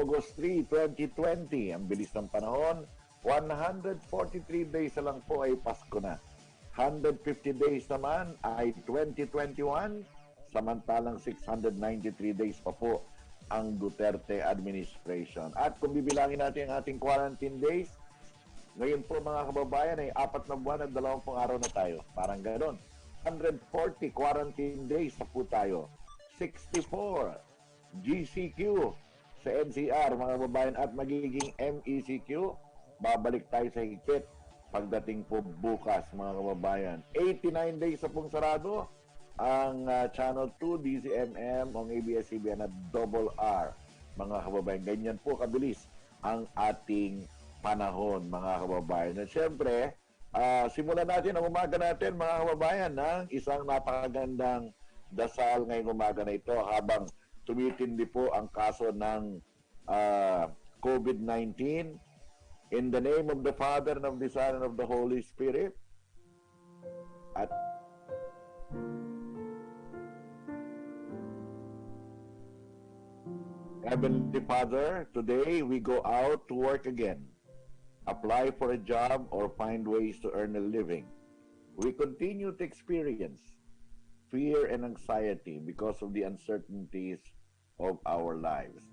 August 3, 2020. Ang bilis ng panahon, 143 days na lang po ay Pasko na. 150 days naman ay 2021, samantalang 693 days pa po ang Duterte administration. At kung bibilangin natin ang ating quarantine days, ngayon po mga kababayan ay 4 na buwan at 20 araw na tayo. Parang gano'n. 140 quarantine days na po tayo. 64 GCQ sa NCR mga kababayan at magiging MECQ. Babalik tayo sa higpit pagdating po bukas mga kababayan. 89 days na pong sarado ang Channel 2, DZMM, ang ABS-CBN at Double R mga kababayan. Ganyan po kabilis ang ating panahon mga kababayan. At syempre, simulan natin ang umaga natin mga kababayan ng isang napakagandang dasal ngayong umaga na ito habang tumitindi po ang kaso ng COVID-19. In the name of the Father, and of the Son, and of the Holy Spirit. At Heavenly Father, today we go out to work again, apply for a job, or find ways to earn a living. We continue to experience fear and anxiety because of the uncertainties of our lives.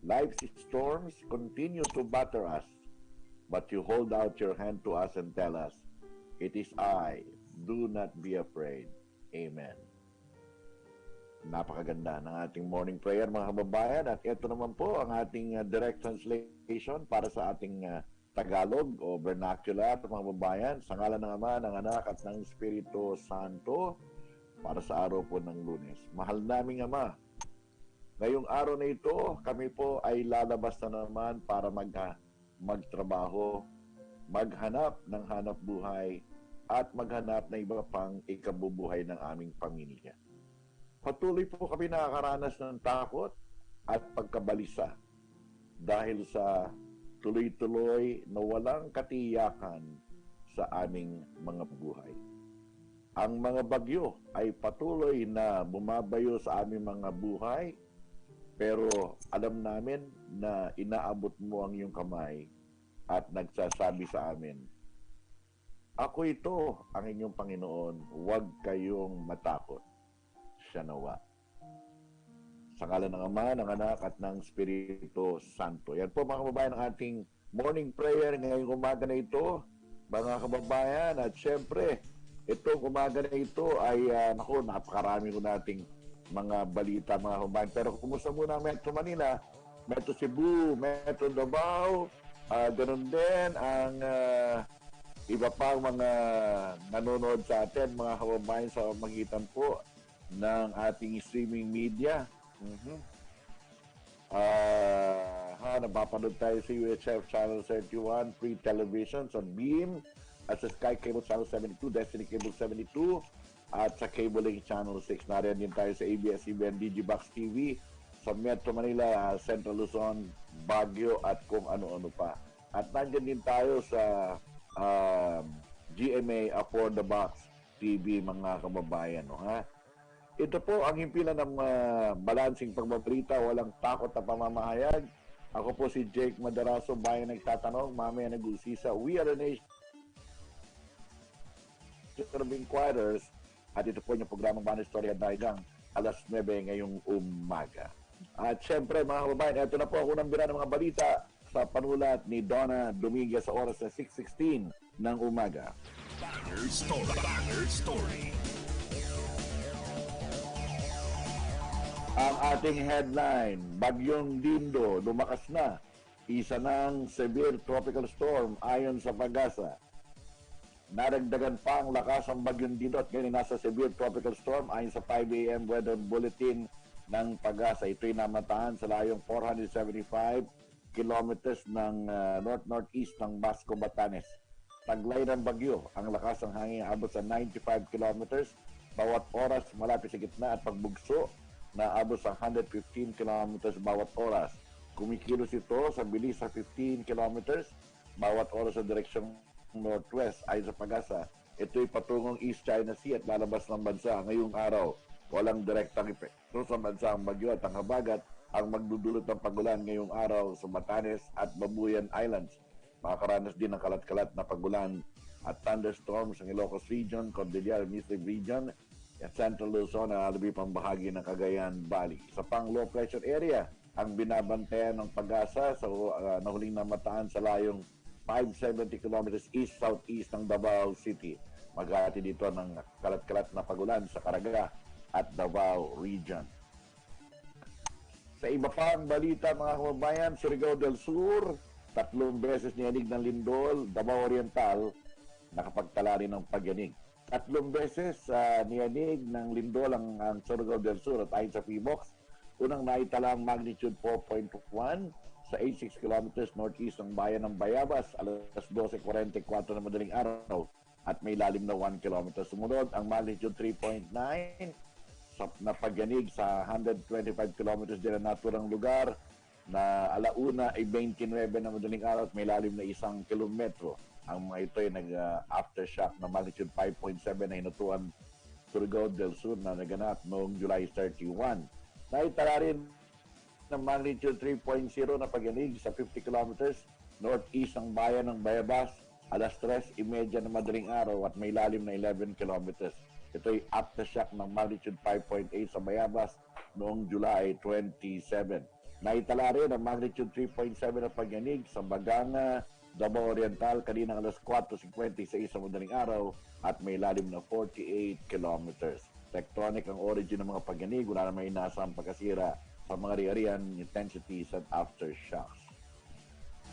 Life's storms continue to batter us, but you hold out your hand to us and tell us, "It is I, do not be afraid." Amen. Napakaganda ng ating morning prayer mga kababayan. At ito naman po ang ating direct translation para sa ating Tagalog o vernacular mga kababayan. Sa ngalan ng Ama, ng Anak at ng Espiritu Santo, para sa araw po ng Lunes. Mahal naming Ama, ngayong araw na ito, kami po ay lalabas na naman para magtrabaho, maghanap ng hanap buhay, at maghanap ng iba pang ikabubuhay ng aming pamilya. Patuloy po kami nakakaranas ng takot at pagkabalisa dahil sa tuloy-tuloy na walang katiyakan sa aming mga buhay. Ang mga bagyo ay patuloy na bumabayo sa aming mga buhay, pero alam namin na inaabot mo ang iyong kamay at nagsasabi sa amin, "Ako ito ang inyong Panginoon, huwag kayong matakot." Siya nawa. Sa ngalan ng Ama, ng Anak at ng Espiritu Santo. Yan po mga kababayan ang ating morning prayer ngayong umaga na ito, mga kababayan. At syempre, itong umaga na ito ay, napakarami ko nating mga balita mga kababayan. Pero kumusta muna ang Metro Manila, Metro Cebu, Metro Davao, ganun din ang iba pang mga nanonood sa atin mga kababayan sa magitan po ng ating streaming media. Napapanood tayo sa UHF Channel 31, Free Television, sa Beam, at sa Sky Cable Channel 72, Destiny Cable 72, at sa Cable Link Channel 6. Nariyan din tayo sa ABS-CBN Digibox TV, sa Metro Manila, Central Luzon, Baguio, at kung ano-ano pa. At nandiyan din tayo sa GMA Afford the Box TV, mga kababayan. No, ha? Ito po ang himpilan ng balansing pagbabalita, walang takot na pamamahayag. Ako po si Jake MADERAZO, bayan nagtatanong, mamaya nag-usisa. We are a nation of inquirers. At ito po yung programang Banner Story at hanggang alas 9 ngayong umaga. At syempre mga kababayan, ito na po ang unang bira ng mga balita sa panulat ni Donna Dominguez sa oras na 6:16 ng umaga. Banner Story. Banner Story. Ang ating headline, Bagyong Dindo, lumakas na. Isa ng severe tropical storm ayon sa Pag-asa. Naragdagan pa ang lakas ang Bagyong Dindo at ngayon nasa severe tropical storm ayon sa 5 a.m. weather bulletin ng Pag-asa. Ito'y namatahan sa layong 475 kilometers ng north-northeast ng Basco, Batanes. Taglay ng bagyo, ang lakas ng hangin abot sa 95 kilometers bawat oras malapit sa gitna at pagbugso na abot sa 115 kilometers bawat oras. Kumikilos ito sa bilis sa 15 kilometers bawat oras sa direksyong northwest. Ayon sa Pag-asa, ito'y patungong East China Sea at lalabas ng bansa ngayong araw. Walang direktang epekto sa bansa ang bagyo at ang habagat ang magdudulot ng pagulan ngayong araw sa Batanes at Babuyan Islands. Makakaranas din ng kalat-kalat na pagulan at thunderstorms sa Ilocos Region, Cordillera Administrative Region, at Central Luzon at alabi pang bahagi ng Cagayan Valley. Sa pang low pressure area, ang binabantayan ng pag-asa sa nahuling namataan sa layong 570 kilometers east-southeast ng Davao City. Maghati dito ng kalat-kalat na pagulan sa Caraga at Davao Region. Sa iba pang balita mga kababayan, Surigao del Sur, 3 beses niyanig ng lindol, Davao Oriental, nakapagtala rin ng pagyanig. 3 beses niyanig ng lindol ang Surigao del Sur at ayon sa PBOX, unang naitala ang magnitude 4.1 sa 86 kilometers northeast ng bayan ng Bayabas, alas 12:44 na madaling araw at may lalim na 1 kilometer. Sumunod ang magnitude 3.9 na pagyanig sa 125 kilometers din na naturang lugar na alauna ay 29 na madaling araw at may lalim na 1 kilometro. Ang mga ito ay nag-aftershock na magnitude 5.7 na hinutuan Surigao del Sur na naganap noong July 31. Naitala rin ng magnitude 3.0 na pagyanig sa 50 kilometers northeast ng bayan ng Bayabas, alas 3:30 na madaling araw at may lalim na 11 kilometers. Ito ay aftershock ng magnitude 5.8 sa Bayabas noong July 27. Naitala rin ang magnitude 3.7 na pagyanig sa Baganga, Davao Oriental kanina alas 4:56 sa madaling araw at may lalim na 48 kilometers. Tectonic ang origin ng mga pagyanig, wala na may inaasang pagkasira sa mga riarian intensities at aftershocks.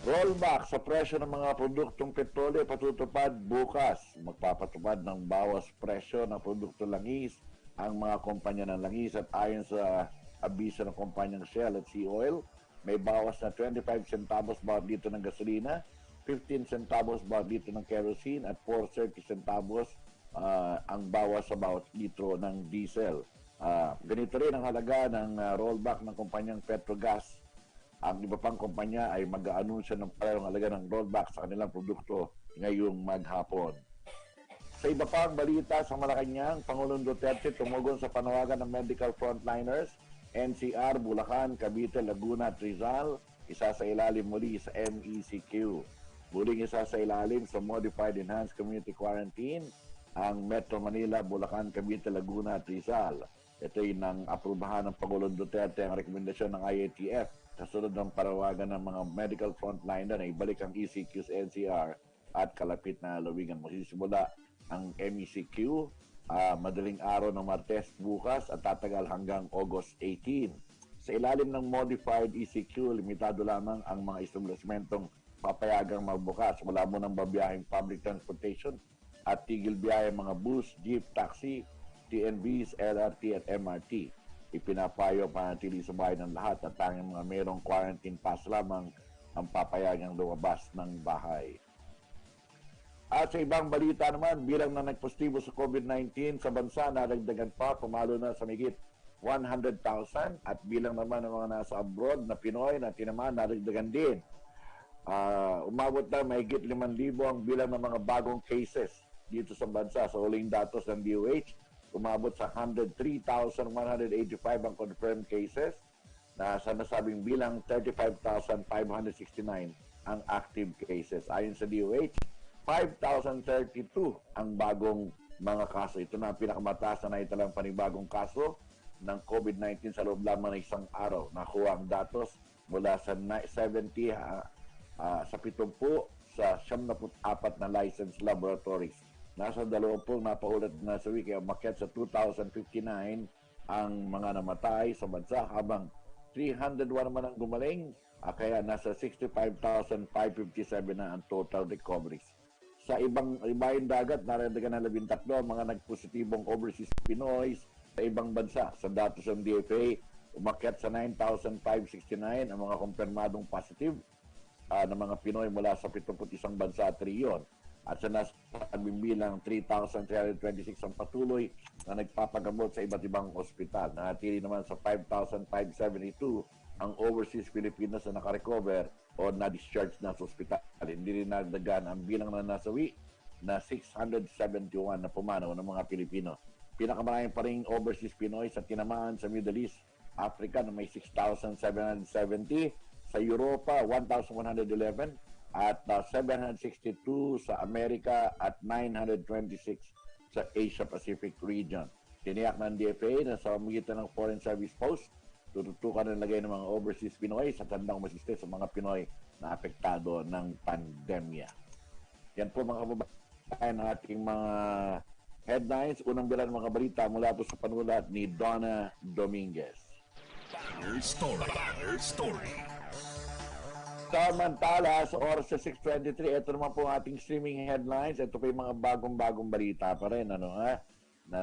Rollback sa presyo ng mga produktong petrolyo patutupad bukas. Magpapatupad ng bawas presyo ng produkto langis ang mga kumpanya ng langis at ayon sa abiso ng kumpanyang Shell at Sea Oil, may bawas na 25 centavos bawat litro ng gasolina, 15 centavos bawat litro ng kerosene at 4.30 centavos ang bawas sa bawat litro ng diesel. Ganito rin ang halaga ng rollback ng kumpanyang Petrogas. Ang iba pang kumpanya ay mag-aanunsyo ng parehong halaga ng rollback sa kanilang produkto ngayong maghapon. Sa iba pang balita sa Malacanang, Pangulong Duterte tumugon sa panawagan ng medical frontliners, NCR, Bulacan, Cavite, Laguna at Rizal, isa sa ilalim muli sa MECQ. Muling isa sa ilalim sa Modified Enhanced Community Quarantine, ang Metro Manila, Bulacan, Cavite, Laguna at Rizal. Ito ay nang aprubahan ng Pangulong Duterte ang rekomendasyon ng IATF kasunod ng parawagan ng mga medical frontliner na ibalik ang ECQ sa NCR at kalapit na lalawigan. Magsisimula ang MECQ madaling araw ng Martes bukas at tatagal hanggang August 18. Sa ilalim ng modified ECQ, limitado lamang ang mga establishmentong papayagang magbukas. Wala mo ng babiyahing public transportation at tigil biyahe mga bus, jeep, taxi, TNBs, LRT at MRT. Ipinapayo panatili sa bahay ng lahat at tanging mga mayroong quarantine pass lamang ang papayagang lumabas ng bahay. At sa ibang balita naman, bilang na nagpositibo sa COVID-19 sa bansa, naragdagan pa, pumalo na sa migit 100,000 at bilang naman ng mga nasa abroad na Pinoy na tinamaan, naragdagan din. Umabot na mahigit 5,000 ang bilang ng mga bagong cases dito sa bansa. Sa huling datos ng DOH, umabot sa 103,185 ang confirmed cases na sa nasabing bilang 35,569 ang active cases. Ayon sa DOH, 5,032 ang bagong mga kaso. Ito na ang pinakamataas na naitalang panibagong kaso ng COVID-19 sa loob lamang ng isang araw. Nakuha ang datos mula sa 70 sa 70 sa 74 na licensed laboratories. Nasa 20 napaulat na sa wiki, umakyat sa 2,059 ang mga namatay sa bansa habang 301 naman ang gumaling, kaya nasa 65,557 na ang total recoveries. Sa ibayong dagat, naradagan na 13 ang mga nagpositibong overseas Pinoy sa ibang bansa. Sa datos ng DFA, umakyat sa 9,569 ang mga kumpirmadong positive ng mga Pinoy mula sa 71 bansa at rehiyon. At sa nasabing bilang 3,326 ang patuloy na nagpapagamot sa iba't ibang ospital. Nanatili naman sa 5,572 ang overseas Filipinos na nakarecover o na-discharge na sa ospital. Hindi rin nagdagan ang bilang na nasawi na 671 na pumanaw ng mga Pilipino. Pinakamarami pa rin overseas Pinoy sa tinamaan sa Middle East Africa na may 6,770, sa Europa 1,111, at 762 sa Amerika at 926 sa Asia Pacific region. Tiniyak ng DFA na sa pamamagitan ng Foreign Service Post, tututukan ng lagay ng mga overseas Pinoy sa tandang masiste sa mga Pinoy na apektado ng pandemya. Yan po mga kababayan ang ating mga headlines. Unang bilang mga balita mula po sa panulat ni Donna Dominguez. Banger Story. Banger Story. Samantala, sa oras sa 6:23, ito naman po ang ating streaming headlines. Ito po yung mga bagong-bagong balita pa rin, na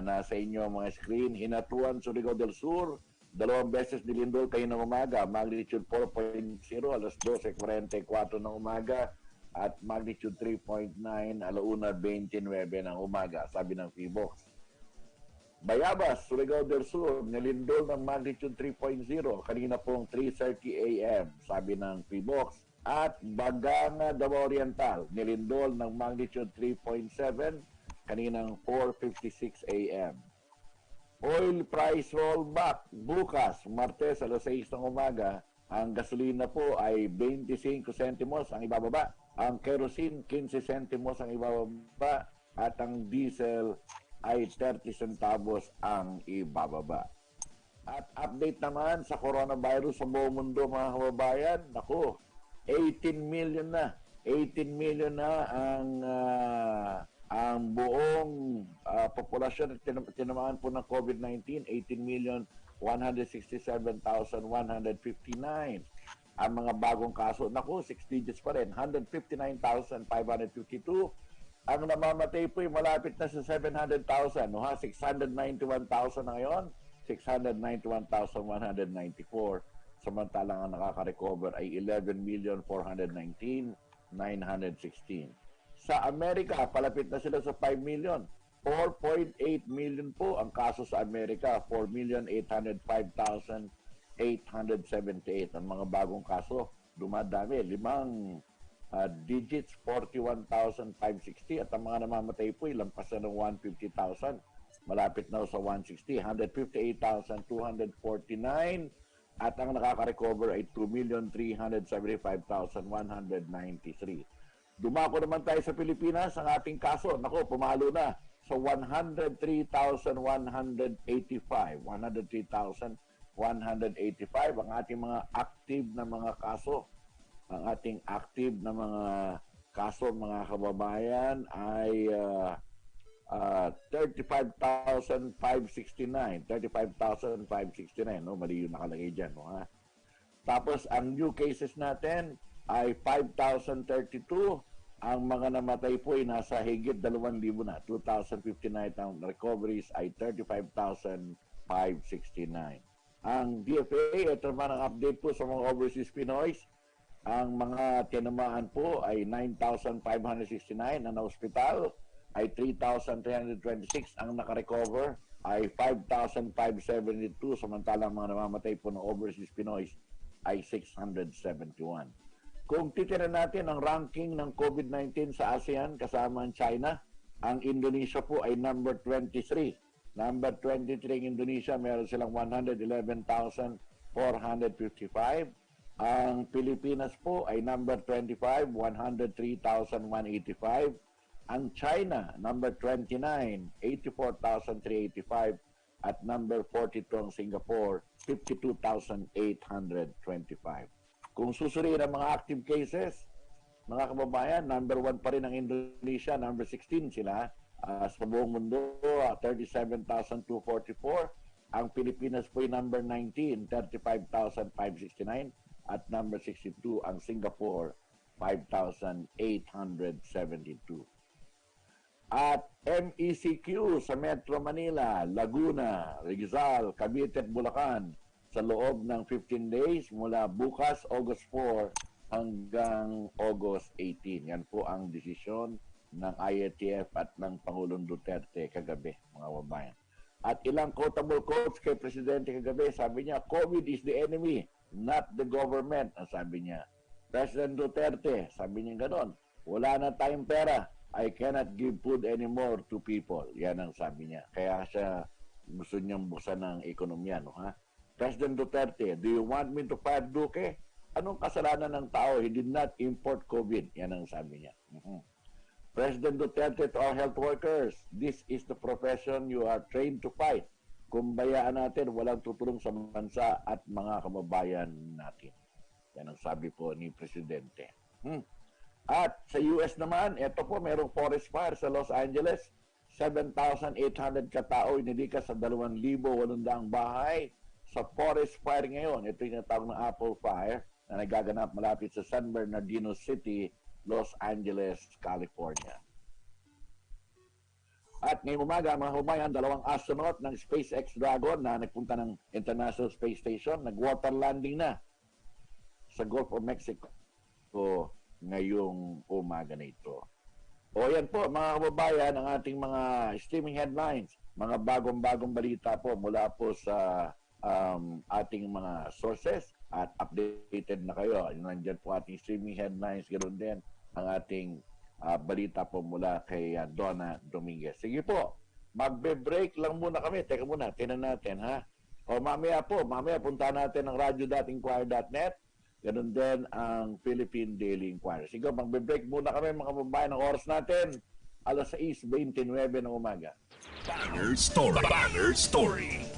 nasa inyo mga screen. Hinatuan, Surigao del Sur, 2 beses nilindol kayo ng umaga, magnitude 4.0, alas 12:44 ng umaga, at magnitude 3.9, alauna 29 ng umaga, sabi ng PBOX. Bayabas, Surigao del Sur, nilindol ng magnitude 3.0, kanina pong 3:30 a.m., sabi ng PBOX. At Baganga, Davao Oriental, nilindol ng magnitude 3.7, kaninang 4:56 a.m. Oil price rollback, bukas, Martes, alas 6 ng umaga, ang gasolina po ay 25 centimos ang ibababa, ang kerosene 15 centimos ang ibababa, at ang diesel ay 30 centavos ang ibababa. At update naman sa coronavirus sa buong mundo mga kababayan, naku, 18 million na ang buong populasyon na tinamaan po ng COVID-19, 18,167,159. Ang mga bagong kaso, naku, 6 digits pa rin, 159,552. Ang namamatay po ay malapit na sa 700,000. 691,000 na ngayon, 691,194. Samantalang ang nakaka-recover ay 11,419,916. Sa Amerika, palapit na sila sa 5 million. 4.8 million po ang kaso sa Amerika. 4,805,878. Ang mga bagong kaso, dumadami. 5 digits, 41,560. At ang mga namamatay po, lampas na ng 150,000. Malapit na sa 160. 158,249. At ang nakaka-recover ay 2,375,193. Dumako naman tayo sa Pilipinas. Ang ating kaso, naku, pumalo na sa 103,185. 103,185 ang ating mga active na mga kaso. Ang ating active na mga kaso, mga kababayan, ay 35,569. 35,569, no? Mali yung nakalagay dyan, no? Ha? Tapos, ang new cases natin ay 5,032. Ang mga namatay po ay nasa higit 2,000 na. 2,059. Ang recoveries ay 35,569. Ang DFA, ito naman ang update po sa mga overseas Pinoys. Ang mga tinamaan po ay 9,569. Ang na-hospital ay 3,326. Ang naka-recover ay 5,572. Samantalang mga namamatay po ng overseas Pinoys ay 671. Kung titira natin ang ranking ng COVID-19 sa ASEAN kasama ang China, ang Indonesia po ay number 23. Number 23 ng Indonesia, meron silang 111,455. Ang Pilipinas po ay number 25, 103,185. Ang China, number 29, 84,385. At number 42 ang Singapore, 52,825. Kung susuriin ang mga active cases, mga kababayan, number 1 pa rin ang Indonesia, number 16 sila. Sa buong mundo, 37,244. Ang Pilipinas po ay number 19, 35,569. At number 62 ang Singapore, 5,872. At MECQ sa Metro Manila, Laguna, Rizal, Cavite at Bulacan sa loob ng 15 days mula bukas August 4 hanggang August 18. Yan po ang desisyon ng IATF at ng Pangulong Duterte kagabi, mga kababayan. At ilang quotable quotes kay Presidente kagabi, sabi niya, COVID is the enemy, not the government, ang sabi niya. President Duterte, sabi niya gano'n, wala na tayong pera, I cannot give food anymore to people. Yan ang sabi niya. Kaya siya gusto niyang buksan ng ekonomiya, no, ha? President Duterte, do you want me to fire Duque? Anong kasalanan ng tao? He did not import COVID. Yan ang sabi niya. President Duterte to our health workers, this is the profession you are trained to fight. Kung bayaan natin, walang tutulong sa bansa at mga kababayan natin. Yan ang sabi po ni Presidente. At sa US naman, ito po, mayroong forest fire sa Los Angeles. 7,800 katao inilikas sa 2,800 bahay sa forest fire ngayon. Ito yung natawag ng Apple Fire na nagaganap malapit sa San Bernardino City, Los Angeles, California. At ngayong umaga, mga kababayan, 2 astronaut ng SpaceX Dragon na nagpunta ng International Space Station, nag-water landing na sa Gulf of Mexico ngayong umaga na ito. O yan po, mga kababayan, ang ating mga streaming headlines, mga bagong-bagong balita po mula po sa ating mga sources at updated na kayo. Nandiyan po ating streaming headlines, ganoon din ang ating balita po mula kay Donna Dominguez. Sige po, magbe-break lang muna kami. Teka muna, tinan natin ha. O mamaya punta natin ang radio.inquire.net. Ganun din ang Philippine Daily Inquirer. Sige, magbe-break muna kami mga kababayan. Ang oras natin, 6:29 ng umaga. Banger Story. Banger Story.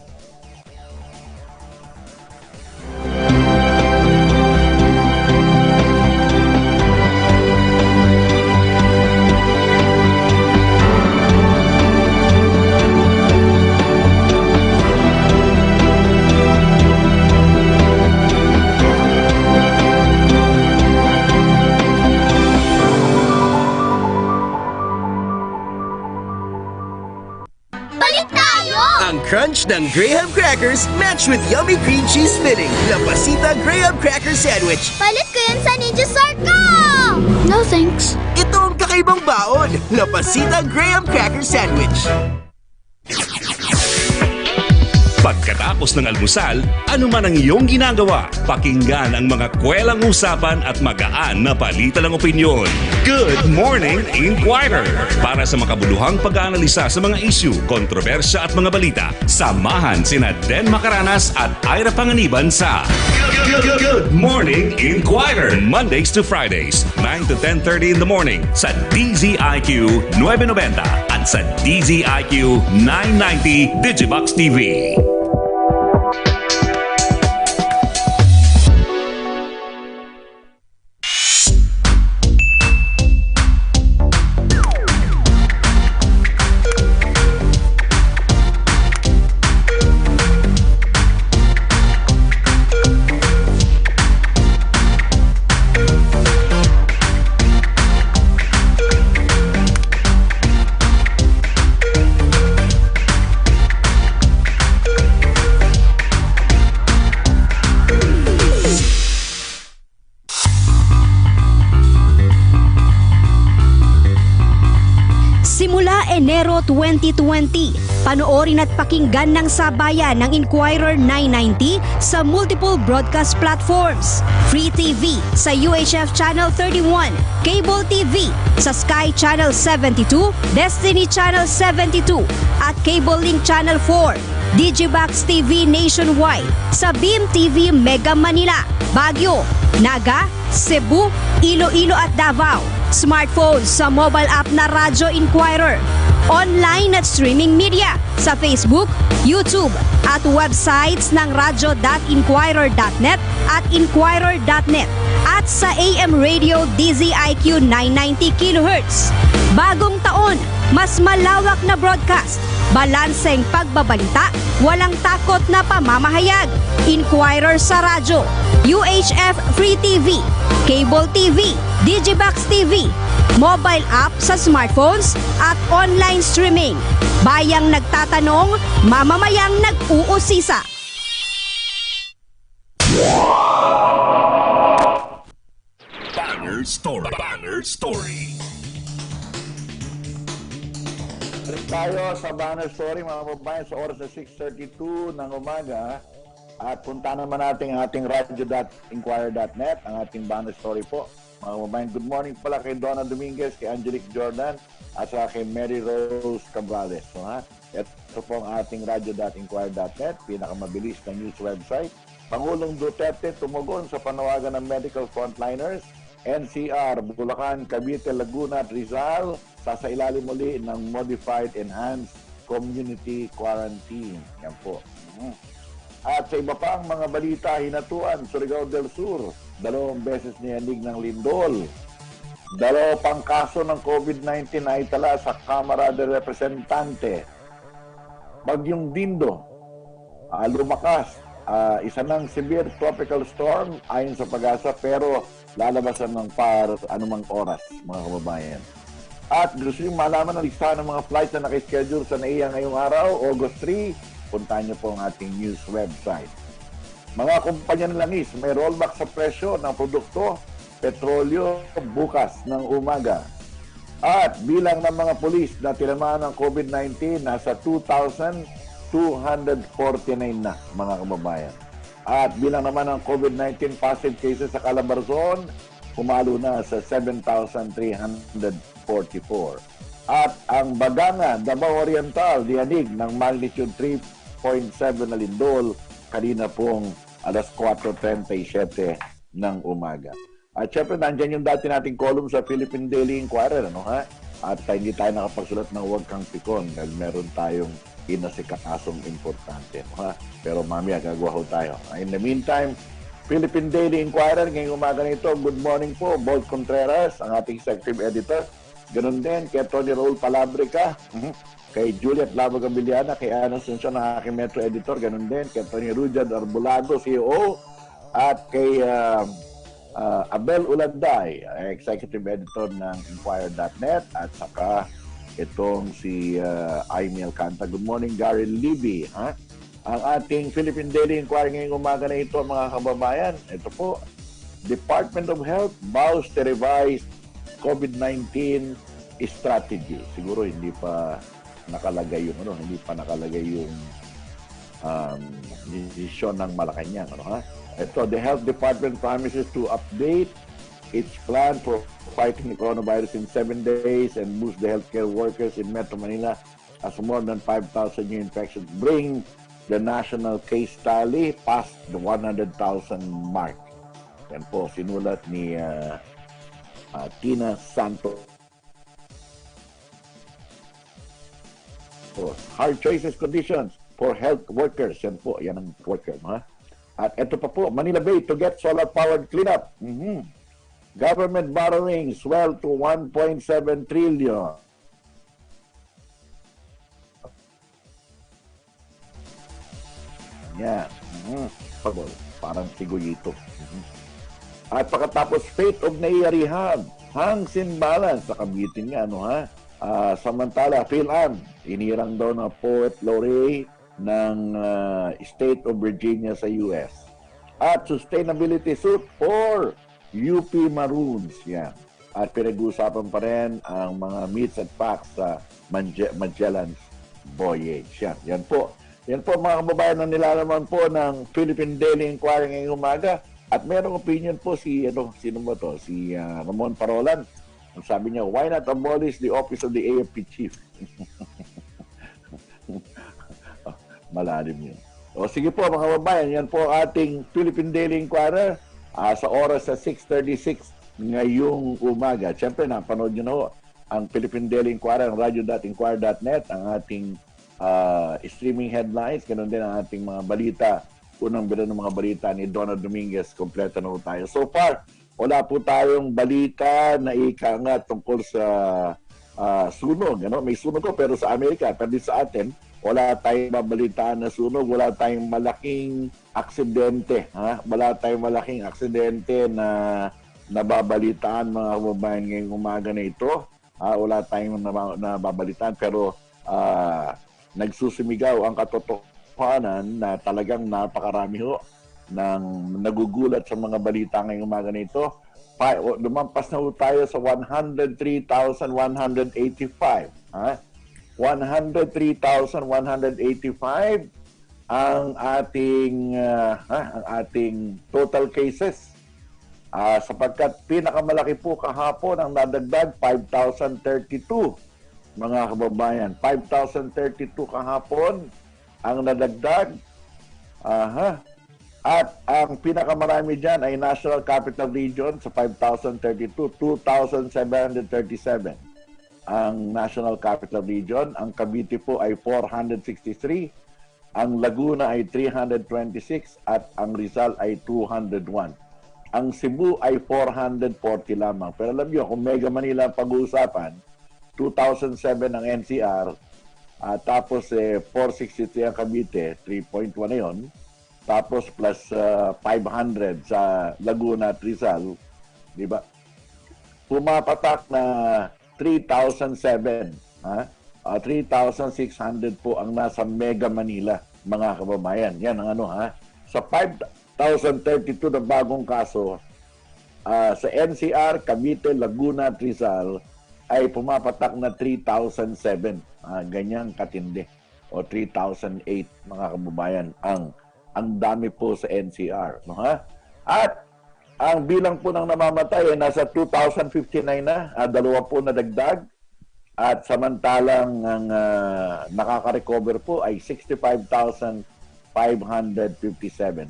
Crunch ng Graham Crackers matched with yummy cream cheese filling. La Pasita Graham Cracker Sandwich. Palit ko yun sa Ninja Star ko! No thanks. Ito ang kakaibang baon. La Pasita Graham Cracker Sandwich. Pagkatapos ng almusal, ano man ang iyong ginagawa, pakinggan ang mga kwelang usapan at magaan na palitan ng opinyon. Good Morning Inquirer! Para sa makabuluhang pag-aanalisa sa mga issue, kontrobersya at mga balita, samahan sina Den Macaranas at Ira Panganiban sa Good Morning Inquirer! Mondays to Fridays, 9 to 10:30 in the morning sa DZIQ 990 at sa DZIQ 990 Digibox TV. Enero 2020. Panoorin at pakinggan ng sabayan ng Inquirer 990 sa multiple broadcast platforms. Free TV sa UHF Channel 31, Cable TV sa Sky Channel 72, Destiny Channel 72 at Cable Link Channel 4. Digibox TV nationwide sa Beam TV Mega Manila, Baguio, Naga, Cebu, Iloilo at Davao. Smartphones sa mobile app na Radyo Inquirer. Online at streaming media sa Facebook, YouTube at websites ng radyo.inquirer.net at inquirer.net at sa AM Radio DZIQ 990 kHz. Bagong taon, mas malawak na broadcast, balanseng pagbabalita, walang takot na pamamahayag. Inquirer sa radyo, UHF Free TV, Cable TV, Digibox TV, mobile app sa smartphones at online streaming. Bayang nagtatanong, mamamayang nag-uusisa. Banger Story. Banger Story. Tayo sa Banner Story mga kababayan sa oras na 6:32 ng umaga at punta naman natin ang ating radio.inquirer.net, ang ating Banner Story po. Mga kababayan, good morning pala kay Donna Dominguez, kay Angelique Jordan at saka kay Mary Rose Cabrales. So, Ito po ang ating radio.inquire.net, pinakamabilis na news website. Pangulong Duterte tumugon sa panawagan ng medical frontliners, NCR, Bulacan, Cavite, Laguna at Rizal, sasailalim muli ng Modified Enhanced Community Quarantine. Yan po. At sa iba pa ang mga balita, hinatuan, Surigao del Sur, 2 beses niyanig ng lindol. 2 pang kaso ng COVID-19 ay tala sa Kamara de Representante. Bagyong Dindo, lumakas. Isa ng severe tropical storm ayon sa pag-asa pero lalabasan ng anumang oras, mga kababayan. At gusto nyo malaman ang listahan ng mga flights na nakaschedule sa NAIA ngayong araw, August 3, puntahan nyo po ang ating news website. Mga kumpanya ng langis, may rollback sa presyo ng produkto, petrolyo bukas ng umaga. At bilang ng mga pulis na tinamaan ng COVID-19, nasa 2,249 na, mga kababayan. At bilang naman ng COVID-19 positive cases sa Calabarzon, pumalo na sa 7,344. At ang Baganga, Davao Oriental, diyanig ng magnitude 3.7 na lindol kanina pong alas 4:37 ng umaga. At syempre, nandyan yung dati nating column sa Philippine Daily Inquirer, ano ha? At hindi tayo nakapagsulat ng huwag kang pikon dahil meron tayong inasikasong importante. Ha? Pero mamaya gagawa tayo. In the meantime, Philippine Daily Inquirer, ngayong umaga nito, good morning po, Bolt Contreras, ang ating executive editor. Ganun din, kay Tony Raul Palabrica, kay Juliet Lavo Gabiliana, kay Ana Asuncion, ang aking metro editor. Ganun din, kay Tony Rujad Arbulago, CEO, at kay Abel Ulanday, executive editor ng Inquirer.net, at saka itong si Aimee Alcanta. Good morning, Gary Libby. Ha? Ang ating Philippine Daily Inquirer ngayong umaga na ito, mga kababayan. Ito po, Department of Health vows to revise COVID-19 strategy. Siguro hindi pa nakalagay yung desisyon ng Malacanang. Ito, the Health Department promises to update its plan for fighting the coronavirus in 7 days and boost the healthcare workers in Metro Manila as more than 5,000 new infections bring the national case tally past the 100,000 mark. Yan po, sinulat ni Tina Santos. Hard choices conditions for health workers. Yan po, yan ang worker. Ha? At ito pa po, Manila Bay to get solar-powered cleanup. Government borrowing swell to 1.7 trillion. Yan. Parang siguyito. At pagkatapos, Fate of NAIA Rehab, hangs in balance. Sa Cavite nga, samantala, PhilAm, inirang daw na poet laureate ng State of Virginia sa US. At sustainability suit for UP Maroons. Yan. At pinag-uusapan pa rin ang mga myths at facts sa Magellan's Voyage. Yan po. Yan po, mga kababayan, na nilalaman po ng Philippine Daily Inquirer ngayong umaga. At merong opinion po si Ramon Parolan. Ang sabi niya, why not abolish the office of the AFP chief? Malalim yun. O sige po, mga kababayan, yan po ating Philippine Daily Inquirer sa oras sa 6:36 ngayong umaga. Siyempre, napanood nyo na ho ang Philippine Daily Inquirer, ang radio.inquirer.net, ang ating streaming headlines, ganun din ang ating mga balita. Unang bilo ng mga balita ni Donald Dominguez, kompleto na ho tayo. So far, wala po tayong balita na ikangat tungkol sa sunog. May sunog ko pero sa Amerika, pero sa atin, wala tayong mabalitaan na sunog, wala tayong malaking aksidente. Wala tayong malaking aksidente na nababalitaan, mga kababayan, ngayong umaga na ito. Wala tayong nababalitaan pero nagsusumigaw ang katotohanan na talagang napakarami ho ng nagugulat sa mga balita ngayong umaga na ito. Lumampas na ho tayo sa 103,185. 103,185 ang ating total cases. Sapagkat pinakamalaki po kahapon ang nadagdag 5,032. mga kababayan. 5,032 kahapon ang nadagdag. Aha. At ang pinakamarami dyan ay National Capital Region sa 5,032, 2,737 ang National Capital Region. Ang Cavite po ay 463, ang Laguna ay 326 at ang Rizal ay 201. Ang Cebu ay 440 lamang. Pero alam nyo, kung Mega Manila ang pag-uusapan, 2007 ang NCR, tapos 463 ang Cavite, 3.1 na yun. Tapos plus 500 sa Laguna at Rizal, di ba? Pumapatak na 3,007. 3,600 po ang nasa Mega Manila, mga kababayan. Yan ang Sa 5,032 na bagong kaso, sa NCR, Cavite, Laguna at Rizal, ay pumapatak na 3,007. Ganyang katindi. O 3,008, mga kababayan, ang dami po sa NCR. At ang bilang po ng namamatay ay nasa 2,059 na, dalawa po na dagdag. At samantalang ang nakaka-recover po ay 65,557.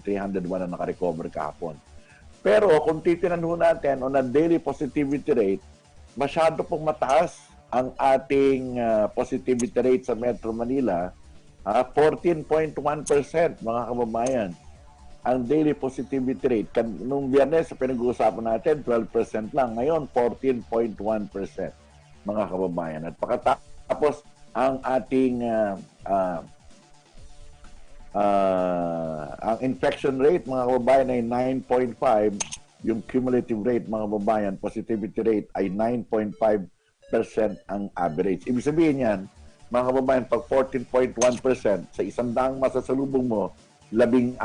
301 na naka-recover kahapon. Pero kung titinan natin on a daily positivity rate, masyado pong mataas ang ating positivity rate sa Metro Manila. 14.1%, mga kababayan. Ang daily positivity rate. Nung Biyernes, sa pinag-uusapan natin, 12% lang. Ngayon, 14.1%, mga kababayan. At pagkatapos, ang ating ang infection rate, mga kababayan, ay 9.5. Yung cumulative rate, mga kababayan, positivity rate ay 9.5% ang average. Ibig sabihin yan, mga kababayan, pag 14.1% sa 100 masasalubong mo, 14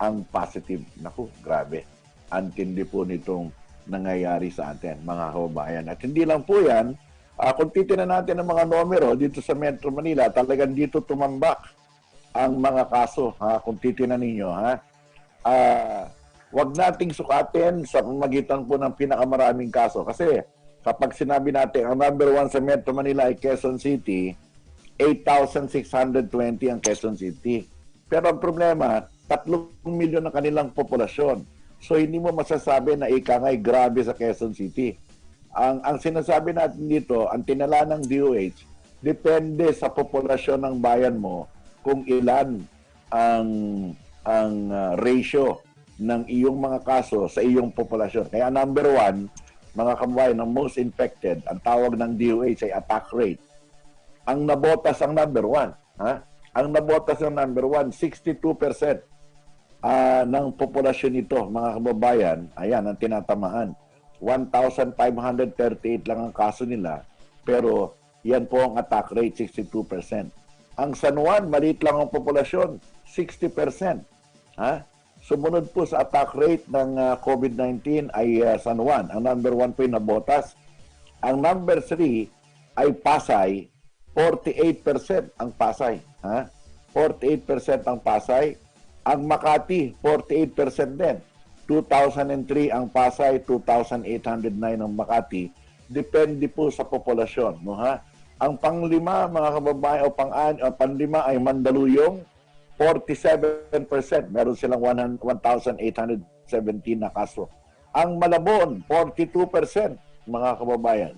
ang positive. Naku, grabe. Antindi po nitong nangyayari sa atin, mga kababayan. At hindi lang po yan, kung titinan natin ang mga numero dito sa Metro Manila, talagang dito tumambak ang mga kaso. Kung titinan ninyo, wag nating sukatin sa pamagitan po ng pinakamaraming kaso. Kasi kapag sinabi natin, ang number 1 sa Metro Manila ay Quezon City, 8,620 ang Quezon City. Pero ang problema, 3 milyon ang kanilang populasyon. So hindi mo masasabi na ikangay grabe sa Quezon City. Ang sinasabi natin dito, ang tinala ng DOH, depende sa populasyon ng bayan mo kung ilan ang ratio ng iyong mga kaso sa iyong populasyon. Kaya number 1, mga kababayan, ng most infected, ang tawag ng DOH ay attack rate. Ang nabotas ang number 1. Ang nabotas ng number 1, 62% ng populasyon nito, mga kababayan, ayan, ang tinatamaan. 1,538 lang ang kaso nila, pero yan po ang attack rate, 62%. Ang San Juan, maliit lang ang populasyon, 60%. Sumunod po sa attack rate ng COVID-19 ay San Juan. Ang number 1 po yung nabotas. Ang number 3 ay Pasay, 48% ang Pasay. 48% ang Pasay. Ang Makati, 48% din. 2003 ang Pasay, 2,809 ang Makati. Depende po sa populasyon. Ang panglima, mga kababayan, o panlima ay Mandaluyong, 47%. Meron silang 1,817 na kaso. Ang Malabon, 42%, mga kababayan.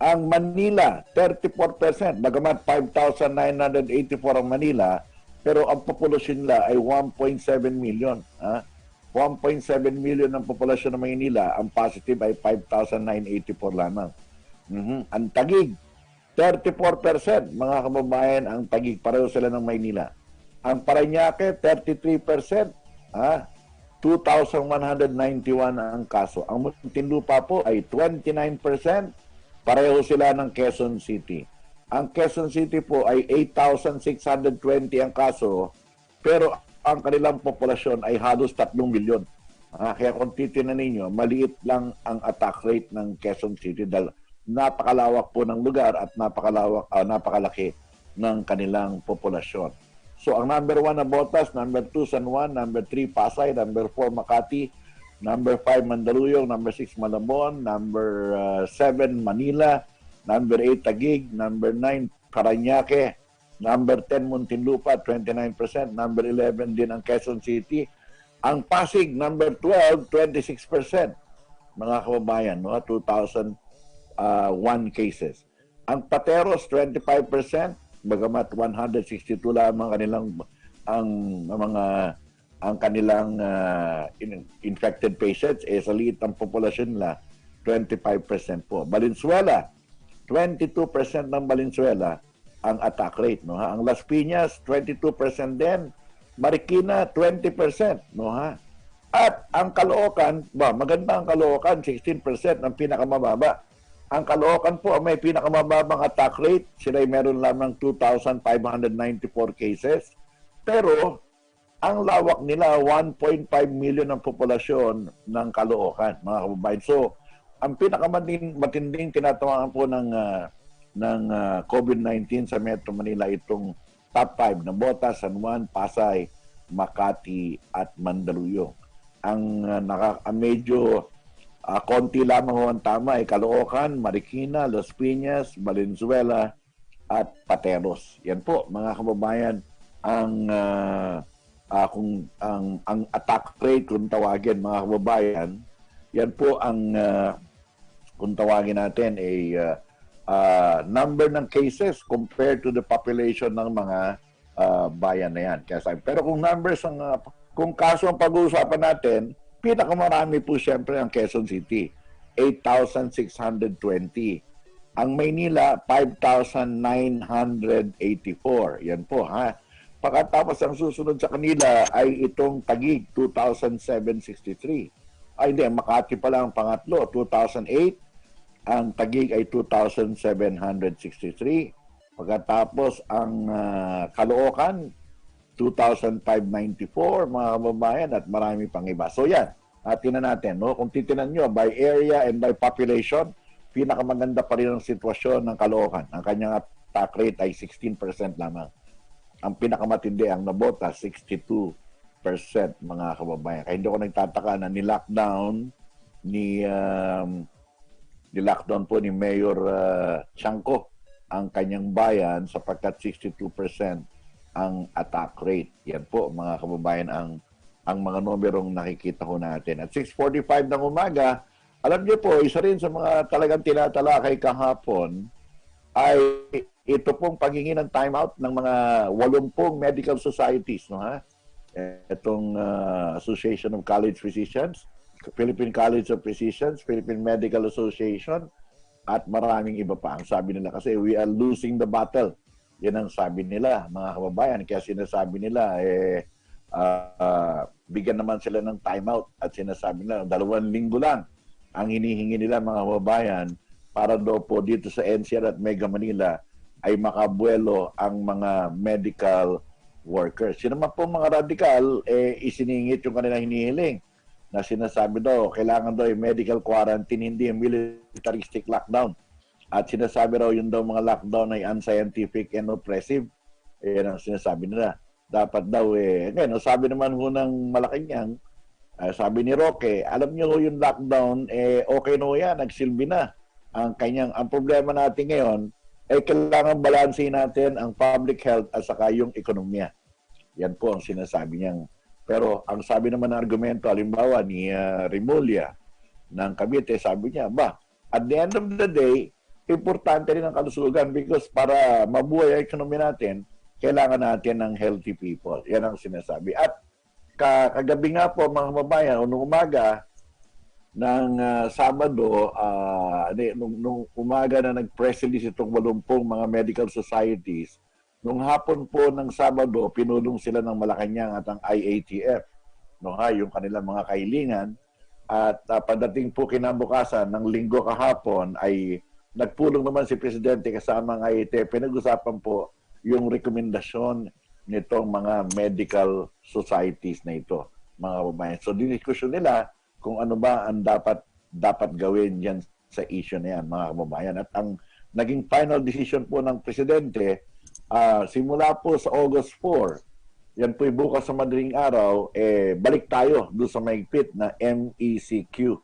Ang Manila, 34%. Bagamat 5,984 ang Manila, pero ang populasyon nila ay 1.7 million. 1.7 million ang populasyon ng Maynila. Ang positive ay 5,984 lamang. Ang Taguig, 34%, mga kababayan, ang Taguig. Pareho sila ng Maynila. Ang Parañaque, 33%. 2,191 ang kaso. Ang Muntinlupa po ay 29%. Pareho sila ng Quezon City. Ang Quezon City po ay 8,620 ang kaso, pero ang kanilang populasyon ay halos 3 milyon. Kaya kung titinan ninyo, maliit lang ang attack rate ng Quezon City dahil napakalawak po ng lugar at napakalaki ng kanilang populasyon. So ang number 1 na Botas, number 2 San Juan, number 3 Pasay, number 4 Makati, number 5 Mandaluyong, number 6 Malabon, number 7 Manila, Number 8, Taguig. Number 9, Parañaque. Number 10, Muntinlupa, 29%. Number 11 din ang Quezon City. Ang Pasig, number 12, 26%. Mga kababayan, no? 2,001 cases. Ang Pateros, 25%. Bagamat 162 lamang ang kanilang infected patients, sa liit ang populasyon nila, 25% po. Valenzuela, 22% ng Valenzuela ang attack rate, no ha? Ang Las Piñas 22% din, Marikina 20%, no ha? At ang Caloocan, maganda ang Caloocan, 16% ang pinakamababa. Ang Caloocan po may pinakamababang attack rate, sila ay meron lamang 2,594 cases. Pero ang lawak nila 1.5 million ang populasyon ng Caloocan, mga kababayan. So, ang pinakamatinding tinatawagan po ng COVID-19 sa Metro Manila itong top 5 na Botas, San Juan, Pasay, Makati at Mandaluyong. Ang medyo konti lamang ang tama ay Caloocan, Marikina, Las Piñas, Valenzuela at Pateros. Yan po mga kababayan ang attack rate kung tawagin mga kababayan. Yan po ang kung tawagin natin ay number ng cases compared to the population ng mga bayan na yan. Pero kung numbers kung kaso ang pag-uusapan natin, pinakamarami po siyempre ang Quezon City, 8,620. Ang Maynila, 5,984. Yan po ha. Pagkatapos ang susunod sa kanila ay itong Taguig, 2,763. Ay hindi, Makati pala ang pangatlo, 2,008. Ang Taguig ay 2,763. Pagkatapos ang Caloocan, 2,594 mga kababayan at marami pang iba. So yan, tinan natin. No? Kung titinan nyo by area and by population, pinakamaganda pa rin ang sitwasyon ng Caloocan. Ang kanyang attack rate ay 16% lamang. Ang pinakamatindi ang Nabota, 62% mga kababayan. Kaya hindi ko nagtataka na ni-lockdown po ni Mayor Chanco ang kanyang bayan sapagkat 62% ang attack rate. Yan po mga kababayan ang mga numerong nakikita ko natin. At 6:45 ng umaga, alam niyo po, isa rin sa mga talagang tinatalakay kahapon ay ito pong paghingi ng timeout ng mga 80 medical societies, no ha? Itong Association of College Physicians, Philippine College of Physicians, Philippine Medical Association, at maraming iba pa. Ang sabi nila kasi, we are losing the battle. Yan ang sabi nila, mga kababayan. Kaya sinasabi nila, bigyan naman sila ng timeout at sinasabi nila, 2 linggo lang ang hinihingi nila mga kababayan para daw po dito sa NCR at Mega Manila ay makabuelo ang mga medical workers. Sino man po mga radikal, isiningit yung kanilang hinihiling na sinasabi daw, kailangan daw yung medical quarantine, hindi yung militaristic lockdown. At sinasabi raw yung daw mga lockdown ay unscientific and oppressive. Yan ang sinasabi nila. Dapat daw ngayon, sabi naman ho ng Malacanang, sabi ni Roque, alam niyo ho yung lockdown, okay no yan, nagsilbi na. Ang problema natin ngayon, kailangan balansin natin ang public health at saka yung ekonomiya. Yan po ang sinasabi niyang. Pero ang sabi naman ng argumento, halimbawa ni Rimulya ng Cavite, sabi niya, at the end of the day, importante rin ang kalusugan because para mabuhay ang ekonomiya natin, kailangan natin ng healthy people. Yan ang sinasabi. At kagabi nga po, mga kababayan, noong umaga ng Sabado, nung umaga na nag-press release itong 80 mga medical societies, nung hapon po ng Sabado, pinulong sila ng Malacanang at ang IATF, yung kanilang mga kahilingan. At pagdating po kinabukasan ng linggo kahapon ay nagpulong naman si Presidente kasama ng IATF. Pinag-usapan po yung rekomendasyon nitong mga medical societies na ito, mga kababayan. So, diniskusyon nila kung ano ba ang dapat gawin yan sa issue na yan, mga kababayan. At ang naging final decision po ng Presidente, simula po sa August 4, yan po bukas sa madaling araw, balik tayo doon sa mahigpit na MECQ,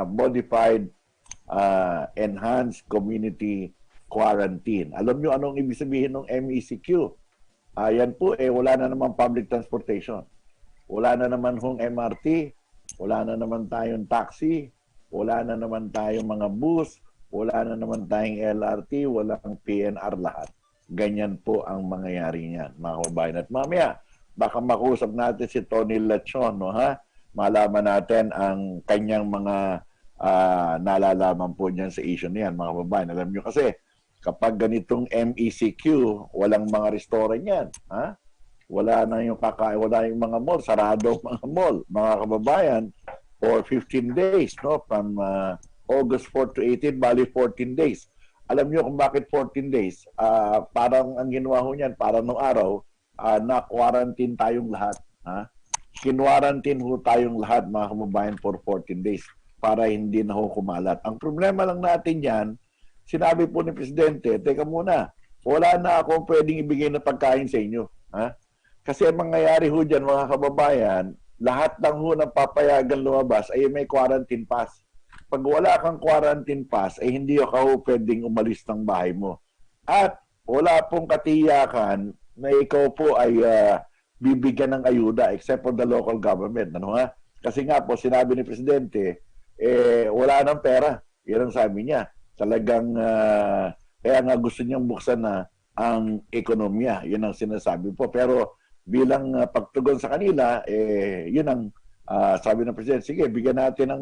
Modified enhanced community quarantine. Alam nyo anong ibig sabihin ng MECQ? Yan po, wala na naman public transportation. Wala na naman hong MRT, wala na naman tayong taxi, wala na naman tayong mga bus, wala na naman tayong LRT, walang PNR lahat. Ganyan po ang mangyayari niyan, mga kababayan. At mamaya, baka makusap natin si Tony Lechon, no, ha? Malaman natin ang kanyang mga nalalaman po niyan sa issue niyan, mga kababayan. Alam nyo kasi, kapag ganitong MECQ, walang mga restaurant yan, ha? Wala na yung wala yung mga mall, sarado mga mall, mga kababayan, for 15 days, no? From August 4 to 18, bali 14 days. Alam niyo kung bakit 14 days? Parang ang ginawa ho niyan, parang nung araw, na-quarantine tayong lahat. Ha? Kinwarantin ho tayong lahat, mga kababayan, for 14 days para hindi na ho kumalat. Ang problema lang natin yan, sinabi po ni Presidente, teka muna, wala na akong pwedeng ibigay na pagkain sa inyo. Ha? Kasi ang mangyayari ho dyan, mga kababayan, lahat ng ho ng papayagan lumabas ay may quarantine pass. Pag wala kang quarantine pass, ay hindi ka pwedeng umalis ng bahay mo. At wala pong katiyakan na ikaw po ay bibigyan ng ayuda except for the local government. Ano ha? Kasi nga po, sinabi ni Presidente, wala nang pera. Yan ang sabi niya. Talagang, kaya nga gusto niyang buksan na ang ekonomiya. Yun ang sinasabi po. Pero bilang pagtugon sa kanila, yun ang sabi ng Presidente, sige, bigyan natin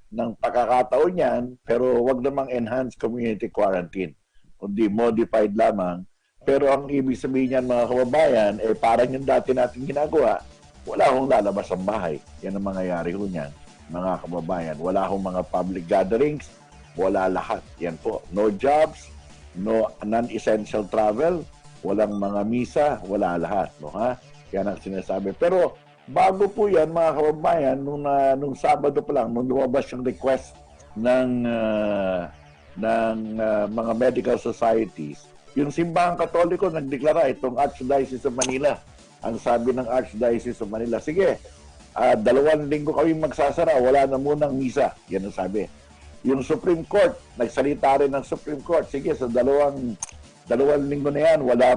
ng pagkakataon yan, pero wag namang enhanced community quarantine. Kundi modified lamang. Pero ang ibig sabihin niyan, mga kababayan, parang yung dati natin ginagawa, wala hong lalabas ang bahay. Yan ang mangyayari ho niyan, mga kababayan. Wala hong mga public gatherings, wala lahat. Yan po. No jobs, no non-essential travel, walang mga misa, wala lahat. No, ha? Yan ang sinasabi. Pero bago po yan, mga kababayan, nung Sabado pa lang, nung lumabas yung request ng mga medical societies, yung Simbahang Katoliko nagdeklara itong Archdiocese of Manila. Ang sabi ng Archdiocese of Manila, sige, 2 linggo kami magsasara, wala na munang misa. Yan ang sabi. Yung Supreme Court, nagsalita rin ng Supreme Court, sige, sa 2 linggo na yan, wala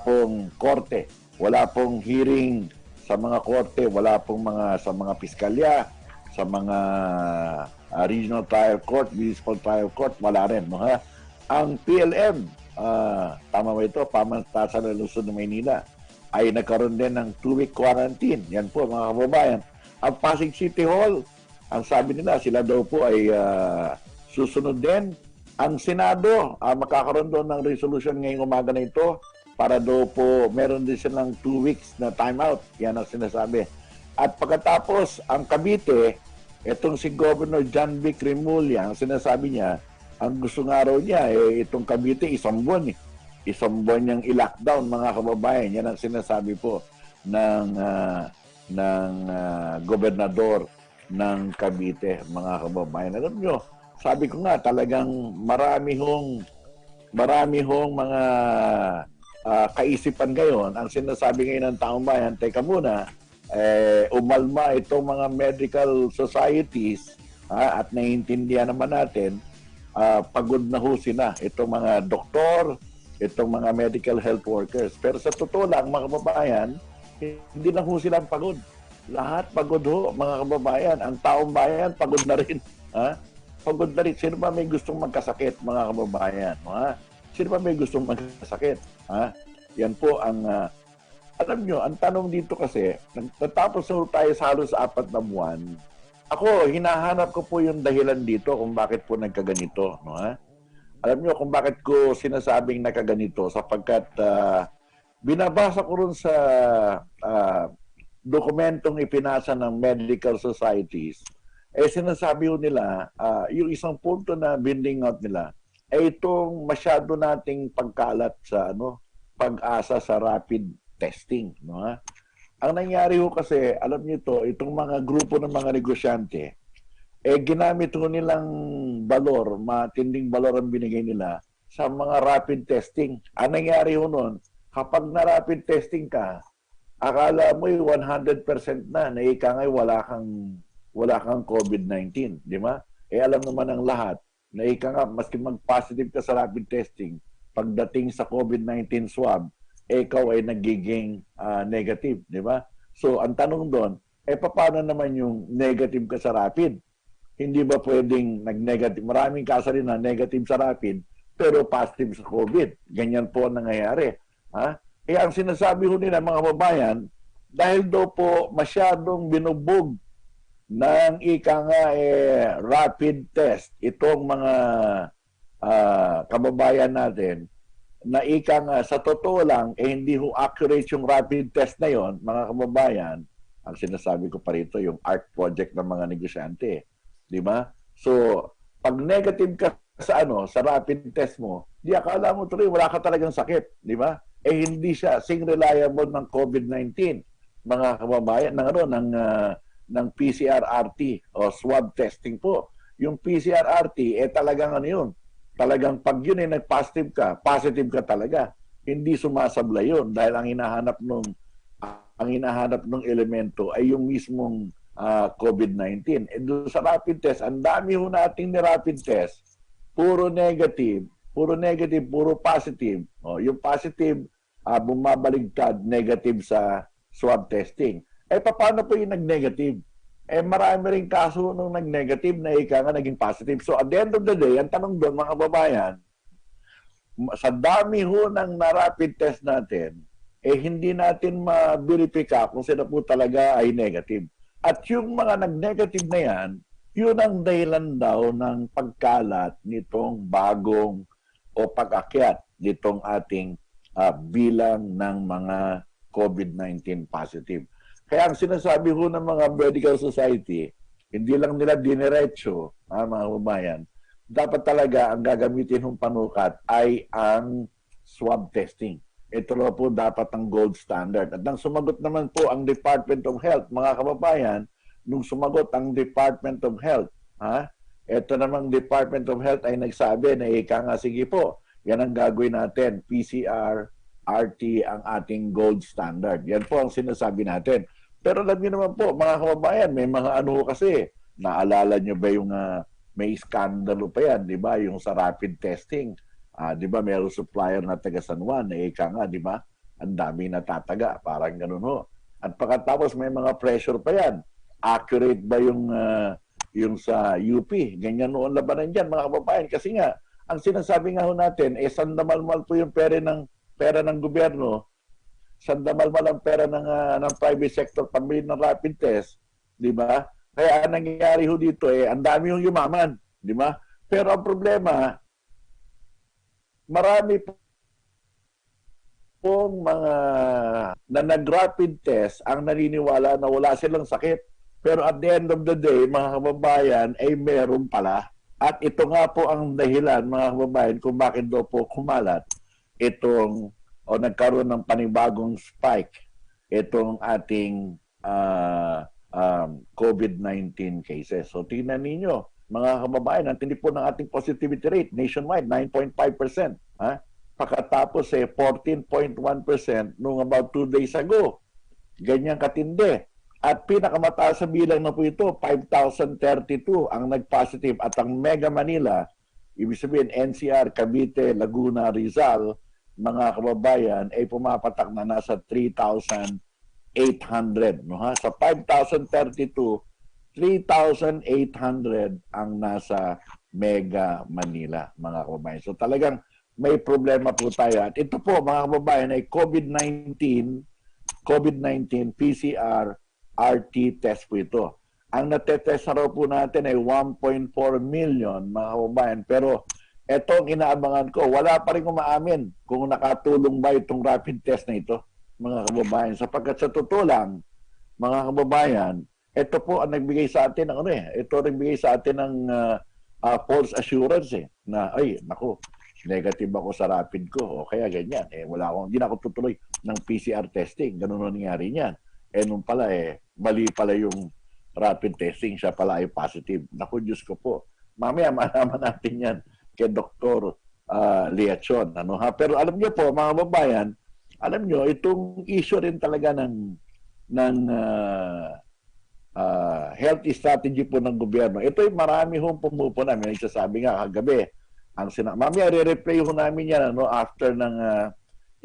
pong korte, wala pong hearing sa mga korte, wala pong sa mga piskalya, sa mga regional trial court, municipal trial court, wala rin. No, ha? Ang PLM, tama ba ito, Pamantasan ng Luzon ng Maynila, ay nagkaroon din ng 2-week quarantine. Yan po, mga kababayan. Ang Pasig City Hall, ang sabi nila, sila daw po ay susunod din. Ang Senado, makakaroon doon ng resolution ngayong umaga na ito para daw po meron din silang 2 weeks na timeout. Yan ang sinasabi. At pagkatapos, ang Cavite, itong si Governor John Vic Remulla, ang sinasabi niya, ang gusto nga raw niya, itong Cavite, isang buwan. Isang buwan niyang i-lockdown, mga kababayan. Yan ang sinasabi po ng gobernador ng Cavite, mga kababayan. Alam nyo, sabi ko nga, talagang marami hong mga kaisipan ngayon. Ang sinasabi ngayon ng taong bayan, teka muna, umalma itong mga medical societies, at naiintindihan naman natin, pagod na ho sila. Itong mga doktor, itong mga medical health workers. Pero sa totoo lang, mga kababayan, hindi lang ho silang pagod. Lahat pagod ho, mga kababayan. Ang taong bayan, pagod na rin. Ha? Pagod na rin. Sino ba may gustong magkasakit, mga kababayan? Ha? Sino ba may gustong magkasakit? Ha? Yan po ang... alam nyo, ang tanong dito kasi, natapos na tayo sa halos 4 na buwan, ako, hinahanap ko po yung dahilan dito kung bakit po nagkaganito. No, ha? Alam nyo kung bakit ko sinasabing nagkaganito sapagkat binabasa ko rin sa dokumentong ipinasa ng medical societies, sinasabi ko nila, yung isang punto na binding out nila, itong masyado nating pagkalat sa pag-asa sa rapid testing. No, ha? Ang nangyari ho kasi, alam niyo to, itong mga grupo ng mga negosyante, ginamit ho nilang balor, matinding balor ang binigay nila sa mga rapid testing. Ang nangyari ho nun, kapag na-rapid testing ka, akala mo yung 100% na ika ngay wala kang COVID-19, di ba? alam naman ng lahat na ika nga, maski mag-positive ka sa rapid testing, pagdating sa COVID-19 swab, ikaw ay nagiging negative, di ba? So, ang tanong doon, paano naman yung negative ka sa rapid? Hindi ba pwedeng nag-negative? Maraming kaso rin na negative sa rapid, pero positive sa COVID. Ganyan po ang nangyayari. Ha? Kaya ang sinasabi ho nila mga kababayan, dahil daw po masyadong binubog ng ika nga rapid test itong mga kababayan natin, na ika nga sa totoo lang, hindi ho accurate yung rapid test na yon, mga kababayan. Ang sinasabi ko pa rito, yung art project ng mga negosyante. Di ba? So, pag negative ka sa sa rapid test mo, di akala mo tuloy wala ka talagang sakit, di ba? Hindi siya sing reliable ng COVID-19, mga kababayan, ng PCR-RT o swab testing po. Yung PCR-RT talagang yun. Talagang pag yun nag-positive ka, positive ka talaga. Hindi sumasablay yun dahil ang hinahanap ng elemento ay yung mismong COVID-19. Doon sa rapid test, ang dami ho nating ni rapid test, puro negative, puro positive. Yung positive, bumabaligtad, negative sa swab testing. Paano po yung nag-negative? Marami rin kaso nung nag-negative na ika nga naging positive. So at the end of the day, ang tanong doon mga kababayan, sa dami ho ng na-rapid test natin, hindi natin ma-verify kung sila po talaga ay negative. At yung mga nag-negative na yan, yun ang dahilan daw ng pagkalat nitong bagong o pag-akyat nitong ating bilang ng mga COVID-19 positive. Kaya ang sinasabi ho ng mga medical society, hindi lang nila diniretso, mga kababayan, dapat talaga ang gagamitin ng panukat ay ang swab testing. Ito na po dapat ang gold standard. At nang sumagot naman po ang Department of Health, mga kababayan, nung sumagot ang Department of Health, ito namang Department of Health ay nagsabi na ika nga, sige po, yan ang gagawin natin, PCR, RT ang ating gold standard. Yan po ang sinasabi natin. Pero alam niyo naman po, mga kababayan, may mga kasi, naalala niyo ba yung may skandalo pa yan, di ba? Yung sa rapid testing. Di ba, mayroong supplier na taga San Juan, ika nga, di ba? Ang dami natataga, parang ganun ho. At pagkatapos may mga pressure pa yan. Accurate ba yung sa UP? Ganyan noon labanan dyan, mga kababayan. Kasi nga, ang sinasabi nga ho natin, sandamalmal po yung pera ng gobyerno, sandamalmal ang pera ng private sector pambili ng rapid test, di ba? Kaya ang nangyayari ho dito, ang dami yung yumaman, di ba? Pero ang problema, marami pong mga na nag-rapid test ang naniniwala na wala silang sakit. Pero at the end of the day, mga kababayan, meron pala. At ito nga po ang dahilan, mga kababayan, kung bakit daw po kumalat nagkaroon ng panibagong spike itong ating COVID-19 cases. So tingnan ninyo, mga kababayan, ang tindi po ng ating positivity rate nationwide, 9.5%. Pagkatapos 14.1% nung about 2 days ago. Ganyan katindi. At pinakamataas sa bilang na po ito, 5,032 ang nag-positive. At ang Mega Manila, ibig sabihin NCR, Cavite, Laguna, Rizal, mga kababayan, ay pumapatak na nasa 3,800. Sa 5,032, 3,800 ang nasa Mega Manila, mga kababayan. So talagang may problema po tayo. At ito po, mga kababayan, ay COVID-19 PCR RT test po ito. Ang natetest na raw po natin ay 1.4 million, mga kababayan. Pero etong inaabangan ko, wala pa rin umaamin kung nakatulong ba itong rapid test na ito, mga kababayan. Sapagkat sa totoo lang, mga kababayan, ito po ang nagbigay sa atin ng ito nagbigay sa atin ng false assurance na naku, negative ako sa rapid ko o kaya ganyan hindi na ako tutuloy ng PCR testing. Ganun ang nangyari niyan. Nung pala mali pala yung rapid testing, siya pala ay positive. Naku, Diyos ko po. Mamaya malaman natin yan kay Dr. Liachon. Pero alam niyo po, mga babayan, alam niyo, itong issue rin talaga ng healthy strategy po ng gobyerno. Ito ay marami hong pumupuna. May nagsasabi nga kagabi. Mamaya re-replay ho namin yan after ng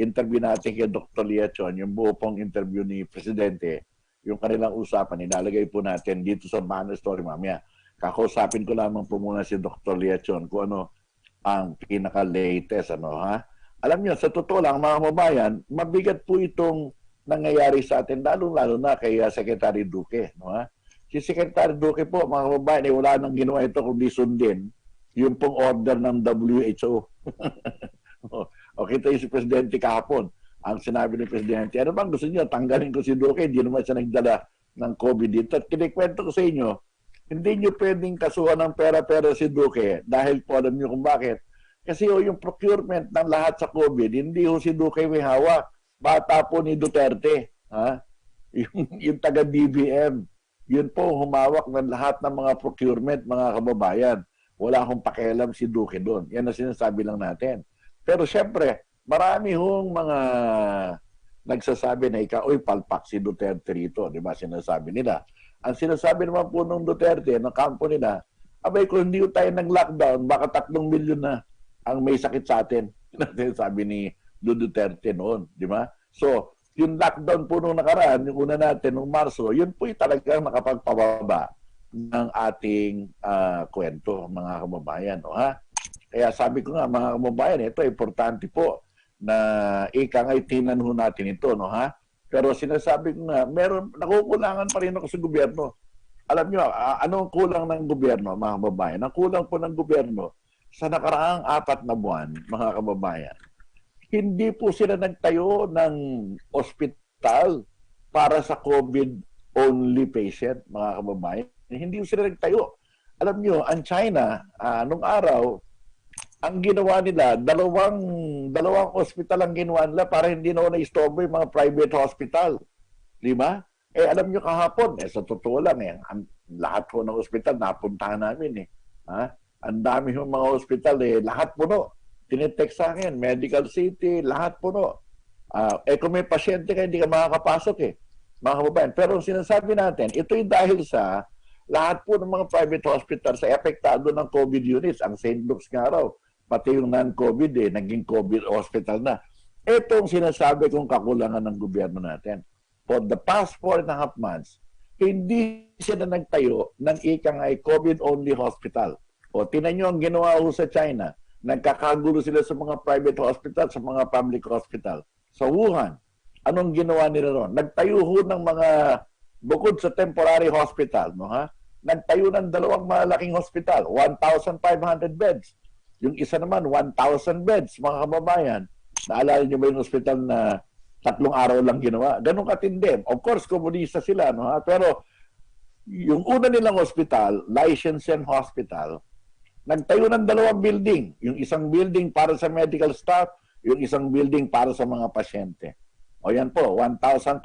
interview natin kay Dr. Liachon, yung buo pong interview ni Presidente, yung kanilang usapan, ilalagay po natin dito sa Banner Story mamaya. Kakausapin ko lamang po muna si Dr. Liachon kung ano ang pinaka-latest. Alam niyo, sa totoo lang, mga kababayan, mabigat po itong nangyayari sa atin, lalo-lalo na kay Secretary Duque. Si Secretary Duque po, mga kababayan, wala nang ginawa ito kundi sundin yung pong order ng WHO. O kita yung si Presidente kahapon, ang sinabi ni Presidente, ano bang gusto niyo, tanggalin ko si Duque, hindi naman siya nagdala ng COVID dito. At kinikwento ko sa inyo, hindi niyo pwedeng kasuhan ng pera-pera si Duque dahil po alam niyo kung bakit. Kasi yung procurement ng lahat sa COVID, hindi si Duque may hawak. Bata po ni Duterte. Yung taga-DBM, yun po humawak ng lahat ng mga procurement, mga kababayan. Wala akong pakialam si Duque doon. Yan ang sinasabi lang natin. Pero syempre, marami hong mga nagsasabi na palpak si Duterte rito. Di ba sinasabi nila? Ang sinasabi naman po ng Duterte, ng kampo nila, abay kung hindi tayo nag-lockdown, baka 3 milyon na ang may sakit sa atin. Sabi ni Duterte noon. Di ba? So, yung lockdown po nung nakaraan, yung una natin, nung Marso, yun po talagang nakapagpababa ng ating kwento, mga kababayan. Kaya sabi ko nga, mga kababayan, ito importante po na ikangay tinanong natin ito. Pero sinasabi ko nga, nakukulangan pa rin ako sa gobyerno. Alam nyo, anong kulang ng gobyerno, mga kababayan? Ang kulang po ng gobyerno, sa nakaraang 4 na buwan, mga kababayan, hindi po sila nagtayo ng ospital para sa COVID-only patient, mga kababayan. Hindi sila nagtayo. Alam nyo, ang China, nung araw, ang ginawa nila, dalawang ospital ang ginawa nila para hindi na na-istorbo yung mga private hospital. Di ba? Alam nyo kahapon, sa totoo lang, lahat po ng ospital napuntahan namin. Ang dami yung mga ospital, lahat puno. Tinetext sa akin, Medical City, lahat puno. Kung may pasyente ka, hindi ka makakapasok mga kababayan. Pero sinasabi natin, ito'y dahil sa lahat po ng mga private hospital sa epektado ng COVID units. Ang St. Luke's nga raw, pati yung non-COVID, naging COVID hospital na. Ito ang sinasabi kong kakulangan ng gobyerno natin. For the past 4.5 months, hindi sila nagtayo ng ikangay COVID-only hospital. O tinan nyo ang ginawa ko sa China. Nagkakagulo sila sa mga private hospital, sa mga public hospital. Sa Wuhan, anong ginawa nila ron? Nagtayo ho ng mga, bukod sa temporary hospital, nagtayo ng 2 malaking hospital, 1,500 beds. Yung isa naman, 1,000 beds, mga kababayan. Naalala nyo ba yung hospital na 3 araw lang ginawa? Ganun katindi. Of course, komunista sila, pero yung una nilang hospital, Liechtenstein Hospital, nagtayo ng 2 building. Yung isang building para sa medical staff, yung isang building para sa mga pasyente. O yan po, 1,500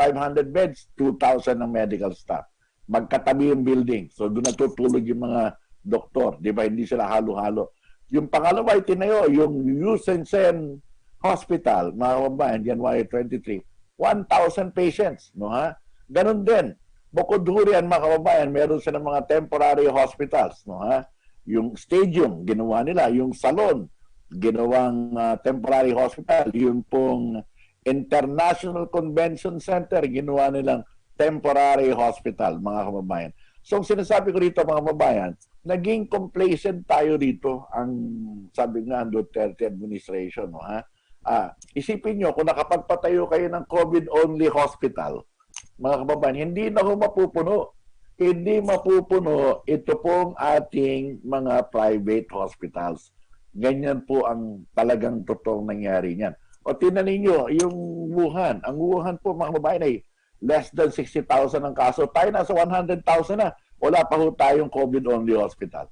beds, 2,000 ng medical staff. Magkatabi yung building. So doon natutulog yung mga doktor. Di ba? Hindi sila halo-halo. Yung pangalawa ay tinayo, yung Yusensen Hospital, mga kababayan, January 23, 1,000 patients. Ganon din. Bukod hurian, mga kababayan, meron silang mga temporary hospitals. Yung stadium, ginawa nila. Yung salon, ginawang temporary hospital. Yung pong International Convention Center, ginawa nilang temporary hospital, mga kababayan. So, ang sinasabi ko rito, mga kababayan, naging complacent tayo rito, ang sabi nga ang Duterte administration. Isipin nyo, kung nakapagpatayo kayo ng COVID-only hospital, mga kababayan, hindi na mapupuno. Hindi mapupuno ito pong ating mga private hospitals. Ganyan po ang talagang totoong nangyari niyan. O tinan ninyo, yung Wuhan. Ang Wuhan po, mga kababayan, ay less than 60,000 ang kaso. Tayo nasa 100,000 na. Wala pa ho tayong COVID-only hospital.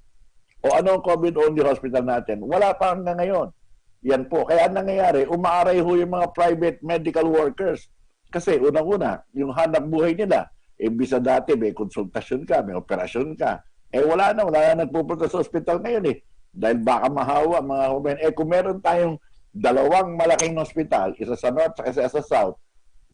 O ano ang COVID-only hospital natin? Wala pa hanggang ngayon. Yan po. Kaya nangyayari, umaaray ho yung mga private medical workers. Kasi unang-una, yung hanap buhay nila, imbis na dati may konsultasyon ka, may operasyon ka. Wala na nagpupunta sa hospital ngayon Dahil baka mahawa, mga kababayan. Kung meron tayong 2 malaking hospital, isa sa North at isa sa South,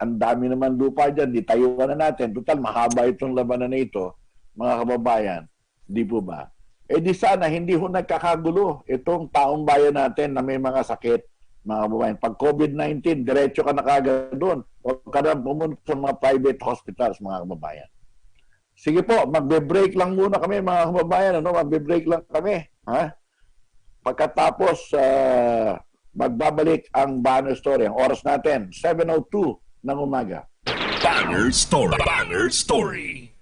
ang dami naman lupa dyan, di tayuan na natin. Total, mahaba itong labanan na ito, mga kababayan. Di po ba? Eh di sana, hindi ho nagkakagulo itong taong bayan natin na may mga sakit, mga kababayan. Pag COVID-19, diretso ka na kagad doon. Huwag ka na pumunta sa mga private hospitals, mga kababayan. Sige po, magbe-break lang muna kami, mga kababayan. Ano? Magbe-break lang kami. Ha? Pagkatapos, magbabalik ang banner story. Ang oras natin, 7:02 ng umaga. Banner Story. Banner Story.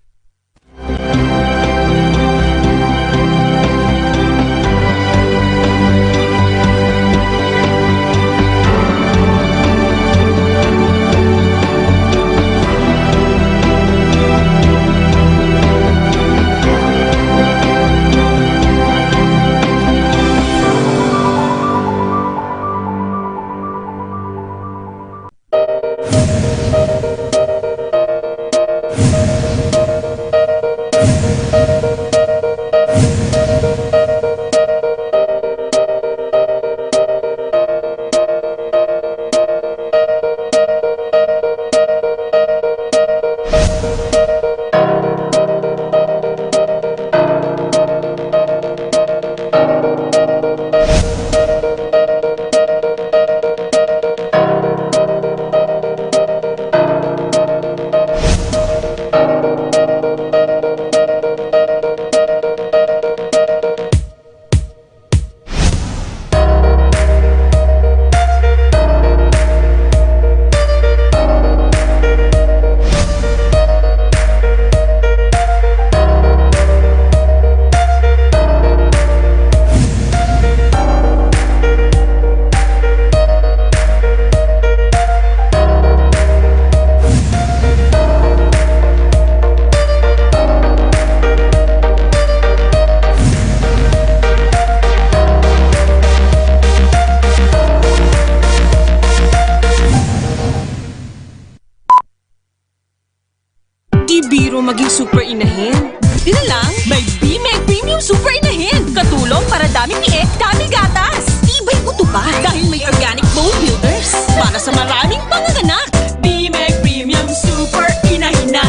biro maging super inahin. Di na lang, may B-Meg Premium Super Inahin. Katulong para daming liit, daming gatas. Tibay buto pa dahil may organic bone builders. Para sa maraming panganganak. B-Meg Premium Super Inahin na.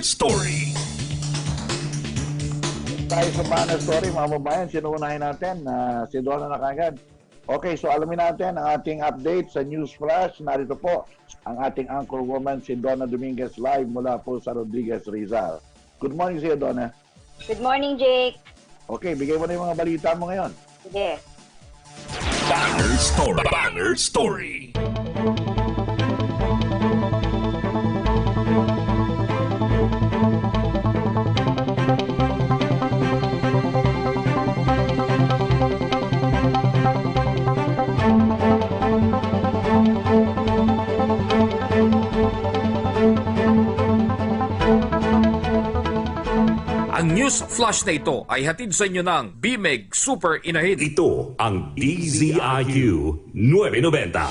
Story. Tayo sa banner story, mga babayan, sinuunahin natin na si Donna na kagad. Okay, so alamin natin ang ating update sa News Flash. Narito po ang ating anchor woman, si Donna Dominguez, live mula po sa Rodriguez, Rizal. Good morning sa'yo, Donna. Good morning, Jake. Okay, bigay mo na yung mga balita mo ngayon. Sige. Banner Story. Banner Story. Ang news flash na ito ay hatid sa inyo ng B-Meg Super Inahin. Ito ang DZIQ 990.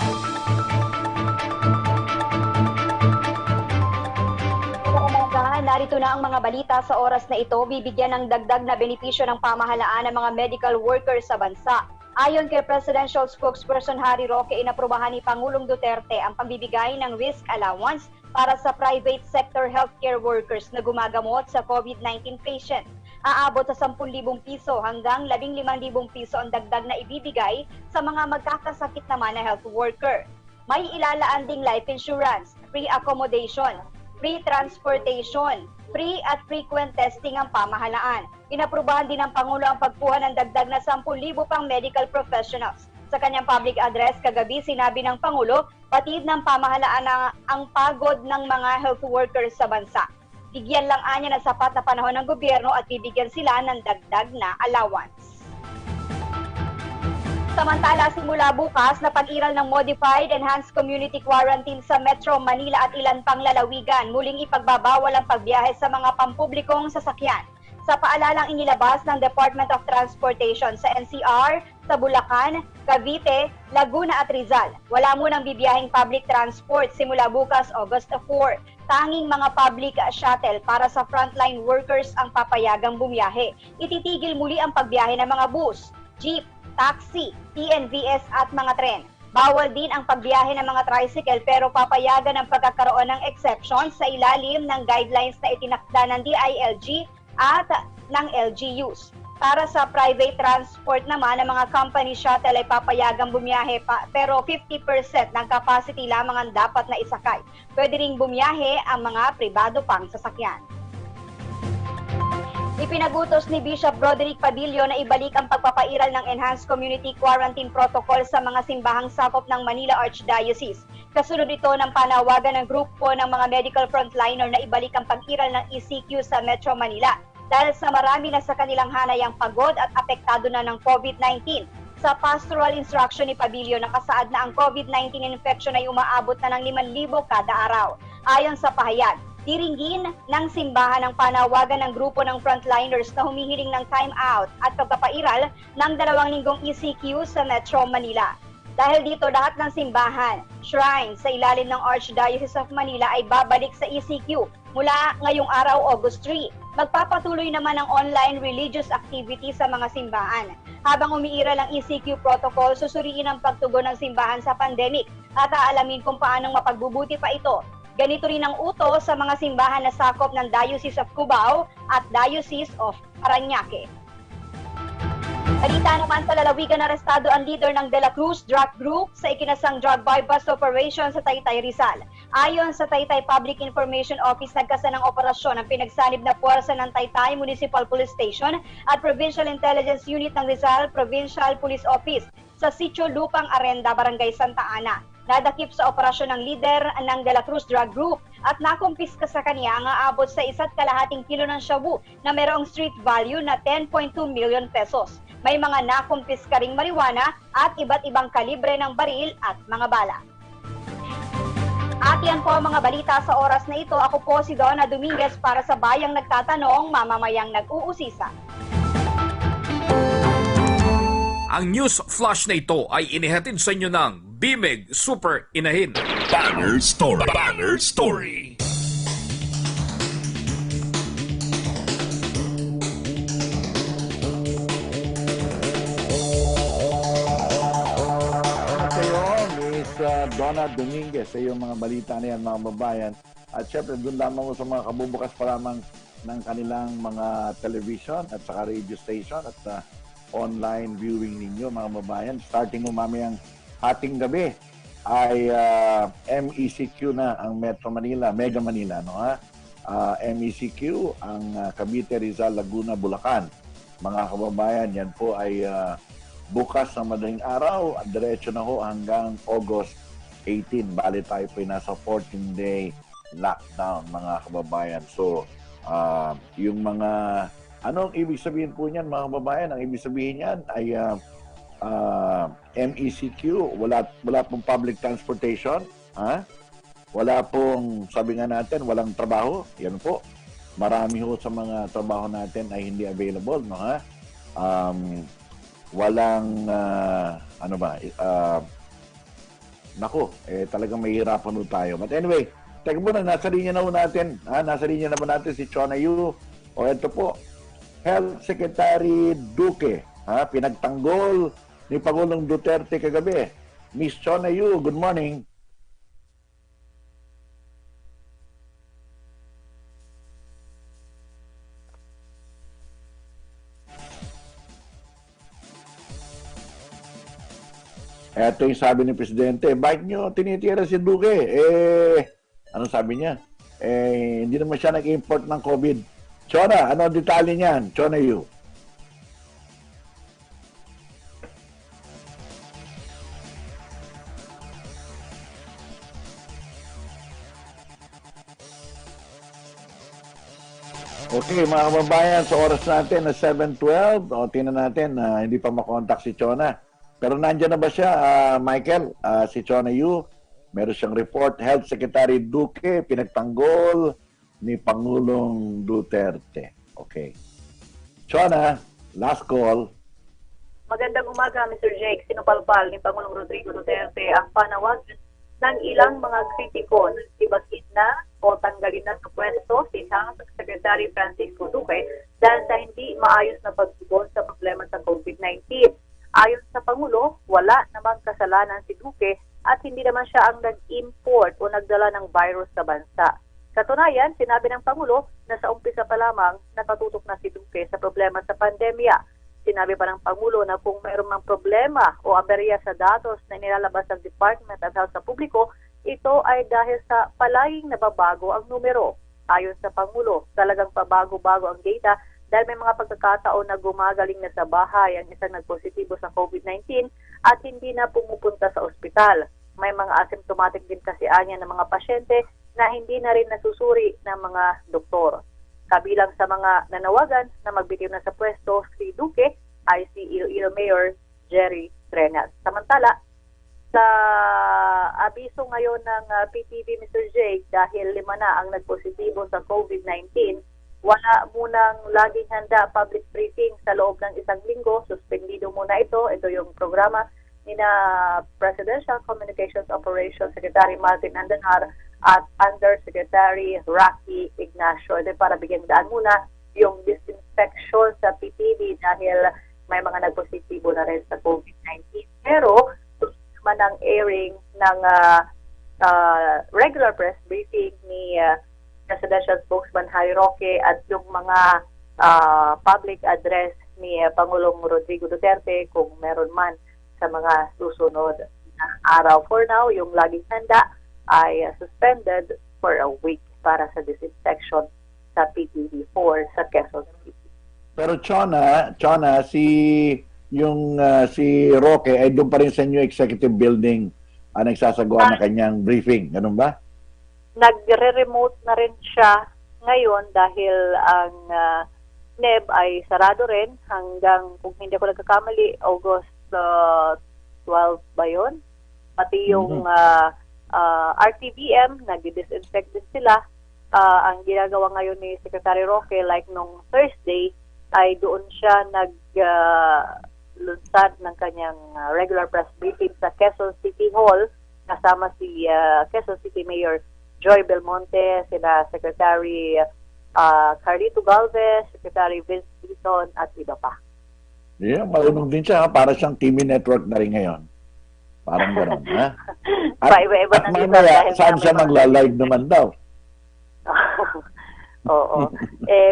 Narito na ang mga balita sa oras na ito. Bibigyan ng dagdag na benepisyo ng pamahalaan ng mga medical workers sa bansa. Ayon kay Presidential Spokesperson Harry Roque, inaprubahan ni Pangulong Duterte ang pagbibigay ng risk allowance para sa private sector healthcare workers na gumagamot sa COVID-19 patients. Aabot sa 10,000 piso hanggang 15,000 piso ang dagdag na ibibigay sa mga magkakasakit naman na health worker. May ilalaan ding life insurance, free accommodation, free transportation, free at frequent testing ang pamahalaan. Inaprubahan din ng Pangulo ang pagkuha ng dagdag na 10,000 pang medical professionals. Sa kanyang public address kagabi, sinabi ng Pangulo, patid ng pamahalaan ang pagod ng mga health workers sa bansa. Bigyan lang anya ng sapat na panahon ng gobyerno at bibigyan sila ng dagdag na allowance. Samantala, simula bukas na pag-iral ng Modified Enhanced Community Quarantine sa Metro Manila at ilan pang lalawigan, muling ipagbabawal ang pagbiyahe sa mga pampublikong sasakyan. Sa paalalang inilabas ng Department of Transportation sa NCR, sa Bulacan, Cavite, Laguna at Rizal, wala munang bibiyaheng public transport simula bukas August 4. Tanging mga public shuttle para sa frontline workers ang papayagang bumiyahe. Ititigil muli ang pagbiyahe ng mga bus, jeep, taxi, TNVS at mga tren. Bawal din ang pagbiyahe ng mga tricycle pero papayagan ang pagkakaroon ng exception sa ilalim ng guidelines na itinakda ng DILG at ng LGUs. Para sa private transport naman, ang mga company shuttle ay papayagang bumiyahe pero 50% ng capacity lamang ang dapat na isakay. Pwede ring bumiyahe ang mga pribado pang sasakyan. Ipinagutos ni Bishop Broderick Padillo na ibalik ang pagpapairal ng Enhanced Community Quarantine Protocol sa mga simbahang sakop ng Manila Archdiocese. Kasunod ito ng panawagan ng grupo ng mga medical frontliner na ibalik ang pag-iral ng ECQ sa Metro Manila dahil sa marami na sa kanilang hanayang pagod at apektado na ng COVID-19. Sa pastoral instruction ni Padillo, nakasaad na ang COVID-19 infection ay umaabot na ng 5,000 kada araw. Ayon sa pahayag, diringgin ng simbahan ang panawagan ng grupo ng frontliners na humihiling ng time out at pagpapairal ng 2 linggong ECQ sa Metro Manila. Dahil dito, lahat ng simbahan, shrine sa ilalim ng Archdiocese of Manila ay babalik sa ECQ mula ngayong araw, August 3. Magpapatuloy naman ang online religious activity sa mga simbahan. Habang umiiral ang ECQ protocol, susuriin ang pagtugon ng simbahan sa pandemic at aalamin kung paanong mapagbubuti pa ito. Ganito rin ang utos sa mga simbahan na sakop ng Diocese of Cubao at Diocese of Parañaque. Balita naman sa lalawigan, arestado ang leader ng De La Cruz Drug Group sa ikinasang drug buy-bust operation sa Taytay, Rizal. Ayon sa Taytay Public Information Office, nagkasa ng operasyon ang pinagsanib na puwersa ng Taytay Municipal Police Station at Provincial Intelligence Unit ng Rizal Provincial Police Office sa Sitio Lupang Arenda, Barangay Santa Ana. Nadakip sa operasyon ng lider ng De La Cruz Drug Group at nakumpiska sa kanya ang aabot sa 1.5 kilo ng shabu na mayroong street value na 10.2 million pesos. May mga nakumpiska ring marijuana at iba't ibang kalibre ng baril at mga bala. At yan po ang mga balita sa oras na ito. Ako po si Donna Dominguez para sa Bayang Nagtatanong, Mamamayang Nag-uusisa. Ang news flash na ito ay inihatid sa inyo ng BMEG Super Inahin. Banner Story. Banner Story. Donna Dominguez sa iyong mga balita na yan, mga babayan. At syempre, doon lamang mo sa mga kabubukas pa lamang ng kanilang mga television at saka radio station at online viewing ninyo, mga babayan. Starting mo mamayang hating gabi ay MECQ na ang Metro Manila, Mega Manila, no ha? MECQ ang Cavite, Rizal, Laguna, Bulacan. Mga kababayan, yan po ay bukas sa madaling araw at diretso na ho hanggang August 18. Bali tayo po nasa 14-day lockdown, mga kababayan. So, yung mga, anong ibig sabihin po niyan, mga kababayan? Ang ibig sabihin niyan ay MECQ, wala pong public transportation, ha? Wala pong, sabi nga natin, walang trabaho. Yan po. Marami ho sa mga trabaho natin ay hindi available, no, ha? Walang, talagang mahihirapan ho tayo. But anyway, teka muna, nasa linya na ho natin. Nasa linya na ba natin si Chona Yu? O ito po, Health Secretary Duque. Pinagtanggol ni Pangulong Duterte kagabi. Miss Chona Yu, good morning. Ito yung sabi ni Presidente, bakit nyo tinitira si Duque? Ano sabi niya? Hindi naman siya nag-import ng COVID. Chona, ano ang detalye niyan? Chona Yu. Okay, mga kababayan, sa oras natin na 7:12, tingnan natin na hindi pa makontak si Chona. Pero nandiyan na ba siya, Michael? Si Chona Yu, meron siyang report. Health Secretary Duque, pinagtanggol ni Pangulong Duterte. Okay. Chona, last call. Magandang umaga, Mr. Jake. Sinupalpal ni Pangulong Rodrigo Duterte ang panawagan ng ilang mga kritiko na ibagin na o tanggalin na sa pwesto si House Secretary Francisco Duque dahil sa hindi maayos na pagtugon sa problema sa COVID-19. Ayon sa Pangulo, wala namang kasalanan si Duque at hindi naman siya ang nag-import o nagdala ng virus sa bansa. Katunayan, sinabi ng Pangulo na sa umpisa pa lamang nakatutok na si Duque sa problema sa pandemya. Sinabi pa ng Pangulo na kung mayroong mang problema o aberya sa datos na nilalabas ng Department of Health sa publiko, ito ay dahil sa palaging nababago ang numero. Ayon sa Pangulo, talagang pabago-bago ang data dahil may mga pagkakataon na gumagaling na sa bahay ang isang nagpositibo sa COVID-19 at hindi na pumupunta sa ospital. May mga asymptomatic din kasi anya ng mga pasyente na hindi na rin nasusuri ng mga doktor. Kabilang sa mga nanawagan na magbitiw na sa pwesto si Duque ay si Iloilo Mayor Jerry Trenas. Samantala, sa abiso ngayon ng PTV, Mr. Jake, dahil 5 na ang nagpositibo sa COVID-19, wala munang laging handa public briefing sa loob ng isang linggo. Suspendido muna ito. Ito yung programa ni na Presidential Communications Operations Secretary Martin Andanar at Undersecretary Rocky Ignacio. Para bigyan daan muna yung disinfection sa PTV dahil may mga nagpositibo na rin sa COVID-19. Pero naman ang airing ng regular press briefing ni Presidential Spokesman Harry Roque at yung mga public address ni Pangulong Rodrigo Duterte kung meron man sa mga susunod na araw. For now, yung laging handa ay suspended for a week para sa disinfection sa PTV4 sa Quezon City. Pero Chona, si Roque ay doon pa rin sa new executive building nagsasagawa ng kanyang briefing. Ganun ba? Nagre-remote na rin siya ngayon dahil ang NEB ay sarado rin hanggang, kung hindi ako nagkakamali, August 12 ba yun? Pati yung RTVM, nag-disinfect din sila. Ang ginagawa ngayon ni Secretary Roque, like nung Thursday, ay doon siya naglunsad ng kanyang regular press briefing sa Quezon City Hall kasama si Quezon City Mayor Joy Belmonte, sina Secretary Carlito Galvez, Secretary Vince Dizon at iba pa. Yeah, marunong din siya. Para siyang TV network na rin ngayon. Parang gano'n. Ha? At mamaya, saan siya magla-live naman daw? Oo.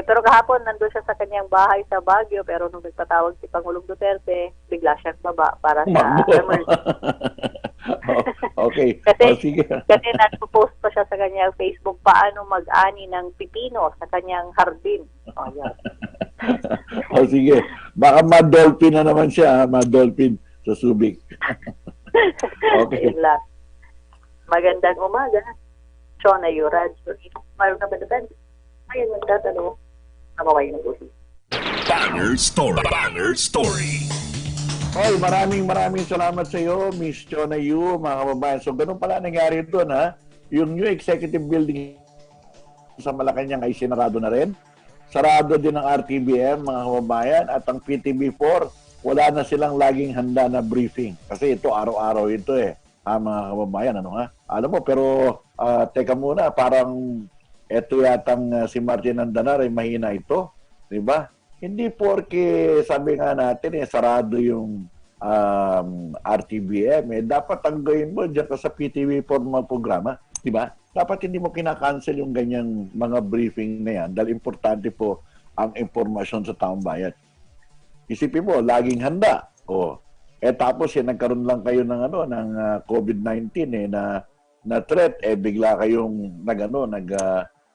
Pero kahapon, nandun siya sa kanyang bahay sa Baguio, pero nung nagpatawag si Pangulong Duterte, bigla siyang baba para sa Okay. Kasi nagpo-post pa siya sa kanyang Facebook paano mag-ani ng pipino sa kanyang hardin. Sige. Baka ma-dolphin na naman siya, ma-dolphin sa Subic. Okay. Yun lang. Magandang umaga. Chona Yurad. Mayroon na ba na ayun, magtatanong. Namaway na po siya. Banger Story. Banger Story. Hoy, maraming salamat sa iyo, Miss Chona Yu, mga kababayan. So, ganun pala nangyari doon, ha? Yung new executive building sa Malacanang ay sinarado na rin. Sarado din ang RTBM, mga kababayan, at ang PTB4, wala na silang laging handa na briefing. Kasi ito, araw-araw ito mga kababayan, ano nga? Alam mo, pero teka muna, parang eto yatang si Martin Andanar ay mahina ito, di ba? Hindi porke sabi nga natin sarado yung RTBM, dapat tanggawin mo diyan ka sa PTV for mga programa, di ba? Dapat hindi mo kinakancel yung ganyang mga briefing na yan dahil importante po ang impormasyon sa taong bayan. Isipin mo, laging handa. Tapos nagkaroon lang kayo ng ng COVID-19 na threat, bigla kayong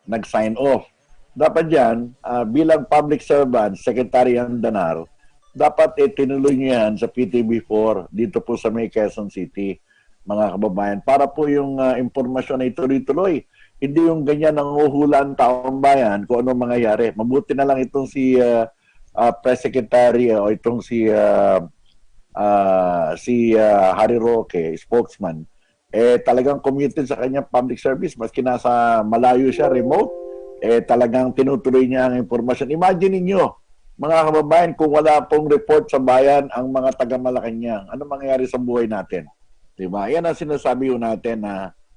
nag-sign off. Dapat yan, bilang public servant, Secretary Andanar, dapat tinuloy niyo yan sa PTB4 dito po sa May Quezon City, mga kababayan, para po yung impormasyon ay tuloy-tuloy. Hindi yung ganyan ang uhula ang taong bayan kung anong mangyayari. Mabuti na lang itong si Press Secretary o itong si si Harry Roque, spokesman, talagang committed sa kanyang public service, maski nasa malayo siya, remote, talagang tinutuloy niya ang impormasyon. Imagine niyo mga kababayan, kung wala pong report sa bayan ang mga taga-Malacanang, ano mangyayari sa buhay natin? Diba? Yan ang sinasabi natin